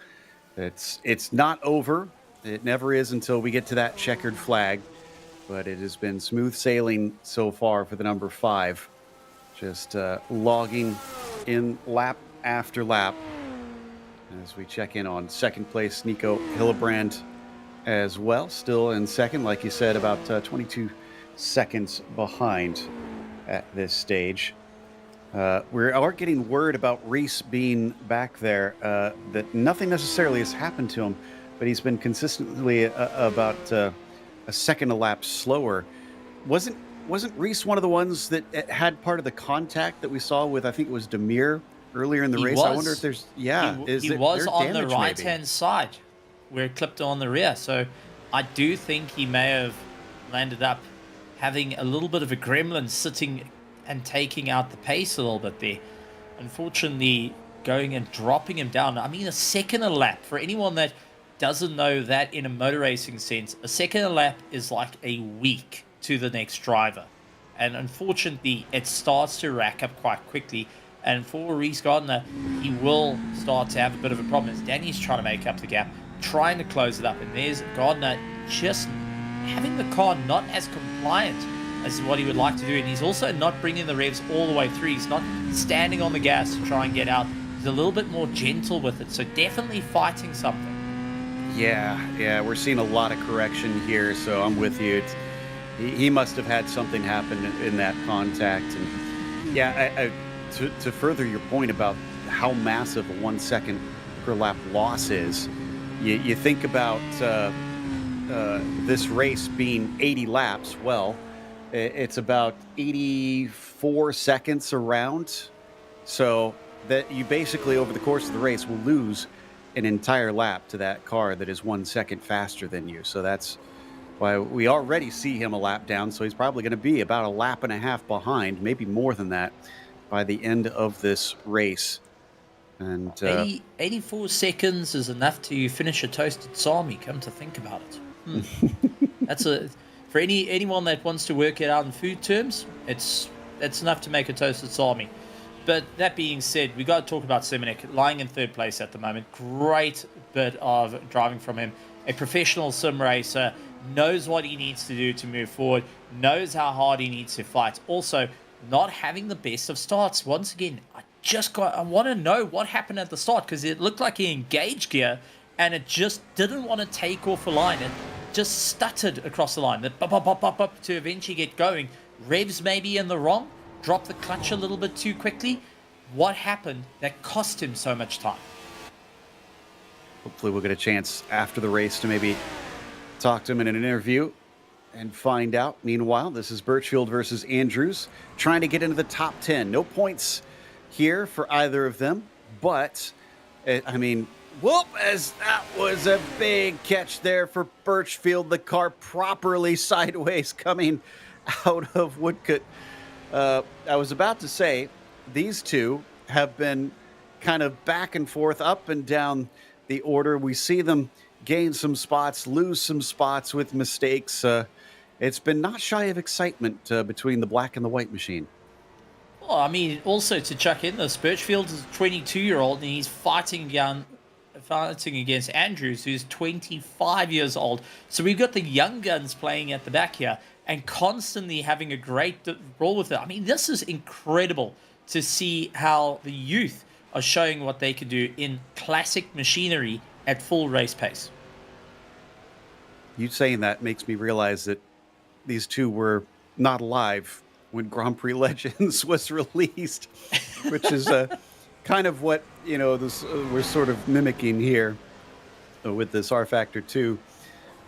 It's not over. It never is until we get to that checkered flag, but it has been smooth sailing so far for the number 5, just logging in lap after lap. As we check in on second place, Nico Hillebrand as well, still in second, like you said, about 22 seconds behind at this stage. We are getting word about Reese being back there, that nothing necessarily has happened to him, but he's been consistently about a second a lap slower. Wasn't Reese one of the ones that had part of the contact that we saw with, I think it was Demir earlier in the race? I wonder if there's, he was on the right-hand side where it clipped on the rear. So I do think he may have landed up having a little bit of a gremlin sitting and taking out the pace a little bit there. Unfortunately, going and dropping him down. I mean, a second a lap, for anyone that doesn't know that in a motor racing sense, a second a lap is like a week to the next driver. And unfortunately, it starts to rack up quite quickly. And for Reese Gardner, he will start to have a bit of a problem as Danny's trying to make up the gap, trying to close it up. And there's Gardner just having the car not as compliant as what he would like to do. And he's also not bringing the revs all the way through. He's not standing on the gas to try and get out. He's a little bit more gentle with it. So definitely fighting something. Yeah, we're seeing a lot of correction here, so I'm with you. He must have had something happen in that contact. And yeah, to further your point about how massive a 1 second per lap loss is, you think about this race being 80 laps. Well, it's about 84 seconds around. So that you basically, over the course of the race, will lose an entire lap to that car that is 1 second faster than you. So that's why we already see him a lap down. So he's probably going to be about a lap and a half behind, maybe more than that, by the end of this race. And 84 seconds is enough to finish a toasted salmi, come to think about it. That's for anyone that wants to work it out in food terms, it's enough to make a toasted salmi. But that being said, we got to talk about Semenek, lying in third place at the moment. Great bit of driving from him. A professional sim racer, knows what he needs to do to move forward, knows how hard he needs to fight. Also, not having the best of starts. Once again, I want to know what happened at the start, because it looked like he engaged gear and it just didn't want to take off a line. It just stuttered across the line. That up to eventually get going. Revs maybe in the wrong. Dropped the clutch a little bit too quickly. What happened that cost him so much time? hopefully we'll get a chance after the race to maybe talk to him in an interview and find out. Meanwhile, this is Birchfield versus Andrews, trying to get into the top 10. No points here for either of them, but, I mean, whoop, as that was a big catch there for Birchfield. The car properly sideways coming out of Woodcote. I was about to say, these two have been kind of back and forth, up and down the order. We see them gain some spots, lose some spots with mistakes. It's been not shy of excitement between the black and the white machine. Well, I mean, also to chuck in this, Birchfield is a 22-year-old, and he's fighting against Andrews, who's 25 years old. So we've got the young guns playing at the back here and constantly having a great role with it. I mean, this is incredible to see how the youth are showing what they can do in classic machinery at full race pace. You saying that makes me realize that these two were not alive when Grand Prix Legends was released, which is kind of what, you know, this we're sort of mimicking here with this R Factor 2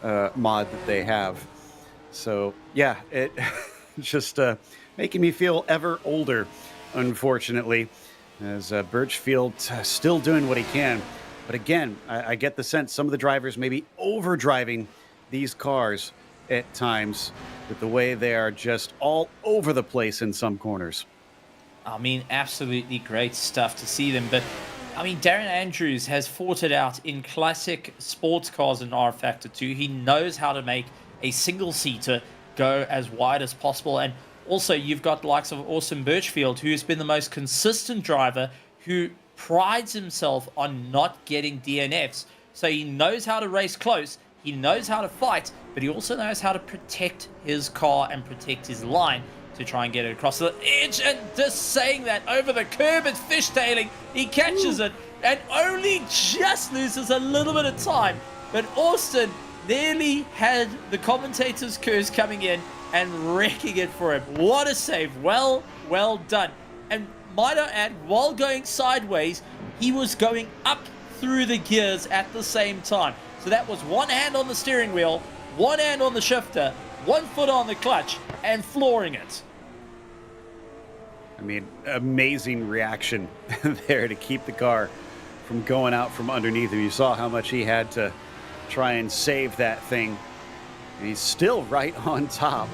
mod that they have. So yeah, it just making me feel ever older, unfortunately, as Birchfield still doing what he can. But again, I get the sense some of the drivers may be overdriving these cars at times with the way they are just all over the place in some corners. I mean, absolutely great stuff to see them. But, I mean, Darren Andrews has fought it out in classic sports cars in R Factor 2. He knows how to make a single-seater go as wide as possible. And also, you've got the likes of Austin Birchfield, who's been the most consistent driver, who prides himself on not getting DNFs. So he knows how to race close, he knows how to fight, but he also knows how to protect his car and protect his line to try and get it across the edge. And just saying that, over the curb, it's fishtailing. He catches it and only just loses a little bit of time. But Austin nearly had the commentator's curse coming in and wrecking it for him. What a save. Well done. And might I add, while going sideways, he was going up through the gears at the same time. So that was one hand on the steering wheel, one hand on the shifter, 1 foot on the clutch, and flooring it. I mean, amazing reaction there to keep the car from going out from underneath him. You saw how much he had to try and save that thing. And he's still right on top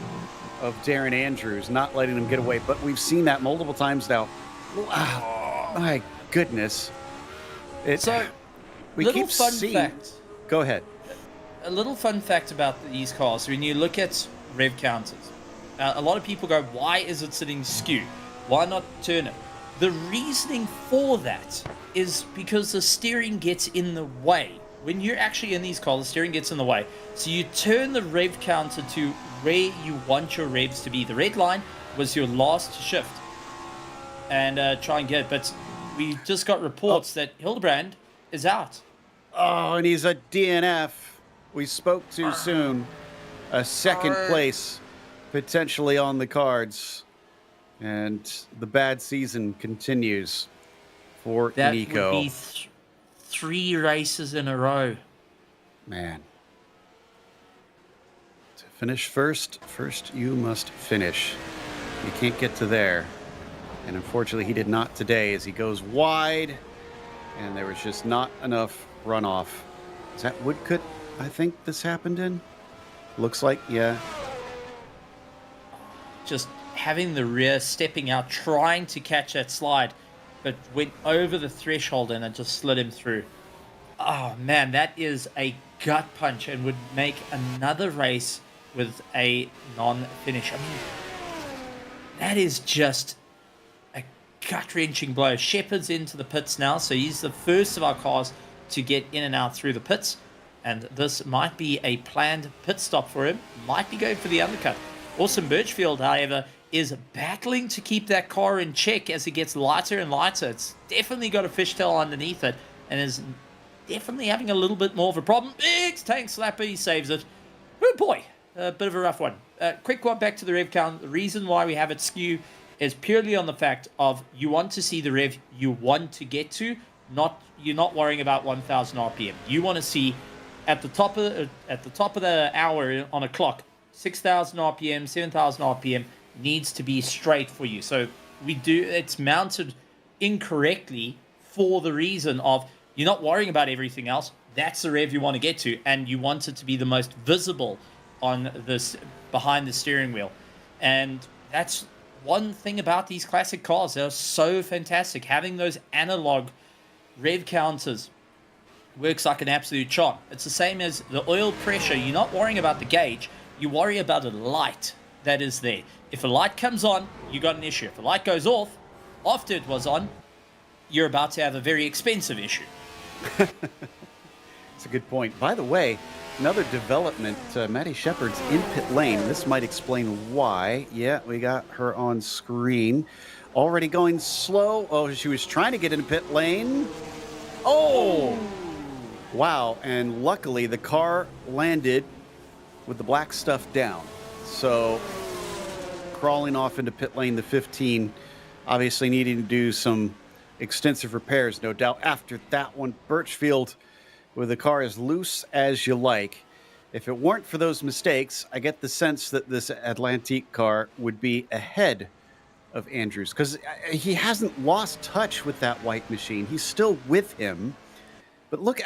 of Darren Andrews, not letting him get away. But we've seen that multiple times now. Wow, my goodness. It, So, we little keep fun seeing. fact. Go ahead. A little fun fact about these cars: when you look at rev counters, a lot of people go, "Why is it sitting skew? Why not turn it?" The reasoning for that is because the steering gets in the way. When you're actually in these cars, the steering gets in the way. So you turn the rev counter to where you want your revs to be. The red line was your last shift, and try and get it. But we just got reports that Hildebrand is out. Oh, and he's a DNF. We spoke too soon. A second place potentially on the cards. And the bad season continues for That Nico. would be 3 races in a row. Man. To finish first you must finish. You can't get to there. And unfortunately, he did not today as he goes wide. And there was just not enough runoff. Is that Woodcut, I think this happened in? Looks like, yeah. Just having the rear stepping out, trying to catch that slide, but went over the threshold and it just slid him through. Oh man, that is a gut punch and would make another race with a non-finish. I mean, that is just a gut-wrenching blow. Shepard's into the pits now, so he's the first of our cars to get in and out through the pits, and this might be a planned pit stop for him. Might be going for the undercut. Awesome Birchfield, however, is battling to keep that car in check as it gets lighter and lighter. It's definitely got a fishtail underneath it and is definitely having a little bit more of a problem. Big tank slapper, he saves it. Oh boy, a bit of a rough one. Quick one back to the rev count. The reason why we have it skew is purely on the fact of you want to see the rev you want to get to, you're not worrying about 1,000 RPM. You want to see at the top of the hour on a clock, 6,000 RPM, 7,000 RPM needs to be straight for you. So it's mounted incorrectly for the reason of you're not worrying about everything else. That's the rev you want to get to, and you want it to be the most visible on this behind the steering wheel. And that's one thing about these classic cars. They're so fantastic. Having those analog rev counters works like an absolute charm. It's the same as the oil pressure. You're not worrying about the gauge. You worry about a light that is there. If a light comes on, you got an issue. If a light goes off, after it was on, you're about to have a very expensive issue. That's a good point. By the way, another development, Maddie Shepard's in pit lane. This might explain why. Yeah, we got her on screen. Already going slow. Oh, she was trying to get in pit lane. Oh! Wow, and luckily the car landed with the black stuff down. So, crawling off into pit lane, the 15, obviously needing to do some extensive repairs, no doubt. After that one, Birchfield with the car as loose as you like. If it weren't for those mistakes, I get the sense that this Atlantique car would be ahead of Andrews because he hasn't lost touch with that white machine. He's still with him. But look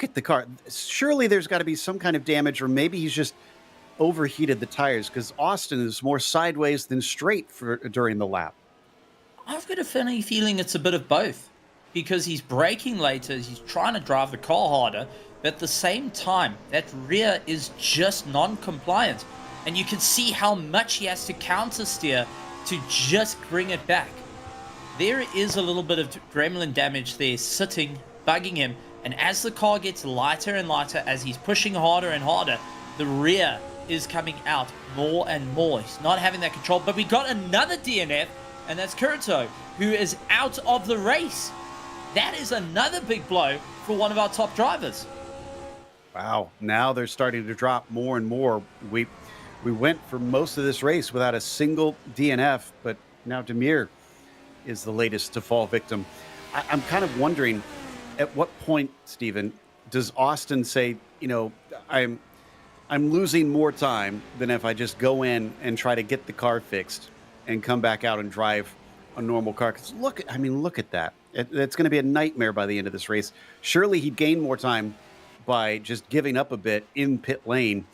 at the car. Surely there's got to be some kind of damage, or maybe he's just overheated the tires because Austin is more sideways than straight during the lap. I've got a funny feeling it's a bit of both because he's braking later, he's trying to drive the car harder, but at the same time, that rear is just non-compliant. And you can see how much he has to counter steer to just bring it back. There is a little bit of gremlin damage there sitting, bugging him. And as the car gets lighter and lighter, as he's pushing harder and harder, the rear is coming out more and more. He's not having that control. But we got another DNF, and that's Kurto, who is out of the race. That is another big blow for one of our top drivers. Wow. Now they're starting to drop more and more. We went for most of this race without a single DNF, but now Demir is the latest to fall victim. I'm kind of wondering, at what point, Stephen, does Austin say, I'm losing more time than if I just go in and try to get the car fixed and come back out and drive a normal car? Because look at that. It's going to be a nightmare by the end of this race. Surely he'd gain more time by just giving up a bit in pit lane,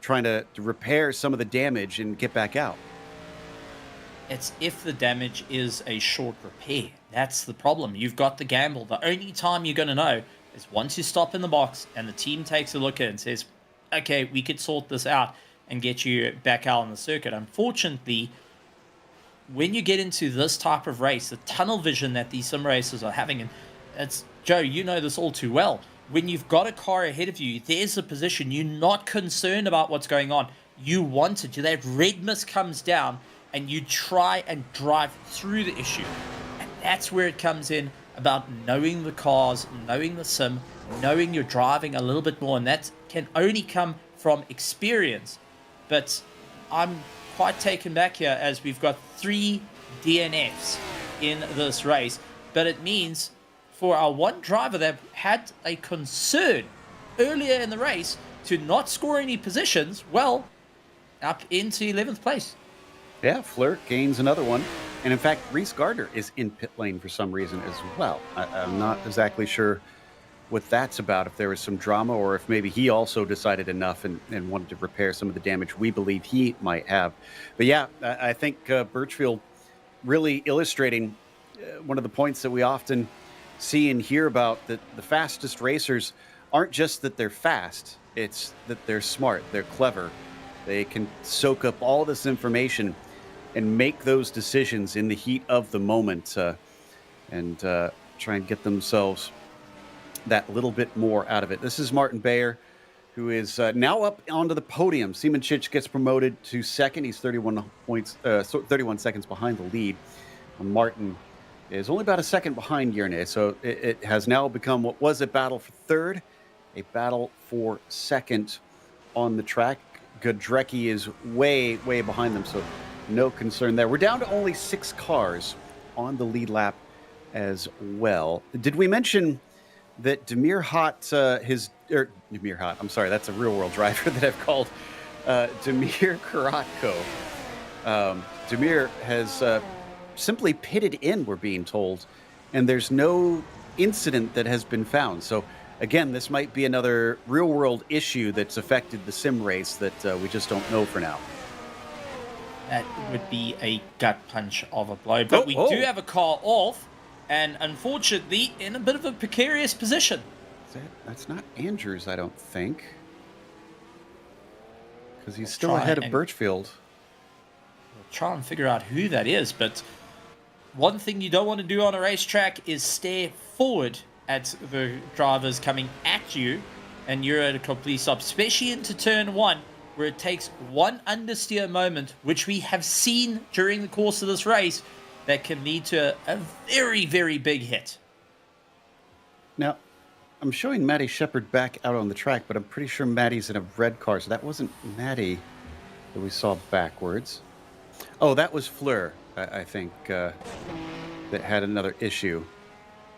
trying to repair some of the damage and get back out. It's if the damage is a short repair. That's the problem. You've got the gamble. The only time you're going to know is once you stop in the box and the team takes a look at it and says, okay, we could sort this out and get you back out on the circuit. Unfortunately, when you get into this type of race, the tunnel vision that these sim racers are having, and it's Joe, you know this all too well. When you've got a car ahead of you, there's a position. You're not concerned about what's going on. You want it. That red mist comes down, and you try and drive through the issue. And that's where it comes in about knowing the cars, knowing the sim, knowing you're driving a little bit more, and that can only come from experience. But I'm quite taken back here as we've got 3 DNFs in this race, but it means for our one driver that had a concern earlier in the race to not score any positions, well, up into 11th place. Yeah, Fleur gains another one. And in fact, Reese Gardner is in pit lane for some reason as well. I'm not exactly sure what that's about, if there was some drama or if maybe he also decided enough and wanted to repair some of the damage we believe he might have. But yeah, I think Birchfield really illustrating one of the points that we often see and hear about, that the fastest racers aren't just that they're fast, it's that they're smart, they're clever. They can soak up all this information and make those decisions in the heat of the moment and try and get themselves that little bit more out of it. This is Martin Bayer, who is now up onto the podium. Siemanchich gets promoted to second. He's 31 seconds behind the lead. Martin is only about a second behind Yerne, so it has now become what was a battle for third, a battle for second on the track. Godrecki is way behind them, so no concern there. We're down to only 6 cars on the lead lap as well. Did we mention that Demir Hot, Demir Hot, I'm sorry, that's a real world driver that I've called Demir Karatko. Demir has simply pitted in, we're being told, and there's no incident that has been found. So again, this might be another real world issue that's affected the sim race that we just don't know for now. That would be a gut punch of a blow. But we do have a car off, and unfortunately in a bit of a precarious position. That's not Andrews, I don't think. Because he's still ahead of Birchfield. We'll try and figure out who that is, but one thing you don't want to do on a racetrack is stare forward at the drivers coming at you, and you're at a complete stop, especially into turn 1, where it takes one understeer moment, which we have seen during the course of this race, that can lead to a very big hit. Now, I'm showing Maddie Shepard back out on the track, but I'm pretty sure Maddie's in a red car, so that wasn't Maddie that we saw backwards. Oh, that was Fleur, I think, that had another issue.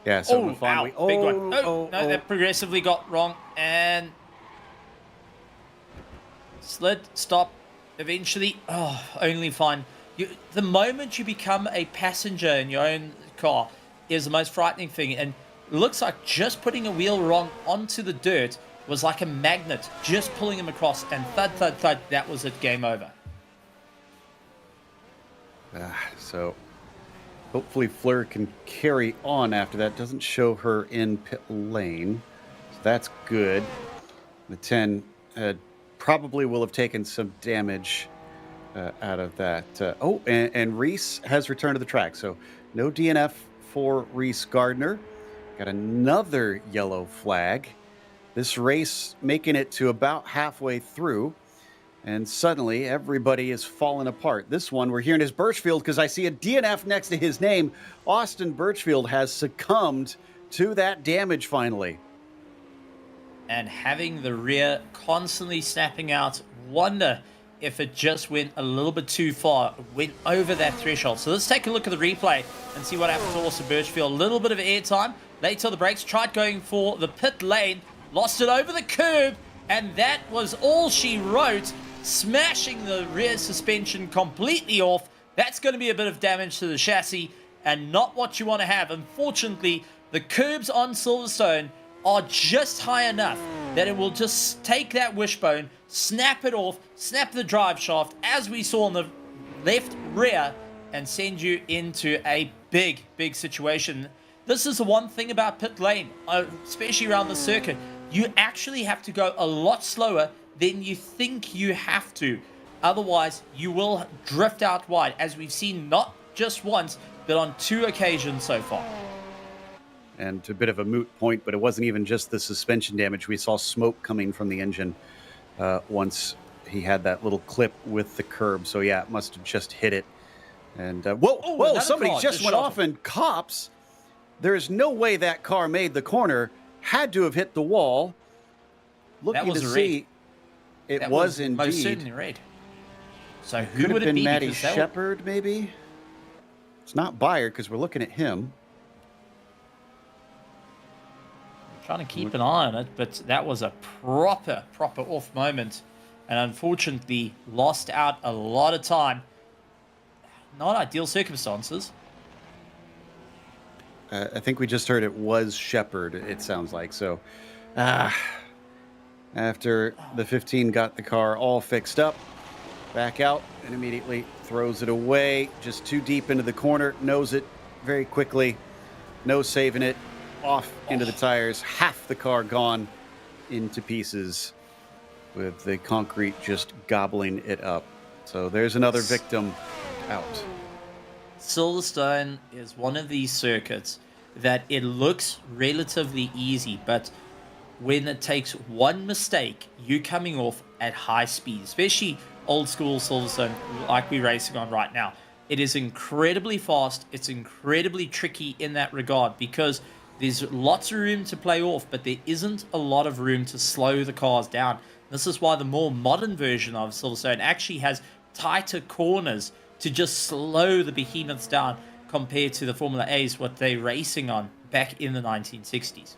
Yeah, so big one. That progressively got wrong, and slid, stop, eventually, only fine. The moment you become a passenger in your own car is the most frightening thing, and it looks like just putting a wheel wrong onto the dirt was like a magnet, just pulling him across, and thud, that was it, game over. So hopefully Fleur can carry on after that. Doesn't show her in pit lane, so that's good. The 10 probably will have taken some damage out of that. And Reese has returned to the track, so no DNF for Reese Gardner. Got another yellow flag. This race making it to about halfway through, and suddenly everybody is falling apart. This one we're hearing is Birchfield, because I see a DNF next to his name. Austin Birchfield has succumbed to that damage finally. And having the rear constantly snapping out, wonder if it just went a little bit too far, went over that threshold. So let's take a look at the replay and see what happened to Austin Birchfield. A little bit of airtime, late to the brakes, tried going for the pit lane, lost it over the curb, and that was all she wrote, smashing the rear suspension completely off. That's going to be a bit of damage to the chassis, and not what you want to have. Unfortunately, the curbs on Silverstone are just high enough that it will just take that wishbone, snap it off, snap the drive shaft, as we saw in the left rear, and send you into a big, big situation. This is the one thing about pit lane, especially around the circuit. You actually have to go a lot slower than you think you have to. Otherwise, you will drift out wide, as we've seen not just once, but on 2 occasions so far. And a bit of a moot point, but it wasn't even just the suspension damage. We saw smoke coming from the engine once he had that little clip with the curb. So yeah, it must have just hit it. And whoa, somebody just went off and cops. There is no way that car made the corner. Had to have hit the wall. Looking to see, it was indeed. Most certainly red. So who Could would have it been be? Matty Shepard, maybe? It's not Byard because we're looking at him. Trying to keep an eye on it, but that was a proper off moment, and unfortunately lost out a lot of time. Not ideal circumstances. I think we just heard it was Shepard, it sounds like. So after the 15 got the car all fixed up, back out and immediately throws it away. Just too deep into the corner, knows it very quickly. No saving it. Off into the tires, half the car gone into pieces with the concrete just gobbling it up. So there's another victim out. Silverstone is one of these circuits that it looks relatively easy, but when it takes one mistake, you coming off at high speed, especially old school Silverstone like we're racing on right now. It is incredibly fast. It's incredibly tricky in that regard because there's lots of room to play off, but there isn't a lot of room to slow the cars down. This is why the more modern version of Silverstone actually has tighter corners to just slow the behemoths down compared to the Formula A's, what they're racing on back in the 1960s.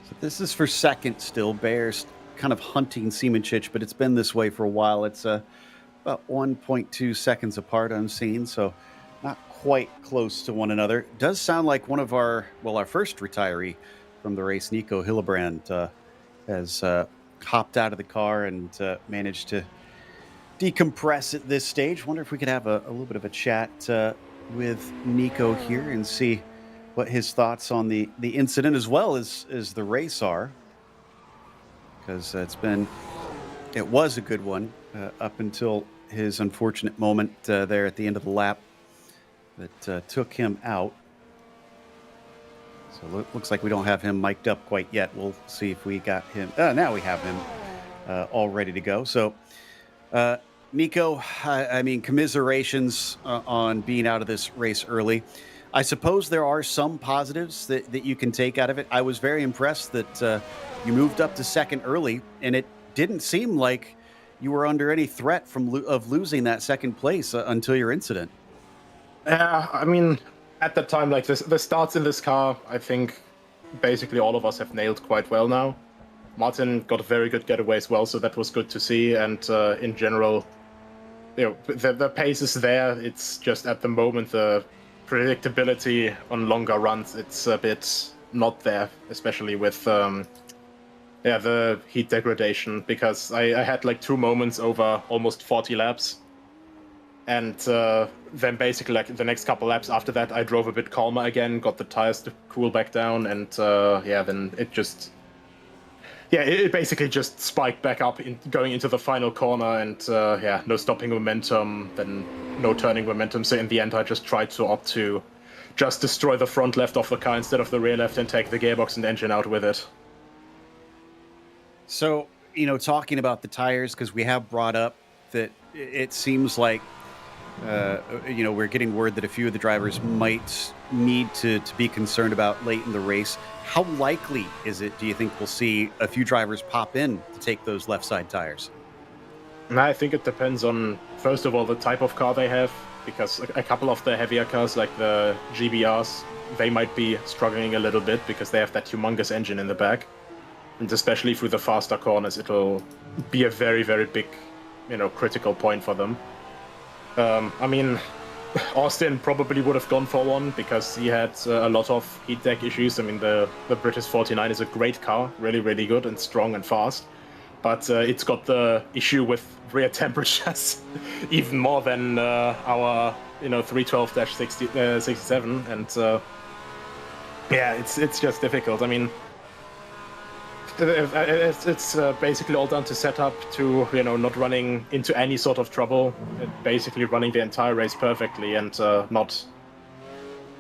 So this is for second still. Bears kind of hunting Siemenchich, but it's been this way for a while. It's about 1.2 seconds apart, I'm seeing, so not quite close to one another. Does sound like one of our first retiree from the race, Nico Hillebrand, has hopped out of the car and managed to decompress at this stage. Wonder if we could have a little bit of a chat with Nico here and see what his thoughts on the incident as well as the race are, because it was a good one up until his unfortunate moment there at the end of the lap that took him out. So it looks like we don't have him mic'd up quite yet. We'll see if we got him. Now we have him all ready to go. So, Nico, I mean, commiserations on being out of this race early. I suppose there are some positives that you can take out of it. I was very impressed that you moved up to second early, and it didn't seem like you were under any threat of losing that second place until your incident. I mean, at the time, like the starts in this car, I think basically all of us have nailed quite well now. Martin got a very good getaway as well, so that was good to see. And in general, the pace is there. It's just at the moment the predictability on longer runs, it's a bit not there, especially with the heat degradation. Because I had like 2 moments over almost 40 laps. And then basically, like the next couple laps after that, I drove a bit calmer again, got the tires to cool back down, and then it basically just spiked back up going into the final corner, and no stopping momentum, then no turning momentum. So in the end, I just tried to opt to just destroy the front left of the car instead of the rear left and take the gearbox and engine out with it. So, talking about the tires, because we have brought up that it seems like we're getting word that a few of the drivers might need to be concerned about late in the race. How likely is it, do you think, we'll see a few drivers pop in to take those left side tires? I think it depends on, first of all, the type of car they have, because a couple of the heavier cars, like the GBRs, they might be struggling a little bit because they have that humongous engine in the back. And especially through the faster corners, it'll be a very, very big, critical point for them. Austin probably would have gone for one because he had a lot of heat deck issues. I mean, the British 49 is a great car, really, really good and strong and fast. But it's got the issue with rear temperatures even more than our 312-67, and yeah, it's just difficult. I mean, it's basically all down to setup, to not running into any sort of trouble, basically running the entire race perfectly, and not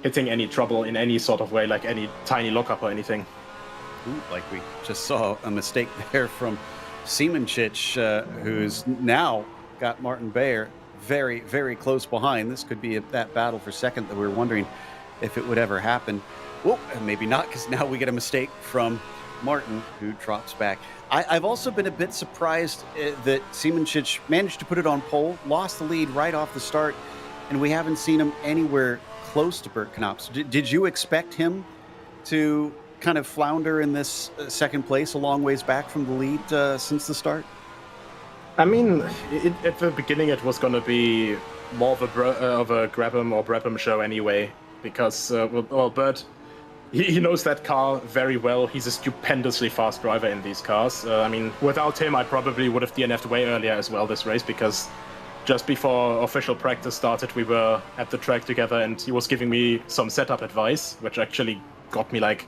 hitting any trouble in any sort of way, like any tiny lockup or anything. Ooh, like we just saw a mistake there from Siemencic, who's now got Martin Bayer very, very close behind. This could be that battle for second that we were wondering if it would ever happen. Well, maybe not, because now we get a mistake from Martin, who drops back. I've also been a bit surprised that Siemencic managed to put it on pole, lost the lead right off the start, and we haven't seen him anywhere close to Bert Knops. Did you expect him to kind of flounder in this second place a long ways back from the lead since the start? I mean, at the beginning it was going to be more of a grab 'em or brab 'em show anyway, because Bert, he knows that car very well. He's a stupendously fast driver in these cars. I mean, without him, I probably would have DNF'd way earlier as well this race, because just before official practice started, we were at the track together, and he was giving me some setup advice, which actually got me like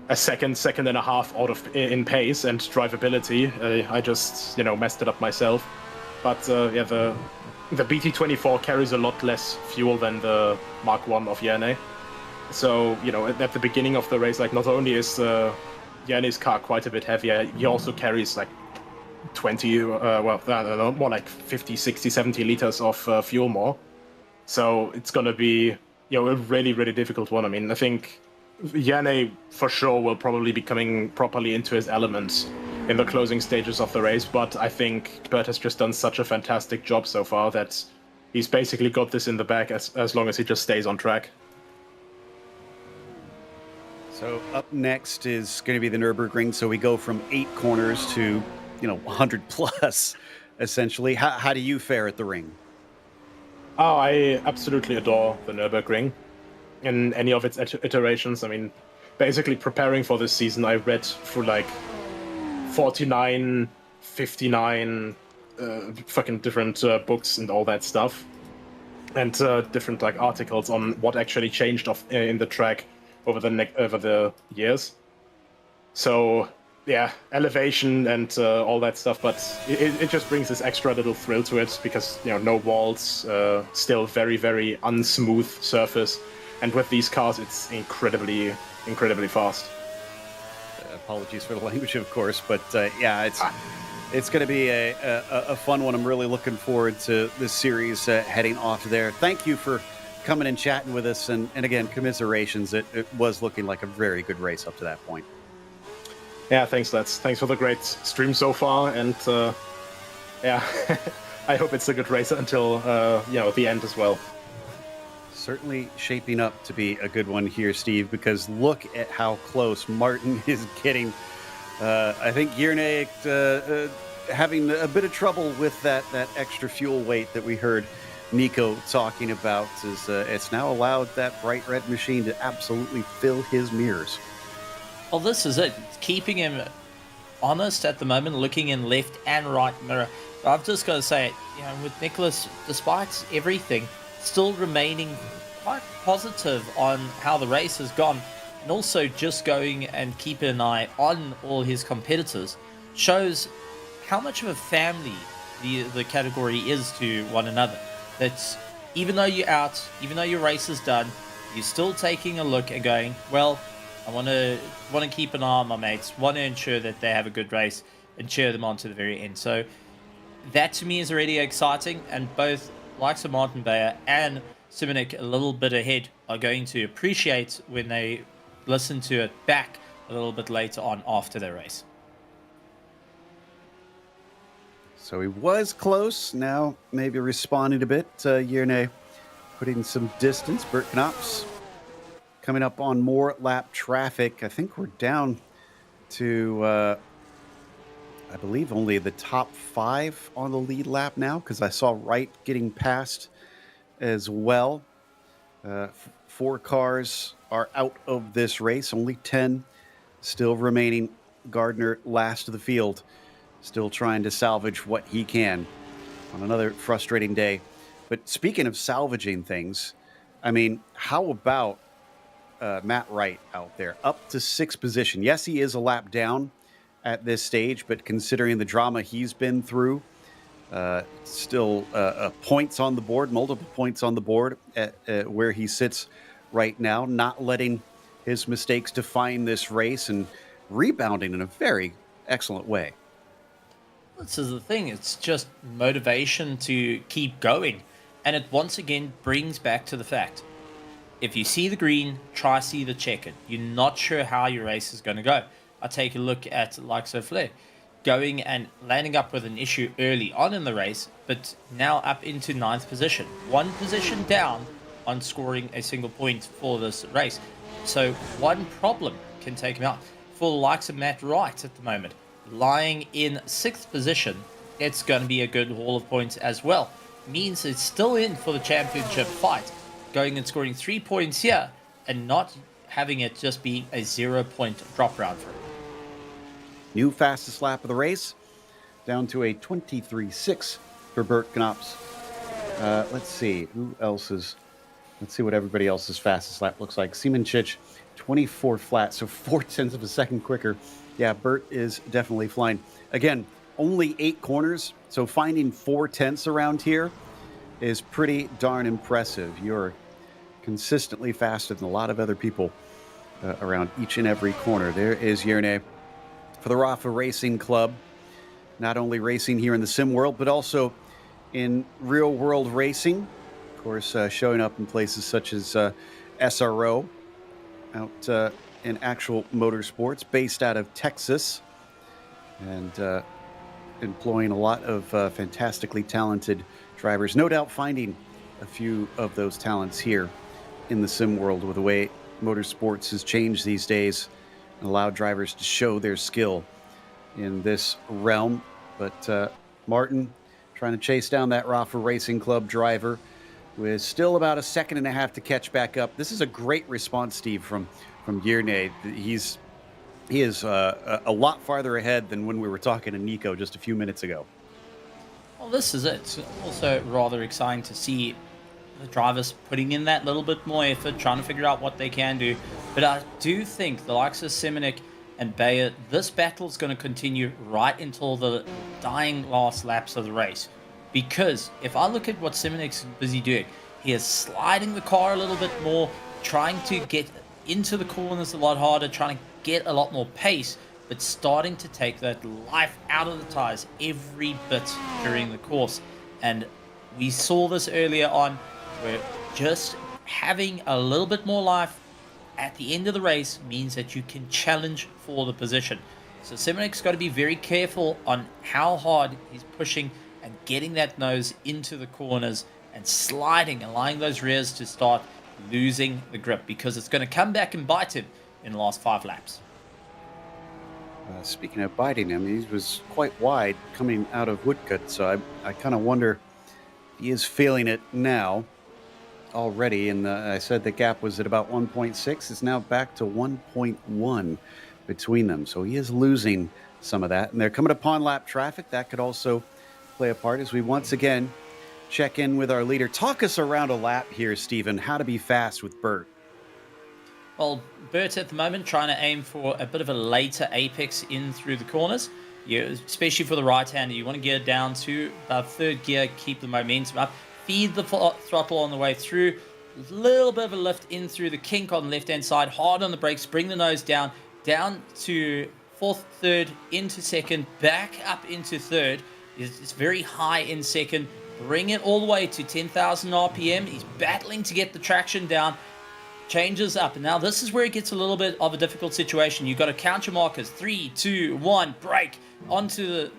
a second and a half out of in pace and drivability. I just messed it up myself. But yeah, the BT24 carries a lot less fuel than the Mark 1 of Järne. So at the beginning of the race, like, not only is Järne's car quite a bit heavier, he also carries like 20, well, I don't know, more like 50, 60, 70 liters of fuel more. So it's going to be a really, really difficult one. I mean, I think Järne for sure will probably be coming properly into his element in the closing stages of the race, but I think Bert has just done such a fantastic job so far that he's basically got this in the bag as long as he just stays on track. So up next is going to be the Nürburgring. So we go from 8 corners to 100 plus, essentially. How do you fare at the ring? Oh, I absolutely adore the Nürburgring in any of its iterations. I mean, basically preparing for this season, I read through like 49, 59 fucking different books and all that stuff, and different like articles on what actually changed in the track over the years. So yeah, elevation and all that stuff, but it just brings this extra little thrill to it, because no walls, still very, very unsmooth surface, and with these cars it's incredibly fast. Apologies for the language, of course, but yeah, it's going to be a fun one. I'm really looking forward to this series heading off there. Thank you for coming and chatting with us, and again, commiserations. It was looking like a very good race up to that point. Yeah, thanks, lads. Thanks for the great stream so far, and yeah, I hope it's a good race until the end as well. Certainly shaping up to be a good one here, Steve, because look at how close Martin is getting. I think Järne having a bit of trouble with that extra fuel weight that we heard Nico talking about. Is it's now allowed that bright red machine to absolutely fill his mirrors. Well, this is it. It's keeping him honest at the moment, looking in left and right mirror. But I've just got to say, with Nicholas, despite everything, still remaining quite positive on how the race has gone, and also just going and keeping an eye on all his competitors, shows how much of a family the category is to one another. That's even though you're out, even though your race is done, you're still taking a look and going, well, I want to keep an eye on my mates, want to ensure that they have a good race and cheer them on to the very end. So that to me is already exciting, and both likes of Martin Bayer and Simonik a little bit ahead are going to appreciate when they listen to it back a little bit later on after their race. So he was close, now maybe responding a bit. Järne putting some distance. Bert Knops coming up on more lap traffic. I think we're down to, I believe, only the top 5 on the lead lap now, because I saw Wright getting passed as well. 4 cars are out of this race, only 10 still remaining. Gardner last of the field, still trying to salvage what he can on another frustrating day But speaking of salvaging things, I mean, how about Matt Wright out there, up to 6th position? Yes, he is a lap down at this stage, but considering the drama he's been through, still points on the board, multiple points on the board at where he sits right now, not letting his mistakes define this race and rebounding in a very excellent way. This is the thing. It's just motivation to keep going. And it once again brings back to the fact, if you see the green, try see the checkered. You're not sure how your race is going to go. I take a look at like Flair going and landing up with an issue early on in the race, but now up into 9th position. 1 position down on scoring a single point for this race. So one problem can take him out. For the likes of Matt Wright at the moment, lying in 6th position, it's going to be a good haul of points as well. Means it's still in for the championship fight, going and scoring 3 points here and not having it just be a 0-point drop round for him. New fastest lap of the race, down to a 23.6 for Bert Knops. Let's see who else's. Let's see what everybody else's fastest lap looks like. Siemenchich, 24 flat, so 0.4 of a second quicker. Yeah, Bert is definitely flying. Again, only 8 corners, so finding 0.4 around here is pretty darn impressive. You're consistently faster than a lot of other people around each and every corner. There is Yerne for the Rafa Racing Club, not only racing here in the sim world, but also in real world racing. Of course, showing up in places such as SRO, out in actual motorsports, based out of Texas, and employing a lot of fantastically talented drivers. No doubt finding a few of those talents here in the sim world with the way motorsports has changed these days and allowed drivers to show their skill in this realm. But Martin trying to chase down that Rafa Racing Club driver with still about a second and a half to catch back up. This is a great response, Steve, from Gierne. He is a lot farther ahead than when we were talking to Nico just a few minutes ago. Well, this is it. It's also rather exciting to see the drivers putting in that little bit more effort, trying to figure out what they can do. But I do think the likes of Semenuk and Bayer, this battle is going to continue right until the dying last laps of the race. Because if I look at what Semenuk's busy doing, he is sliding the car a little bit more, trying to get into the corners a lot harder, trying to get a lot more pace, but starting to take that life out of the tires every bit during the course. And we saw this earlier on, where just having a little bit more life at the end of the race means that you can challenge for the position. So Semenuk's got to be very careful on how hard he's pushing and getting that nose into the corners and sliding, allowing those rears to start losing the grip, because it's going to come back and bite him in the last 5 laps. Speaking of biting him, he was quite wide coming out of Woodcut, so I kind of wonder if he is feeling it now already. And I said the gap was at about 1.6. It's now back to 1.1 between them, so he is losing some of that. And they're coming upon lap traffic. That could also play a part as we once again check in with our leader. Talk us around a lap here, Stephen, how to be fast with Bert. Well, Bert at the moment trying to aim for a bit of a later apex in through the corners. Especially for the right-hander, you want to get down to about 3rd gear, keep the momentum up, feed the throttle on the way through, a little bit of a lift in through the kink on the left-hand side, hard on the brakes, bring the nose down to 4th, 3rd, into 2nd, back up into 3rd. It's very high in 2nd, bring it all the way to 10,000 RPM. He's battling to get the traction down. Changes up, and now this is where it gets a little bit of a difficult situation. You've got to count your markers. 3, 2, 1, brake onto the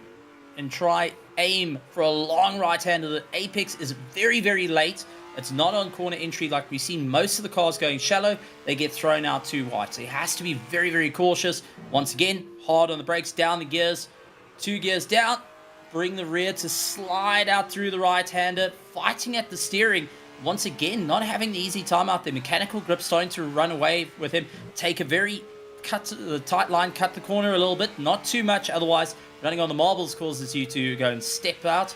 and try aim for a long right-hander. The apex is very, very late. It's not on corner entry like we've seen most of the cars going shallow. They get thrown out too wide, so he has to be very, very cautious. Once again, hard on the brakes, down the gears, 2 gears down, bring the rear to slide out through the right-hander, fighting at the steering. Once again, not having the easy time out there. Mechanical grip starting to run away with him. Take a very tight line, cut the corner a little bit, not too much. Otherwise, running on the marbles causes you to go and step out.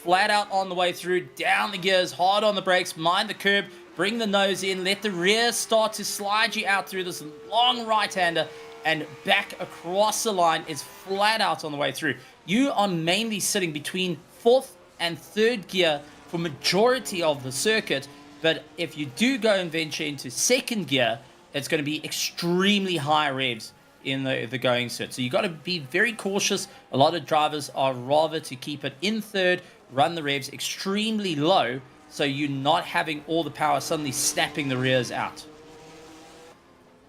flat out on the way through, down the gears, hard on the brakes, mind the curb, bring the nose in, let the rear start to slide you out through this long right-hander and back across the line. Is flat out on the way through. You are mainly sitting between 4th and 3rd gear for majority of the circuit, but if you do go and venture into 2nd gear, it's going to be extremely high revs in the going cert. So you got to be very cautious. A lot of drivers are rather to keep it in 3rd, run the revs extremely low, so you're not having all the power suddenly snapping the rears out.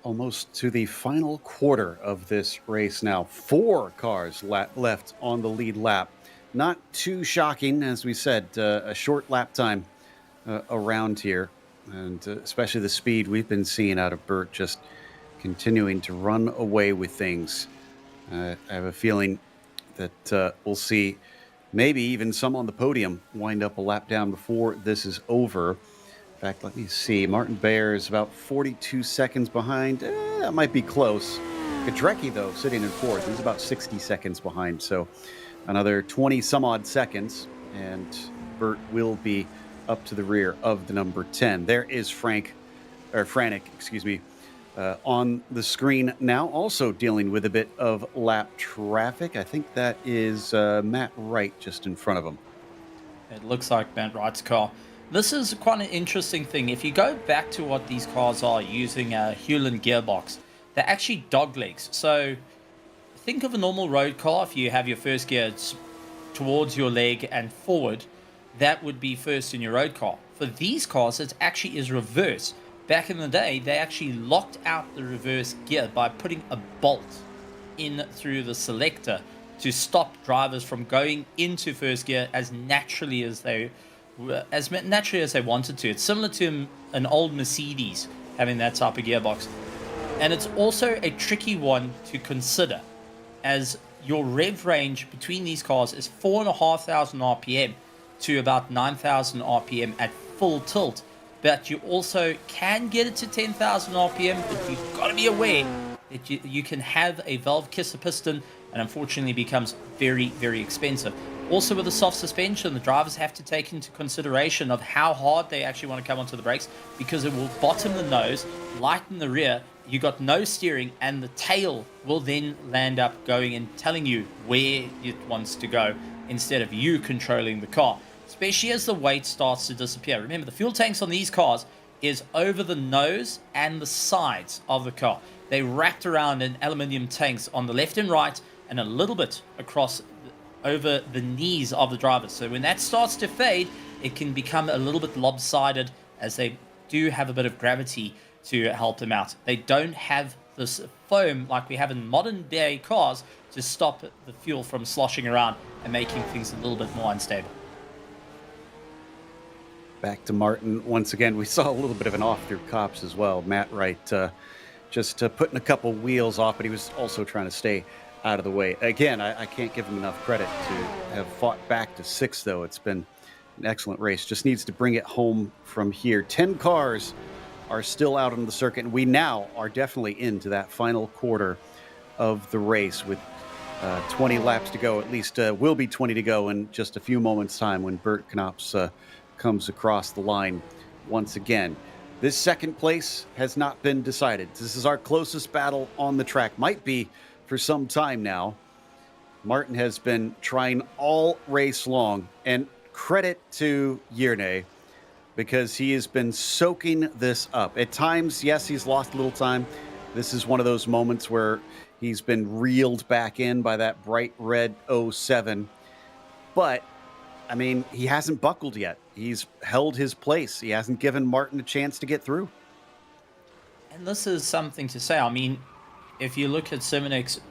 Almost to the final quarter of this race now. 4 cars left on the lead lap. Not too shocking, as we said, a short lap time around here, and especially the speed we've been seeing out of Burt, just continuing to run away with things. I have a feeling that we'll see maybe even some on the podium wind up a lap down before this is over. In fact, let me see. Martin Bayer is about 42 seconds behind. That might be close. Gadrecki, though, sitting in 4th. He's about 60 seconds behind. So another 20 some odd seconds, and Burt will be up to the rear of the number 10. There is Franek, on the screen now, also dealing with a bit of lap traffic. I think that is Matt Wright just in front of him. It looks like Matt Wright's car. This is quite an interesting thing. If you go back to what these cars are using a Hewland gearbox, they're actually dog legs. So think of a normal road car. If you have your first gear towards your leg and forward, that would be first in your road car. For these cars, it actually is reverse. Back in the day, they actually locked out the reverse gear by putting a bolt in through the selector to stop drivers from going into first gear as naturally as they wanted to. It's similar to an old Mercedes having that type of gearbox. And it's also a tricky one to consider, as your rev range between these cars is 4,500 RPM to about 9,000 RPM at full tilt. But you also can get it to 10,000 RPM, but you've got to be aware that you can have a valve kisser piston, and unfortunately becomes very, very expensive. Also, with the soft suspension, the drivers have to take into consideration of how hard they actually want to come onto the brakes, because it will bottom the nose, lighten the rear, you got no steering, and the tail will then land up going and telling you where it wants to go instead of you controlling the car, especially as the weight starts to disappear. Remember, the fuel tanks on these cars is over the nose and the sides of the car. They wrapped around in aluminium tanks on the left and right, and a little bit across over the knees of the drivers. So when that starts to fade, it can become a little bit lopsided, as they do have a bit of gravity to help them out. They don't have this foam like we have in modern day cars to stop the fuel from sloshing around and making things a little bit more unstable. Back to Martin once again. We saw a little bit of an off through Copse as well. Matt Wright just putting a couple wheels off, but he was also trying to stay out of the way. Again, I can't give him enough credit to have fought back to 6th, though. It's been an excellent race. Just needs to bring it home from here. 10 cars are still out on the circuit, and we now are definitely into that final quarter of the race with 20 laps to go. At least will be 20 to go in just a few moments' time when Bert Knops comes across the line once again. This second place has not been decided. This is our closest battle on the track. Might be for some time now. Martin has been trying all race long, and credit to Yerne, because he has been soaking this up. At times, yes, he's lost a little time. This is one of those moments where he's been reeled back in by that bright red 07. But, I mean, he hasn't buckled yet. He's held his place. He hasn't given Martin a chance to get through. And this is something to say. I mean, if you look at Simonek's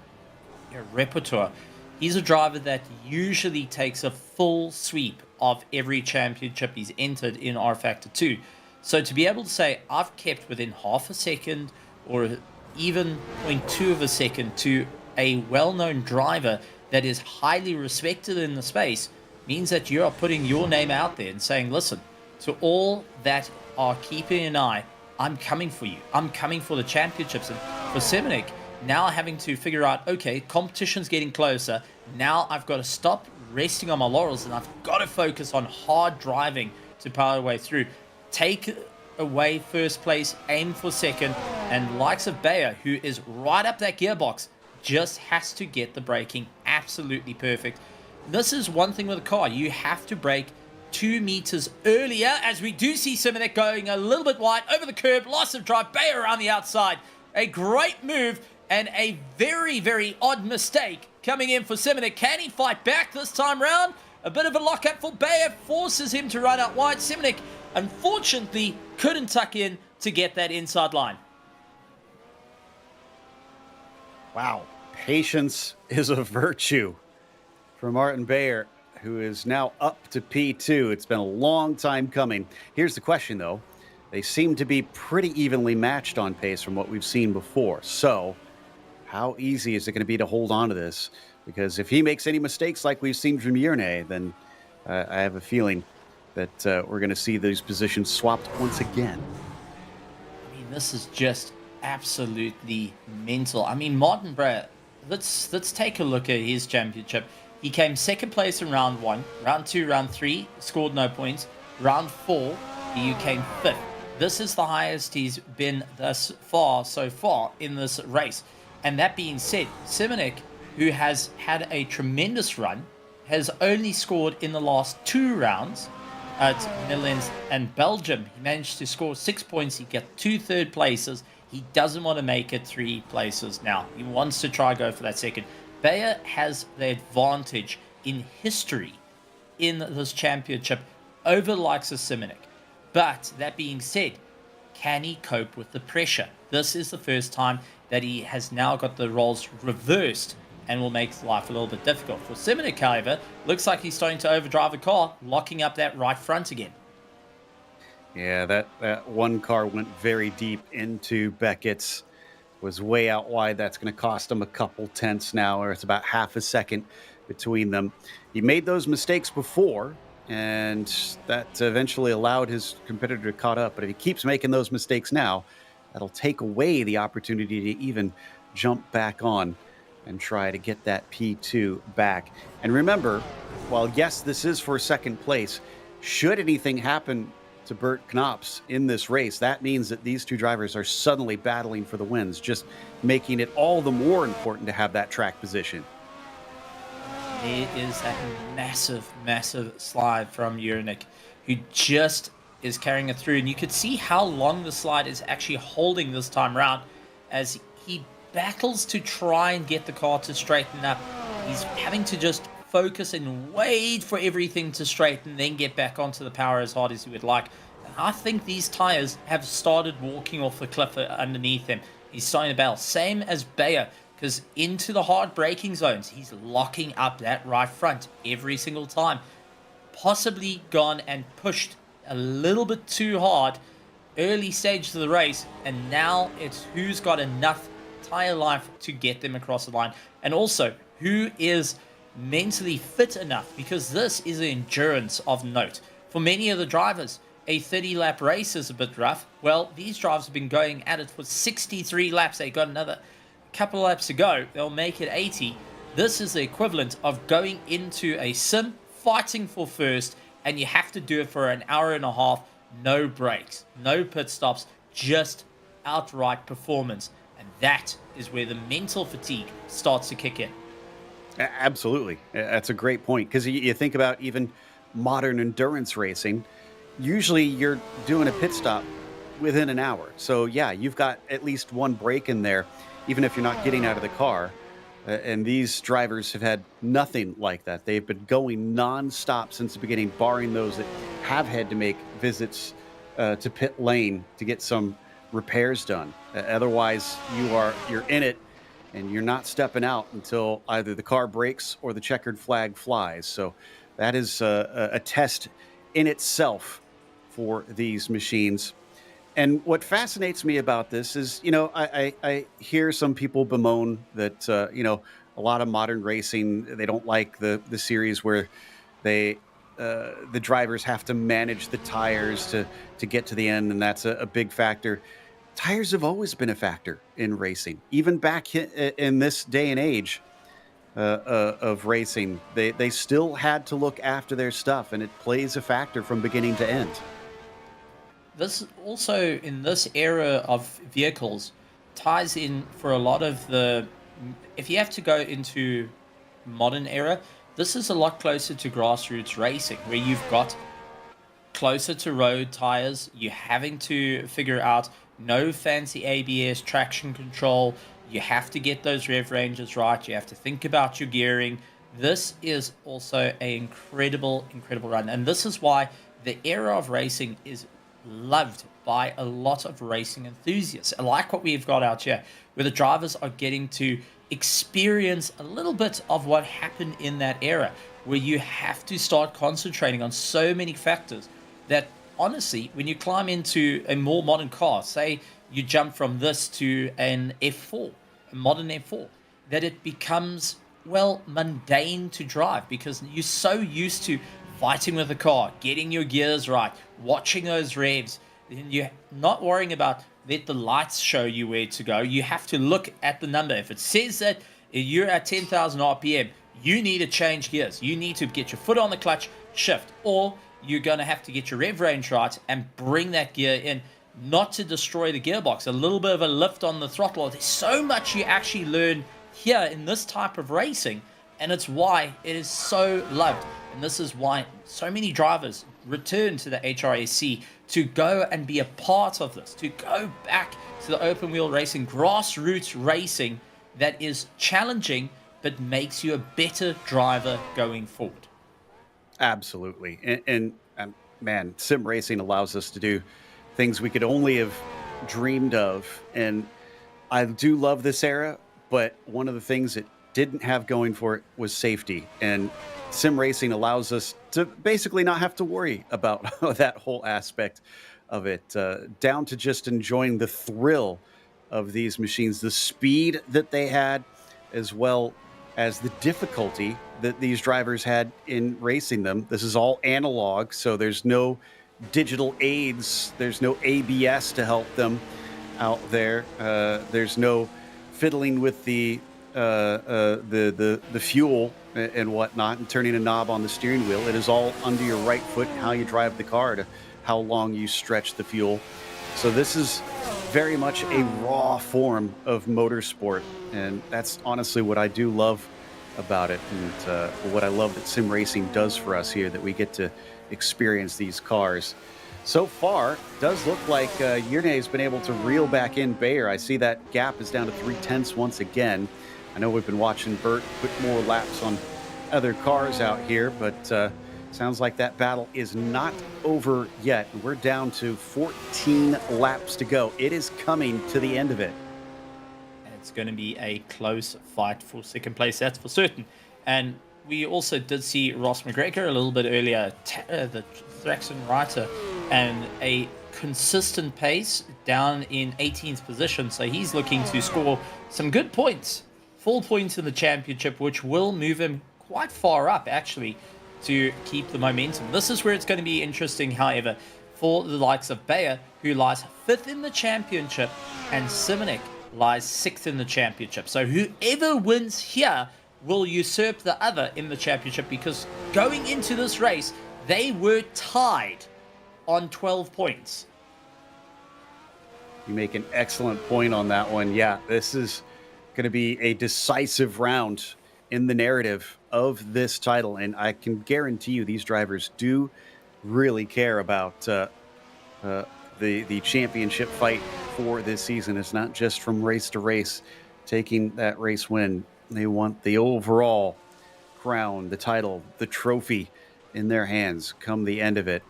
repertoire, he's a driver that usually takes a full sweep of every championship he's entered in R Factor 2. So to be able to say, I've kept within half a second or even 0.2 of a second to a well-known driver that is highly respected in the space, means that you are putting your name out there and saying, listen, to all that are keeping an eye, I'm coming for you. I'm coming for the championships. And for Simonek, now having to figure out, okay, competition's getting closer. Now I've got to stop resting on my laurels and I've got to focus on hard driving to power the way through. Take away first place, aim for second, and likes of Bayer, who is right up that gearbox, just has to get the braking absolutely perfect. This is one thing with a car. You have to brake 2 meters earlier, as we do see Simonek going a little bit wide over the curb, loss of drive, Bayer around the outside. A great move and a very, very odd mistake coming in for Simonek. Can he fight back this time round? A bit of a lockup for Bayer forces him to run out wide. Simonek, unfortunately, couldn't tuck in to get that inside line. Wow. Patience is a virtue for Martin Bayer, who is now up to P2. It's been a long time coming. Here's the question, though. They seem to be pretty evenly matched on pace from what we've seen before. So how easy is it going to be to hold on to this? Because if he makes any mistakes like we've seen from Yerne, then I have a feeling that we're going to see those positions swapped once again. I mean, this is just absolutely mental. I mean, Martin Bayer, let's take a look at his championship. He came second place in round 1, round 2, round 3, scored no points. Round 4, he came 5th. This is the highest he's been thus far, so far, in this race. And that being said, Simonek, who has had a tremendous run, has only scored in the last 2 rounds at Netherlands and Belgium. He managed to score 6 points. He got 2 third places. He doesn't want to make it 3 places now. He wants to try go for that second. Bayer has the advantage in history in this championship over the likes of Simonek. But that being said, can he cope with the pressure? This is the first time that he has now got the roles reversed and will make life a little bit difficult. For Simonek, however, looks like he's starting to overdrive a car, locking up that right front again. Yeah, that one car went very deep into Beckett's, was way out wide. That's going to cost him a couple tenths now, or it's about half a second between them. He made those mistakes before, and that eventually allowed his competitor to caught up. But if he keeps making those mistakes now, that'll take away the opportunity to even jump back on and try to get that P2 back. And remember, while yes, this is for second place, should anything happen to Bert Knops in this race, that means that these two drivers are suddenly battling for the wins, just making it all the more important to have that track position. There is that massive, massive slide from Yurnik, who just is carrying it through. And you could see how long the slide is actually holding this time around as he battles to try and get the car to straighten up. He's having to just focus and wait for everything to straighten, then get back onto the power as hard as he would like. And I think these tires have started walking off the cliff underneath him. He's starting to battle. Same as Bayer, because into the hard braking zones, he's locking up that right front every single time. Possibly gone and pushed a little bit too hard early stage of the race, and now it's who's got enough tire life to get them across the line, and also who is mentally fit enough, because this is an endurance of note. For many of the drivers, a 30-lap race is a bit rough. Well, these drivers have been going at it for 63 laps. They got another couple of laps to go. They'll make it 80. This is the equivalent of going into a sim, fighting for first, and you have to do it for an hour and a half. No breaks, no pit stops, just outright performance. And that is where the mental fatigue starts to kick in. Absolutely. That's a great point, because you think about even modern endurance racing, usually you're doing a pit stop within an hour. So yeah, you've got at least one break in there, even if you're not getting out of the car. And these drivers have had nothing like that. They've been going non-stop since the beginning, barring those that have had to make visits to pit lane to get some repairs done. Otherwise, you're in it, and you're not stepping out until either the car breaks or the checkered flag flies. So that is a test in itself for these machines. And what fascinates me about this is, I hear some people bemoan that, a lot of modern racing, they don't like the series where the drivers have to manage the tires to get to the end, and that's a big factor. tires have always been a factor in racing. Even back in this day and age of racing, they still had to look after their stuff, and it plays a factor from beginning to end. This also, in this era of vehicles, ties in for a lot of the. If you have to go into modern era, this is a lot closer to grassroots racing, where you've got closer to road tires. You're having to figure out no fancy ABS, traction control. You have to get those rev ranges right. You have to think about your gearing. This is also an incredible, incredible run. And this is why the era of racing is loved by a lot of racing enthusiasts. I like what we've got out here, where the drivers are getting to experience a little bit of what happened in that era, where you have to start concentrating on so many factors that honestly, when you climb into a more modern car, say you jump from this to an F4, a modern F4, that it becomes, well, mundane to drive because you're so used to fighting with the car, getting your gears right, watching those revs, and you're not worrying about let the lights show you where to go. You have to look at the number. If it says that you're at 10,000 RPM, you need to change gears. You need to get your foot on the clutch, shift, or you're going to have to get your rev range right and bring that gear in, not to destroy the gearbox. A little bit of a lift on the throttle. There's so much you actually learn here in this type of racing, and it's why it is so loved. And this is why so many drivers return to the HRSC to go and be a part of this, to go back to the open wheel racing, grassroots racing that is challenging but makes you a better driver going forward. Absolutely. And man, sim racing allows us to do things we could only have dreamed of. And I do love this era, but one of the things it didn't have going for it was safety. And sim racing allows us to basically not have to worry about that whole aspect of it, down to just enjoying the thrill of these machines, the speed that they had, as well as the difficulty that these drivers had in racing them. This is all analog, so there's no digital aids, there's no ABS to help them out there. There's no fiddling with the fuel and whatnot and turning a knob on the steering wheel. It is all under your right foot, how you drive the car to how long you stretch the fuel. So this is very much a raw form of motorsport, and that's honestly what I do love about it, and what I love that sim racing does for us here, that we get to experience these cars. So far, does look like Yerne has been able to reel back in Bayer. I see that gap is down to 3/10 once again. I know we've been watching Bert put more laps on other cars out here, but sounds like that battle is not over yet. We're down to 14 laps to go. It is coming to the end of it. And it's going to be a close fight for second place, that's for certain. And we also did see Ross McGregor a little bit earlier, the Thraxton Writer, and a consistent pace down in 18th position. So he's looking to score some good points, 4 points in the championship, which will move him quite far up, actually, to keep the momentum. This is where it's going to be interesting, however, for the likes of Bayer, who lies 5th in the championship, and Simonek lies 6th in the championship. So whoever wins here will usurp the other in the championship, because going into this race, they were tied on 12 points. You make an excellent point on that one. Yeah, this is going to be a decisive round in the narrative of this title, and I can guarantee you these drivers do really care about the championship fight for this season. It's not just from race to race taking that race win. They want the overall crown, the title, the trophy in their hands come the end of it.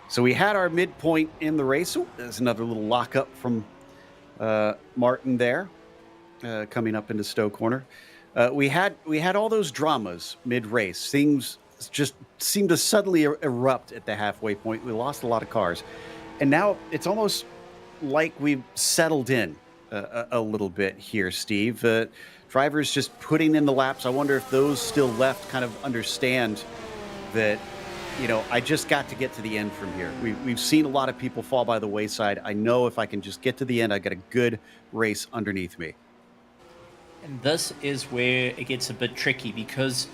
So we had our midpoint in the race. Ooh, there's another little lockup from Martin there, coming up into Stowe Corner. We had all those dramas mid-race. Things just seemed to suddenly erupt at the halfway point. We lost a lot of cars. And now it's almost like we've settled in a little bit here, Steve. Drivers just putting in the laps. I wonder if those still left kind of understand that I just got to get to the end from here. We've seen a lot of people fall by the wayside. I know if I can just get to the end, I got a good race underneath me. And this is where it gets a bit tricky because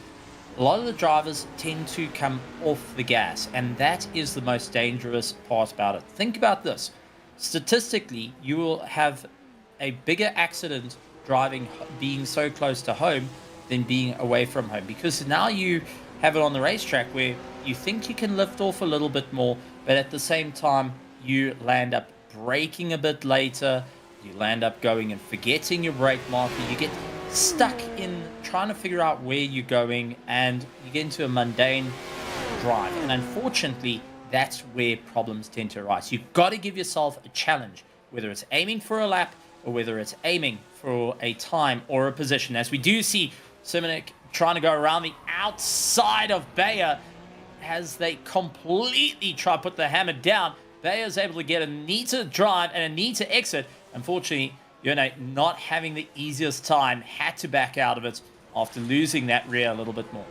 a lot of the drivers tend to come off the gas, and that is the most dangerous part about it. Think about this. Statistically, you will have a bigger accident driving, being so close to home than being away from home, because now you have it on the racetrack where you think you can lift off a little bit more, but at the same time, you land up braking a bit later. You land up going and forgetting your brake marker. You get stuck in trying to figure out where you're going, and you get into a mundane drive. And unfortunately, that's where problems tend to arise. You've got to give yourself a challenge, whether it's aiming for a lap or whether it's aiming for a time or a position. As we do see Simonik trying to go around the outside of Bayer as they completely try to put the hammer down. Bayer's able to get a neater drive and a neater exit. Unfortunately, not having the easiest time, had to back out of it after losing that rear a little bit more.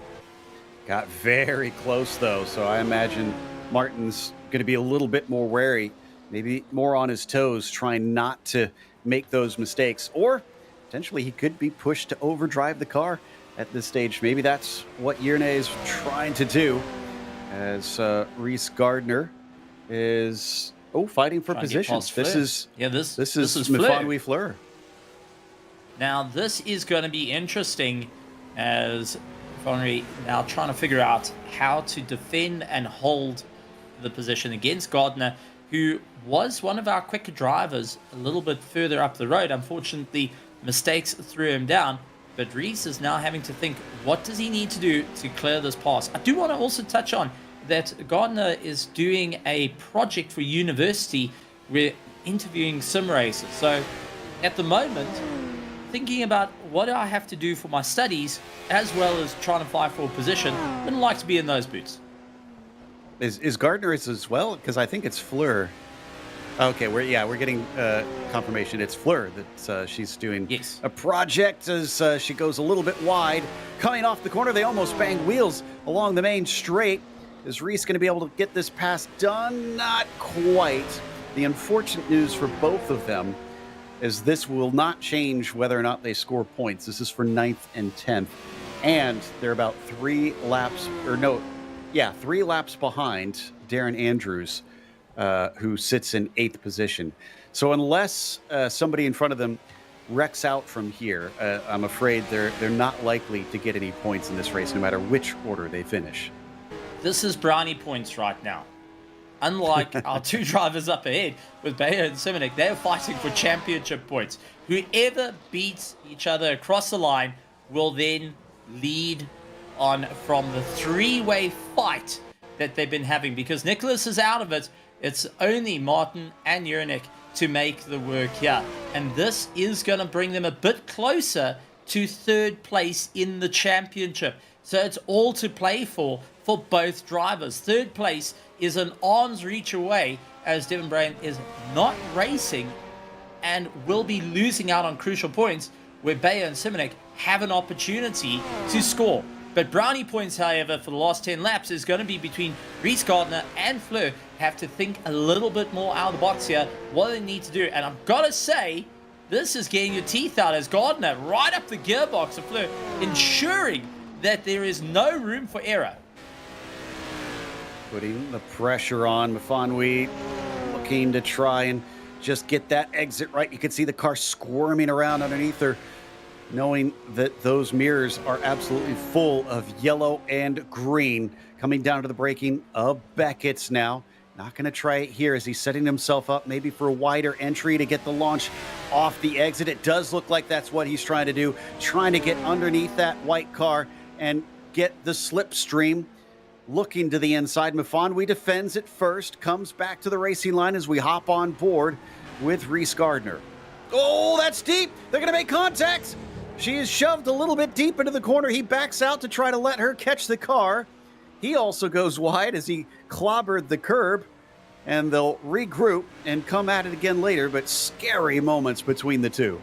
Got very close, though, so I imagine Martin's going to be a little bit more wary, maybe more on his toes, trying not to make those mistakes. Or potentially he could be pushed to overdrive the car at this stage. Maybe that's what Yerne is trying to do, as Reese Gardner is fighting for positions. This is Mifan Fleur. Now this is going to be interesting, as Mifan now trying to figure out how to defend and hold the position against Gardner, who was one of our quicker drivers a little bit further up the road. Unfortunately, mistakes threw him down. But Reese is now having to think, what does he need to do to clear this pass? I do want to also touch on that Gardner is doing a project for university. We're interviewing sim racers. So at the moment, thinking about what do I have to do for my studies, as well as trying to fight for a position. Wouldn't like to be in those boots. Is Gardner as well? Because I think it's Fleur. Okay, we're getting confirmation. It's Fleur that she's doing a project as she goes a little bit wide. Coming off the corner, they almost banged wheels along the main straight. Is Reese going to be able to get this pass done? Not quite. The unfortunate news for both of them is this will not change whether or not they score points. This is for 9th and 10th. And they're about 3 laps behind Darren Andrews, who sits in 8th position. So unless somebody in front of them wrecks out from here, I'm afraid they're not likely to get any points in this race, no matter which order they finish. This is brownie points right now. Unlike our 2 drivers up ahead with Bayer and Simonik, they're fighting for championship points. Whoever beats each other across the line will then lead on from the 3-way fight that they've been having. Because Nicholas is out of it, it's only Martin and Yerne to make the work here. And this is going to bring them a bit closer to 3rd place in the championship. So it's all to play for both drivers. 3rd place is an arm's reach away, as Devin Brain is not racing and will be losing out on crucial points, where Bayer and Simonik have an opportunity to score. But brownie points, however, for the last 10 laps is going to be between Reese Gardner and Fleur. Have to think a little bit more out of the box here, what they need to do. And I've got to say, this is getting your teeth out as Gardner right up the gearbox of Fleur, ensuring that there is no room for error. Putting the pressure on Mifan, looking to try and just get that exit right. You can see the car squirming around underneath her, knowing that those mirrors are absolutely full of yellow and green. Coming down to the braking of Beckett's now. Not going to try it here as he's setting himself up maybe for a wider entry to get the launch off the exit. It does look like that's what he's trying to do, trying to get underneath that white car and get the slipstream. Looking to the inside, Mifan defends it first, comes back to the racing line as we hop on board with Reese Gardner. Oh, that's deep. They're going to make contact. She is shoved a little bit deep into the corner. He backs out to try to let her catch the car. He also goes wide as he clobbered the curb, and they'll regroup and come at it again later, but scary moments between the two.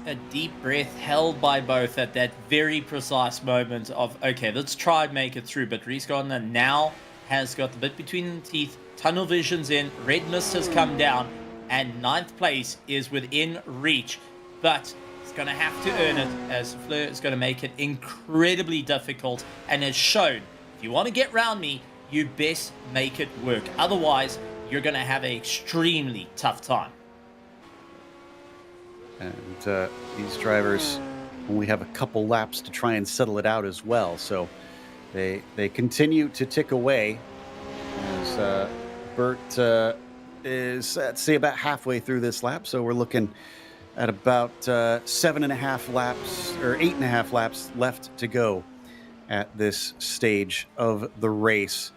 A deep breath held by both at that very precise moment of, okay, let's try and make it through. But Reese Gardner now has got the bit between the teeth, tunnel vision's in, red mist has come down, and ninth place is within reach. But he's going to have to earn it, as Fleur is going to make it incredibly difficult, and has shown, if you want to get round me, you best make it work. Otherwise, you're going to have an extremely tough time. And these drivers only have a couple laps to try and settle it out as well. So they continue to tick away as Bert is, let's see, about halfway through this lap. So we're looking at about 7.5 laps or 8.5 laps left to go at this stage of the race.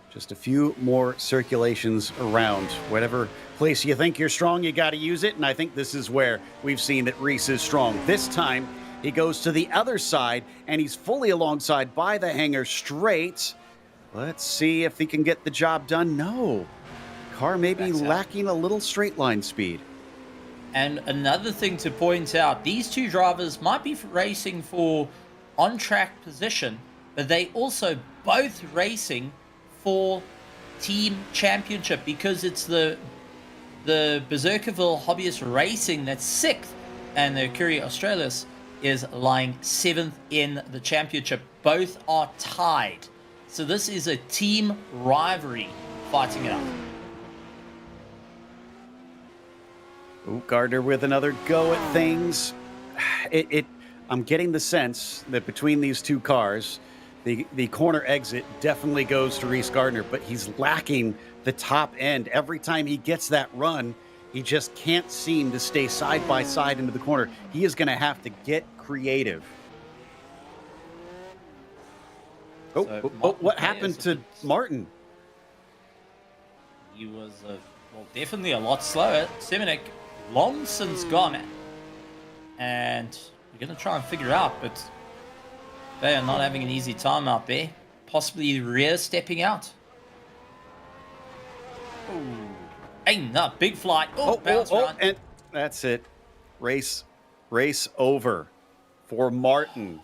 Just a few more circulations around. Whatever place you think you're strong, you got to use it. And I think this is where we've seen that Reese is strong. This time, he goes to the other side, and he's fully alongside by the hangar straight. Let's see if he can get the job done. No. Car may be lacking a little straight line speed. And another thing to point out, these two drivers might be racing for on-track position, but they also both racing for team championship, because it's the Berserkerville Hobbyist Racing that's 6th, and the Curie Australis is lying 7th in the championship. Both are tied. So this is a team rivalry fighting it out. Ooh, Gardner with another go at things. I'm getting the sense that between these two cars, the corner exit definitely goes to Reese Gardner, but he's lacking the top end. Every time he gets that run, he just can't seem to stay side by side into the corner. He is going to have to get creative. What happened to Martin? He was, definitely a lot slower. Semenek long since gone. And we're going to try and figure out, but they are not having an easy time out there. Possibly rear stepping out. Ooh. Ain't that big flight. Bounce around. And that's it. Race over for Martin.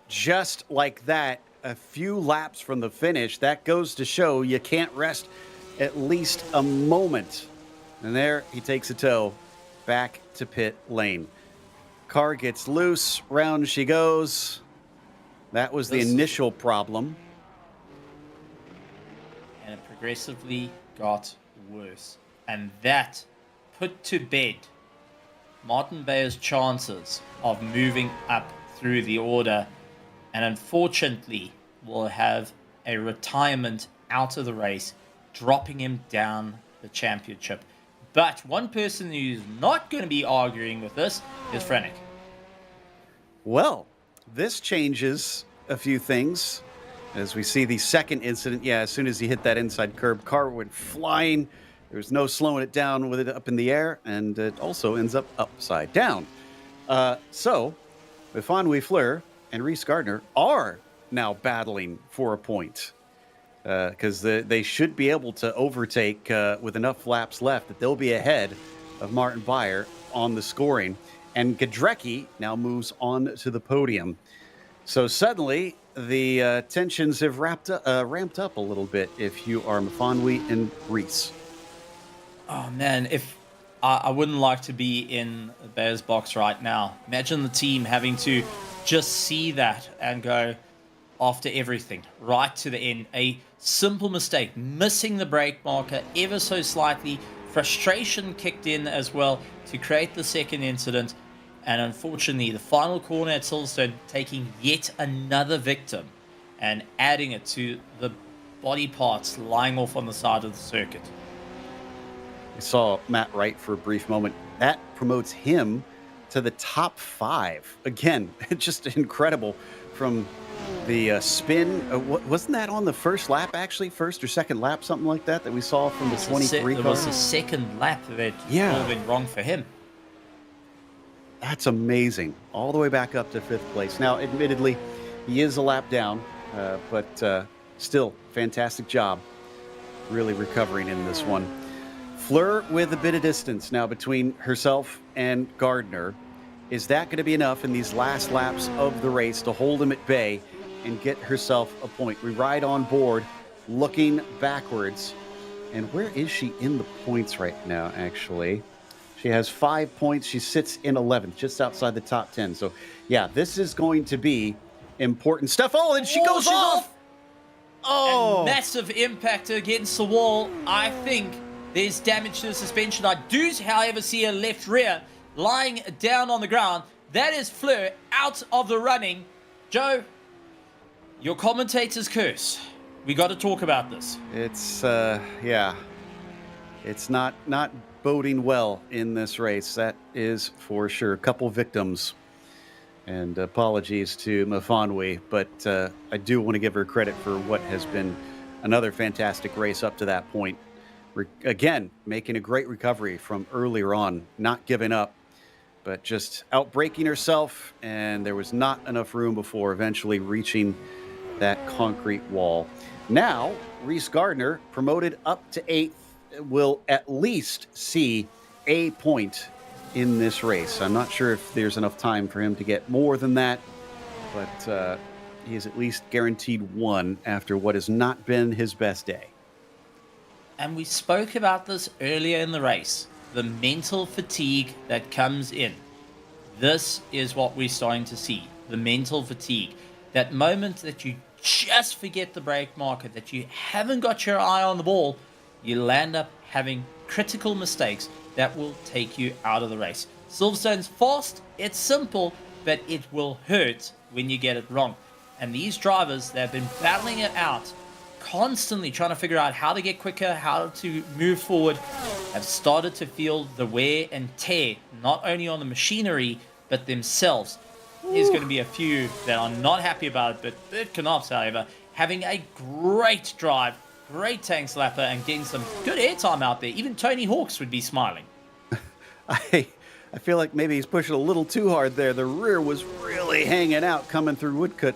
Just like that, a few laps from the finish. That goes to show you can't rest at least a moment. And there he takes a tow back to pit lane. Car gets loose, round she goes. That was the initial problem. And it progressively got worse. And that put to bed Martin Bayer's chances of moving up through the order. And unfortunately, will have a retirement out of the race, dropping him down the championship. But one person who's not going to be arguing with this is Frennick. Well, this changes a few things. As we see the second incident, as soon as he hit that inside curb, car went flying. There was no slowing it down with it up in the air, and it also ends up upside down. So, Van Fleur and Reese Gardner are now battling for a point, because they should be able to overtake with enough laps left that they'll be ahead of Martin Beyer on the scoring. And Gadrecki now moves on to the podium. So suddenly, the tensions have ramped up a little bit if you are Mfanwi and Reese. Oh, man, if I wouldn't like to be in the Bears box right now. Imagine the team having to just see that and go after everything, right to the end. A simple mistake, missing the brake marker ever so slightly. Frustration kicked in as well to create the second incident. And unfortunately, the final corner at Silverstone taking yet another victim and adding it to the body parts lying off on the side of the circuit. We saw Matt Wright for a brief moment. That promotes him to the top 5. Again, just incredible from the spin. Wasn't that on the first lap, actually? First or second lap, something like that we saw from the 23 car? It was the second lap that all went wrong for him. That's amazing. All the way back up to 5th place. Now, admittedly, he is a lap down, but still, fantastic job really recovering in this one. Fleur with a bit of distance now between herself and Gardner. Is that going to be enough in these last laps of the race to hold him at bay and get herself a point? We ride on board looking backwards. And where is she in the points right now, actually? She has 5 points. She sits in 11th, just outside the top 10. So, yeah, this is going to be important stuff. Oh, and she goes she's off! Oh! And massive impact against the wall. I think there's damage to the suspension. I do, however, see her left rear lying down on the ground. That is Fleur out of the running. Joe, your commentator's curse. We got to talk about this. It's, yeah. It's not boding well in this race. That is for sure. A couple victims. And apologies to Mafanwi, but I do want to give her credit for what has been another fantastic race up to that point. Again, making a great recovery from earlier on, not giving up, but just outbraking herself, and there was not enough room before eventually reaching that concrete wall. Now, Reese Gardner, promoted up to 8th, will at least see a point in this race. I'm not sure if there's enough time for him to get more than that, but he is at least guaranteed one after what has not been his best day. And we spoke about this earlier in the race, the mental fatigue that comes in. This is what we're starting to see, the mental fatigue. That moment that you just forget the brake marker, that you haven't got your eye on the ball, you land up having critical mistakes that will take you out of the race. Silverstone's fast, it's simple, but it will hurt when you get it wrong. And these drivers that have been battling it out, constantly trying to figure out how to get quicker, how to move forward, have started to feel the wear and tear, not only on the machinery, but themselves. There's going to be a few that are not happy about it, but Bert Knopf's, however, having a great drive, great tank slapper, and getting some good airtime out there. Even Tony Hawks would be smiling. I feel like maybe he's pushing a little too hard there. The rear was really hanging out coming through Woodcut.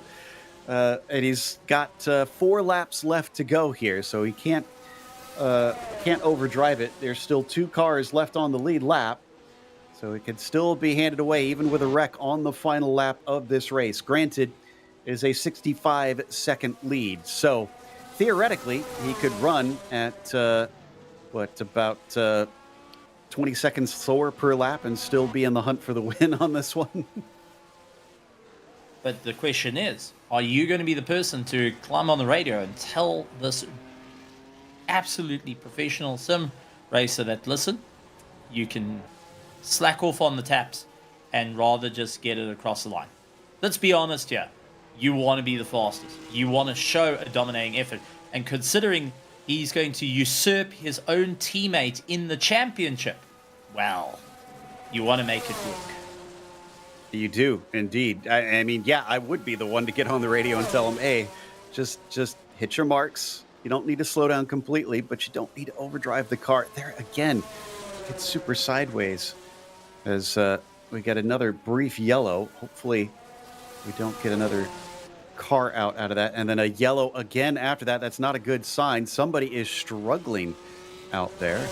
And he's got 4 laps left to go here, so he can't overdrive it. There's still 2 cars left on the lead lap, so it could still be handed away even with a wreck on the final lap of this race. Granted, it is a 65-second lead, so theoretically he could run at about 20 seconds slower per lap and still be in the hunt for the win on this one. But the question is, are you going to be the person to climb on the radio and tell this absolutely professional sim racer that, listen, you can slack off on the taps and rather just get it across the line? Let's be honest here. You want to be the fastest. You want to show a dominating effort. And considering he's going to usurp his own teammate in the championship, well, you want to make it work. You do, indeed. I mean, yeah, I would be the one to get on the radio and tell him, hey, just hit your marks. You don't need to slow down completely, but you don't need to overdrive the car. There again, it's super sideways as we get another brief yellow. Hopefully we don't get another car out of that. And then a yellow again after that. That's not a good sign. Somebody is struggling out there.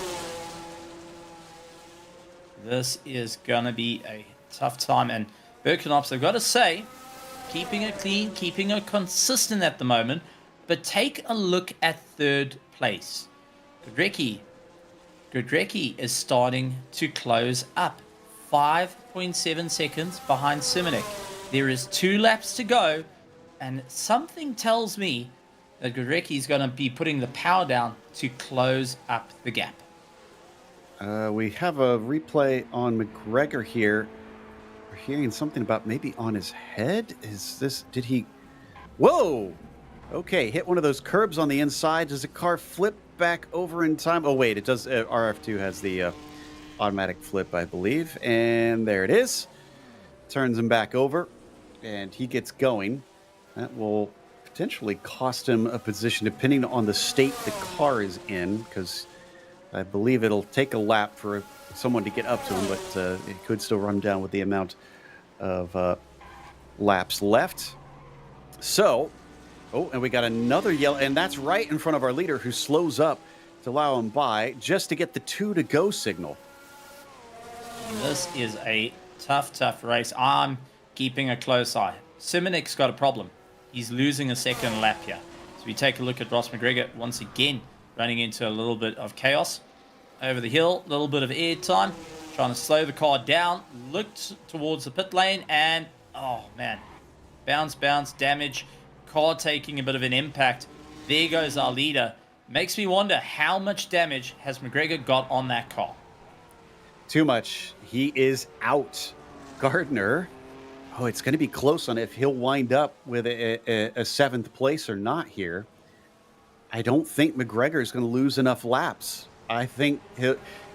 This is going to be a tough time, and Birkenhops, I've got to say, keeping it clean, keeping it consistent at the moment, but take a look at 3rd place. Gudrecki is starting to close up, 5.7 seconds behind Simonek. There is 2 laps to go, and something tells me that Gudrecki is going to be putting the power down to close up the gap. We have a replay on McGregor here. We're hearing something about maybe on his head. Did he? Whoa! Okay, hit one of those curbs on the inside. Does the car flip back over in time? Oh, wait, it does. RF2 has the automatic flip, I believe. And there it is. Turns him back over, and he gets going. That will potentially cost him a position, depending on the state the car is in, because I believe it'll take a lap for someone to get up to him, but it could still run down with the amount of laps left. So, and we got another yellow, and that's right in front of our leader, who slows up to allow him by just to get the 2 to go signal. This is a tough race. I'm keeping a close eye. Simonek's got a problem. He's losing a second lap here. So we take a look at Ross McGregor once again, running into a little bit of chaos over the hill, a little bit of air time, trying to slow the car down, looked towards the pit lane, and oh man, bounce, damage, car taking a bit of an impact. There goes our leader. Makes me wonder how much damage has McGregor got on that car. Too much. He is out. Gardner. Oh, it's going to be close on if he'll wind up with a seventh place or not here. I don't think McGregor is going to lose enough laps. I think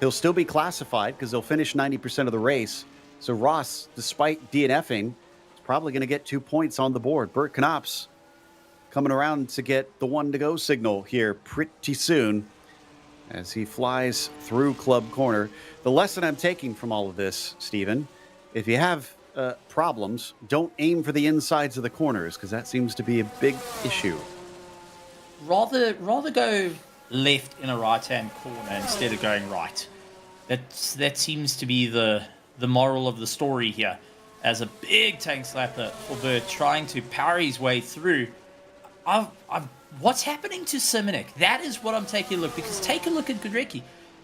he'll still be classified because he'll finish 90% of the race. So Ross, despite DNFing, is probably going to get 2 points on the board. Bert Knops coming around to get the 1 to go signal here pretty soon as he flies through Club Corner. The lesson I'm taking from all of this, Stephen, if you have problems, don't aim for the insides of the corners because that seems to be a big issue. Rather go left in a right-hand corner instead of going right. That seems to be the moral of the story here. As a big tank slapper for Bert trying to power his way through. What's happening to Simonek? That is what I'm taking a look, because take a look at Goodrecki.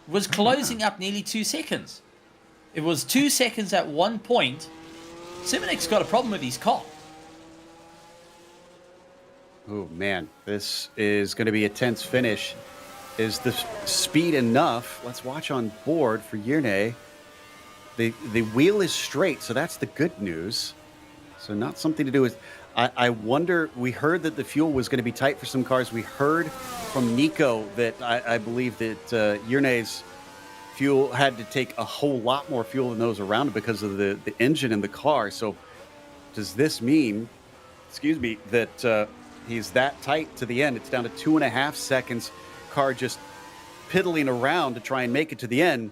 Was closing up nearly 2 seconds. It was 2 seconds at one point. Simonek's got a problem with his car. Oh, man, this is going to be a tense finish. Is the speed enough? Let's watch on board for Yerne. The wheel is straight, so that's the good news. So not something to do with... I wonder, we heard that the fuel was going to be tight for some cars. We heard from Nico that I believe that Yerne's fuel had to take a whole lot more fuel than those around it because of the engine in the car. So does this mean, that he's that tight to the end? It's down to 2.5 seconds. Car just piddling around to try and make it to the end.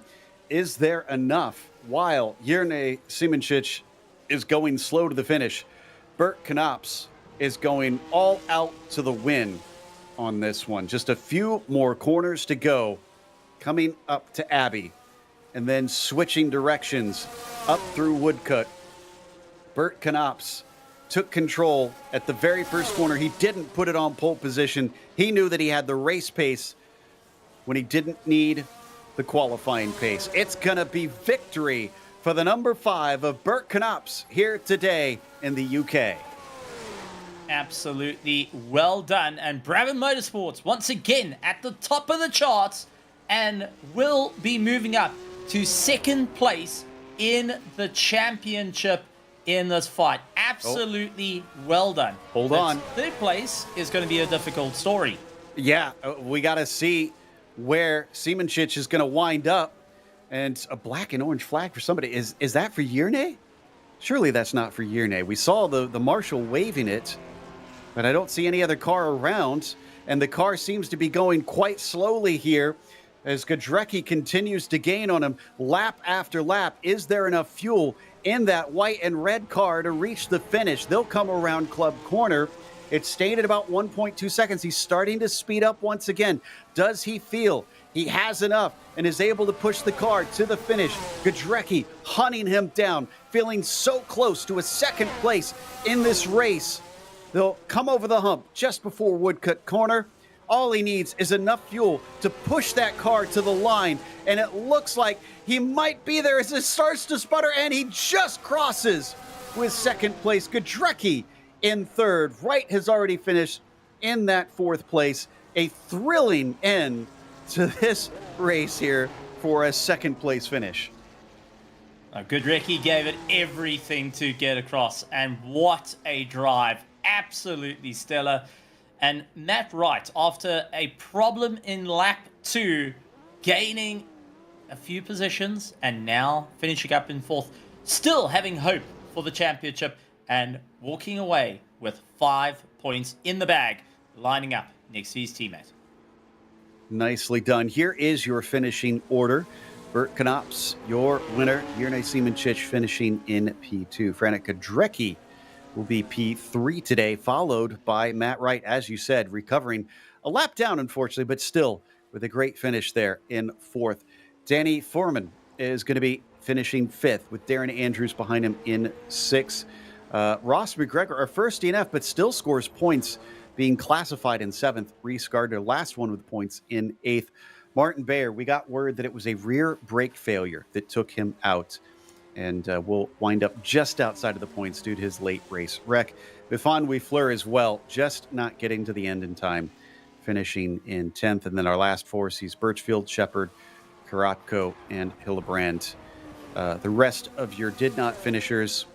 Is there enough while Yerne Simoncic is going slow to the finish? Bert Knops is going all out to the win on this one. Just a few more corners to go, coming up to Abbey, and then switching directions up through Woodcut. Bert Knops took control at the very first corner. He didn't put it on pole position. He knew that he had the race pace when he didn't need the qualifying pace. It's going to be victory for the number 5 of Bert Knops here today in the UK. Absolutely well done. And Brabham Motorsports once again at the top of the charts and will be moving up to second place in the championship in this fight. Absolutely well done. Hold on. Third place is going to be a difficult story. Yeah, we got to see where Simoncic is going to wind up. And a black and orange flag for somebody. Is that for Yerne? Surely that's not for Yerne. We saw the marshal waving it, but I don't see any other car around. And the car seems to be going quite slowly here as Goodrecki continues to gain on him lap after lap. Is there enough fuel in that white and red car to reach the finish? They'll come around Club Corner. It stayed at about 1.2 seconds. He's starting to speed up once again. Does he feel he has enough and is able to push the car to the finish? Goodrecki hunting him down, feeling so close to a second place in this race. They'll come over the hump just before Woodcut Corner. All he needs is enough fuel to push that car to the line, and it looks like he might be there as it starts to sputter, and he just crosses with second place. Goodrecki in third. Wright has already finished in that fourth place. A thrilling end to this race here for a second place finish. Goodrecki gave it everything to get across, and what a drive. Absolutely stellar. And Matt Wright, after a problem in lap 2, gaining a few positions and now finishing up in fourth, still having hope for the championship and walking away with 5 points in the bag, lining up next to his teammate. Nicely done. Here is your finishing order. Bert Knops, your winner. Yerne Simoncic finishing in P2. Frank Goodrecki will be P3 today, followed by Matt Wright, as you said, recovering a lap down, unfortunately, but still with a great finish there in fourth. Danny Foreman is going to be finishing fifth with Darren Andrews behind him in sixth. Ross McGregor, our first DNF, but still scores points being classified in 7th. Reese Gardner, last one with points, in 8th. Martin Bayer, we got word that it was a rear brake failure that took him out, and will wind up just outside of the points due to his late race wreck. Bifan Wifleur as well, just not getting to the end in time, finishing in 10th. And then our last four sees Birchfield, Shepard, Karatko, and Hillebrand. The rest of your did not finishers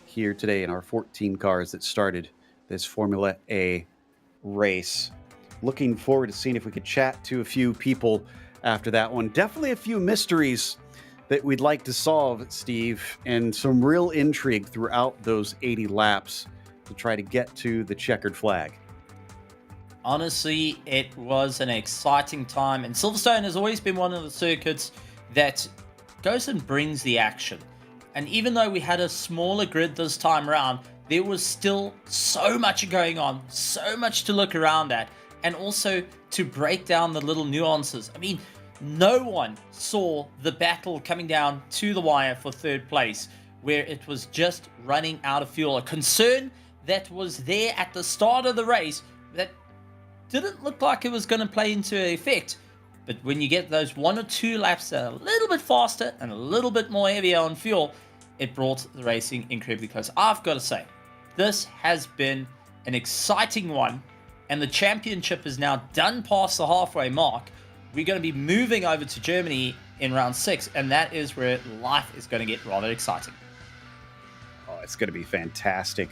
here today in our 14 cars that started this Formula A race. Looking forward to seeing if we could chat to a few people after that one. Definitely a few mysteries that we'd like to solve, Steve, and some real intrigue throughout those 80 laps to try to get to the checkered flag. Honestly, it was an exciting time, and Silverstone has always been one of the circuits that goes and brings the action. And even though we had a smaller grid this time around, there was still so much going on, so much to look around at, and also to break down the little nuances. I mean, no one saw the battle coming down to the wire for third place, where it was just running out of fuel. A concern that was there at the start of the race that didn't look like it was going to play into effect. But when you get those 1 or 2 laps that are a little bit faster and a little bit more heavier on fuel, it brought the racing incredibly close. I've got to say, this has been an exciting one, and the championship is now done past the halfway mark. We're going to be moving over to Germany in round 6, and that is where life is going to get rather exciting. Oh, it's going to be fantastic,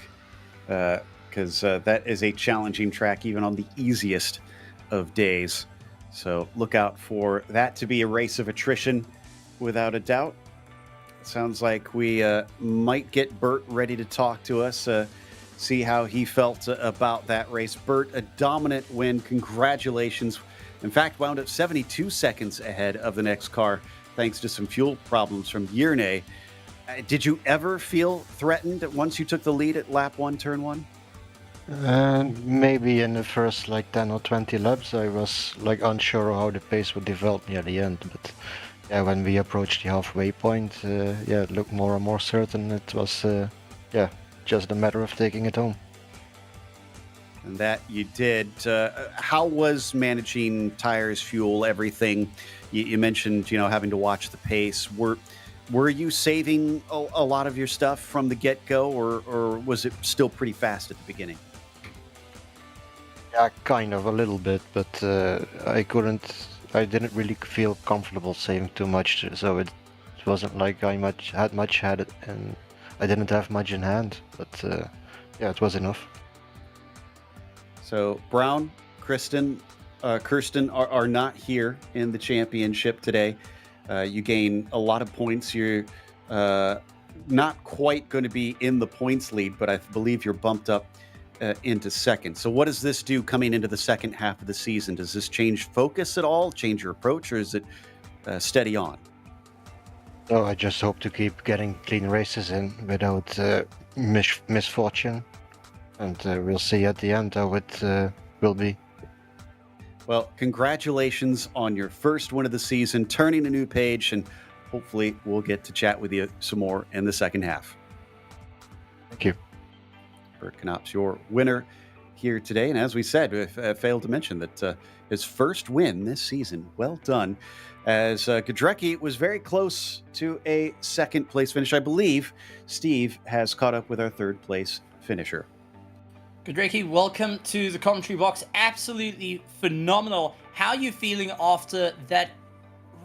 because that is a challenging track even on the easiest of days. So look out for that to be a race of attrition without a doubt. Sounds like we might get Bert ready to talk to us, see how he felt about that race. Bert, a dominant win. Congratulations. In fact, wound up 72 seconds ahead of the next car thanks to some fuel problems from Yerne. Did you ever feel threatened once you took the lead at lap 1, turn 1? Maybe in the first 10 or 20 laps I was unsure how the pace would develop near the end, but yeah, when we approached the halfway point, it looked more and more certain. It was just a matter of taking it home. And that you did. How was managing tires, fuel, everything? You mentioned, having to watch the pace. Were you saving a lot of your stuff from the get-go, or was it still pretty fast at the beginning? Yeah, kind of a little bit, but I didn't really feel comfortable saving too much, so it wasn't like I had it, and I didn't have much in hand, but it was enough. So Brown, Kirsten are not here in the championship today. You gain a lot of points. You're not quite going to be in the points lead, but I believe you're bumped up into second. So what does this do coming into the second half of the season? Does this change focus at all, change your approach, or is it steady on? No, I just hope to keep getting clean races in without misfortune. And we'll see at the end how it will be. Well, congratulations on your first win of the season, turning a new page, and hopefully we'll get to chat with you some more in the second half. Thank you. Bert Knopp's your winner here today. And as we said, we failed to mention that his first win this season. Well done. As Godrecki was very close to a second place finish. I believe Steve has caught up with our third place finisher. Godrecki, welcome to the commentary box. Absolutely phenomenal. How are you feeling after that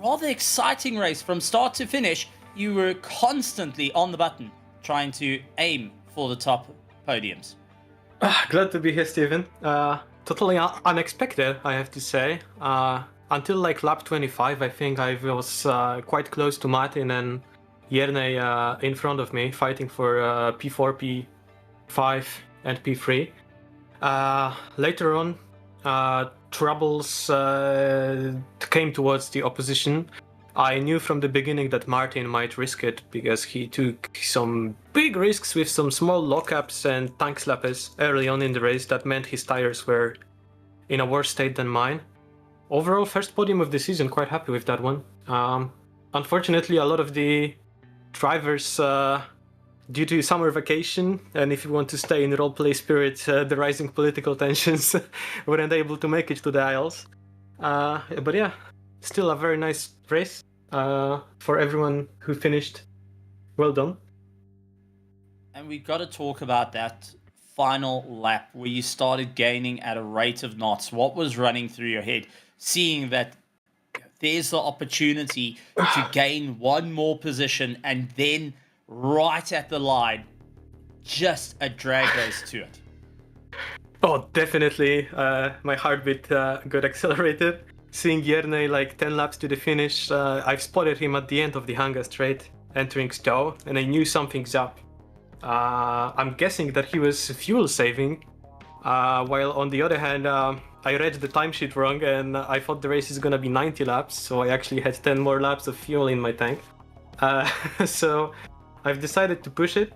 rather exciting race from start to finish? You were constantly on the button trying to aim for the top podiums. Glad to be here, Steven. Totally unexpected, I have to say. Until lap 25, I think I was quite close to Martin and Yerne in front of me, fighting for P4, P5, and P3. Later on, troubles came towards the opposition. I knew from the beginning that Martin might risk it because he took some big risks with some small lockups and tank slappers early on in the race that meant his tires were in a worse state than mine. Overall, first podium of the season, quite happy with that one. Unfortunately, a lot of the drivers due to summer vacation, and if you want to stay in the roleplay spirit, the rising political tensions weren't able to make it to the Isles. But yeah, still a very nice race for everyone who finished. Well done. And we've got to talk about that final lap where you started gaining at a rate of knots. What was running through your head, seeing that there's the opportunity to gain one more position and then right at the line, just a drag race to it? Oh, definitely. My heartbeat got accelerated. Seeing Jerne like 10 laps to the finish, I've spotted him at the end of the Hanga Straight, entering Stowe, and I knew something's up. I'm guessing that he was fuel saving, while on the other hand, I read the timesheet wrong and I thought the race is gonna be 90 laps, so I actually had 10 more laps of fuel in my tank. So I've decided to push it.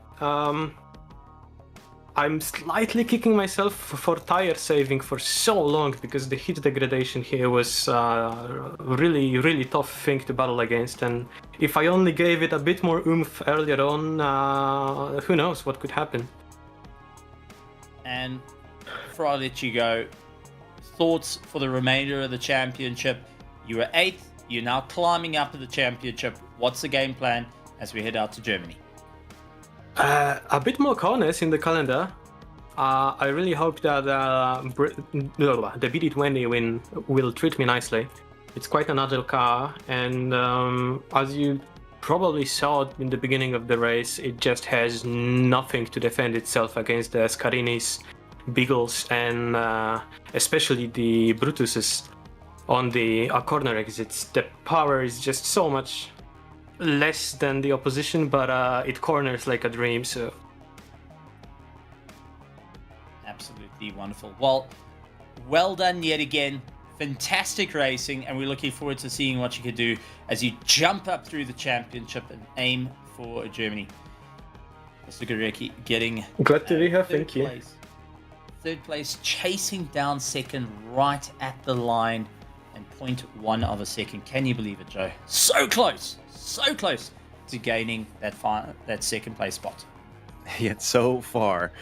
I'm slightly kicking myself for tire saving for so long because the heat degradation here was really, really tough thing to battle against. And if I only gave it a bit more oomph earlier on, who knows what could happen. And before I let you go, thoughts for the remainder of the championship? You were 8th, you're now climbing up to the championship. What's the game plan as we head out to Germany? A bit more calmness in the calendar. I really hope that the BD20 win will treat me nicely. It's quite an agile car, and as you probably saw in the beginning of the race, it just has nothing to defend itself against the Scarinis, Beagles, and especially the Brutuses on the corner exits. The power is just so much less than the opposition, but it corners like a dream. So absolutely wonderful. Well done yet again. Fantastic racing, and we're looking forward to seeing what you can do as you jump up through the championship and aim for Germany. Mr. Gurecki getting glad to be here. Thank you. Third place, chasing down second right at the line and 0.1 of a second. Can you believe it, Joe? So close to gaining that second place spot. Yet so far.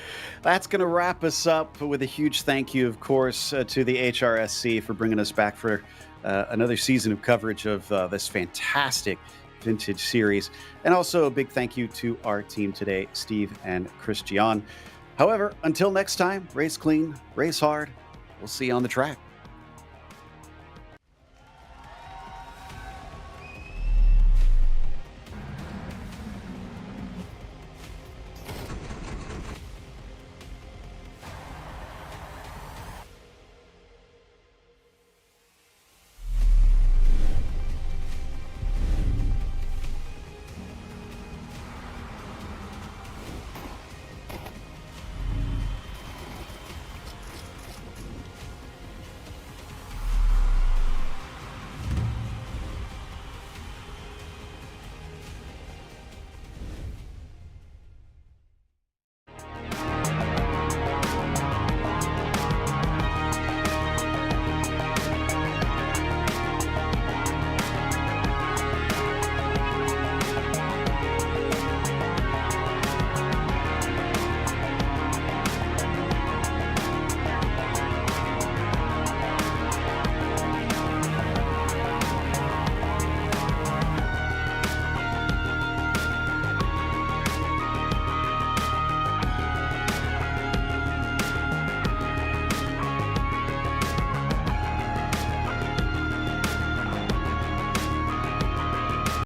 That's going to wrap us up with a huge thank you, of course, to the HRSC for bringing us back for another season of coverage of this fantastic vintage series. And also a big thank you to our team today, Steve and Christian. However, until next time, race clean, race hard. We'll see you on the track.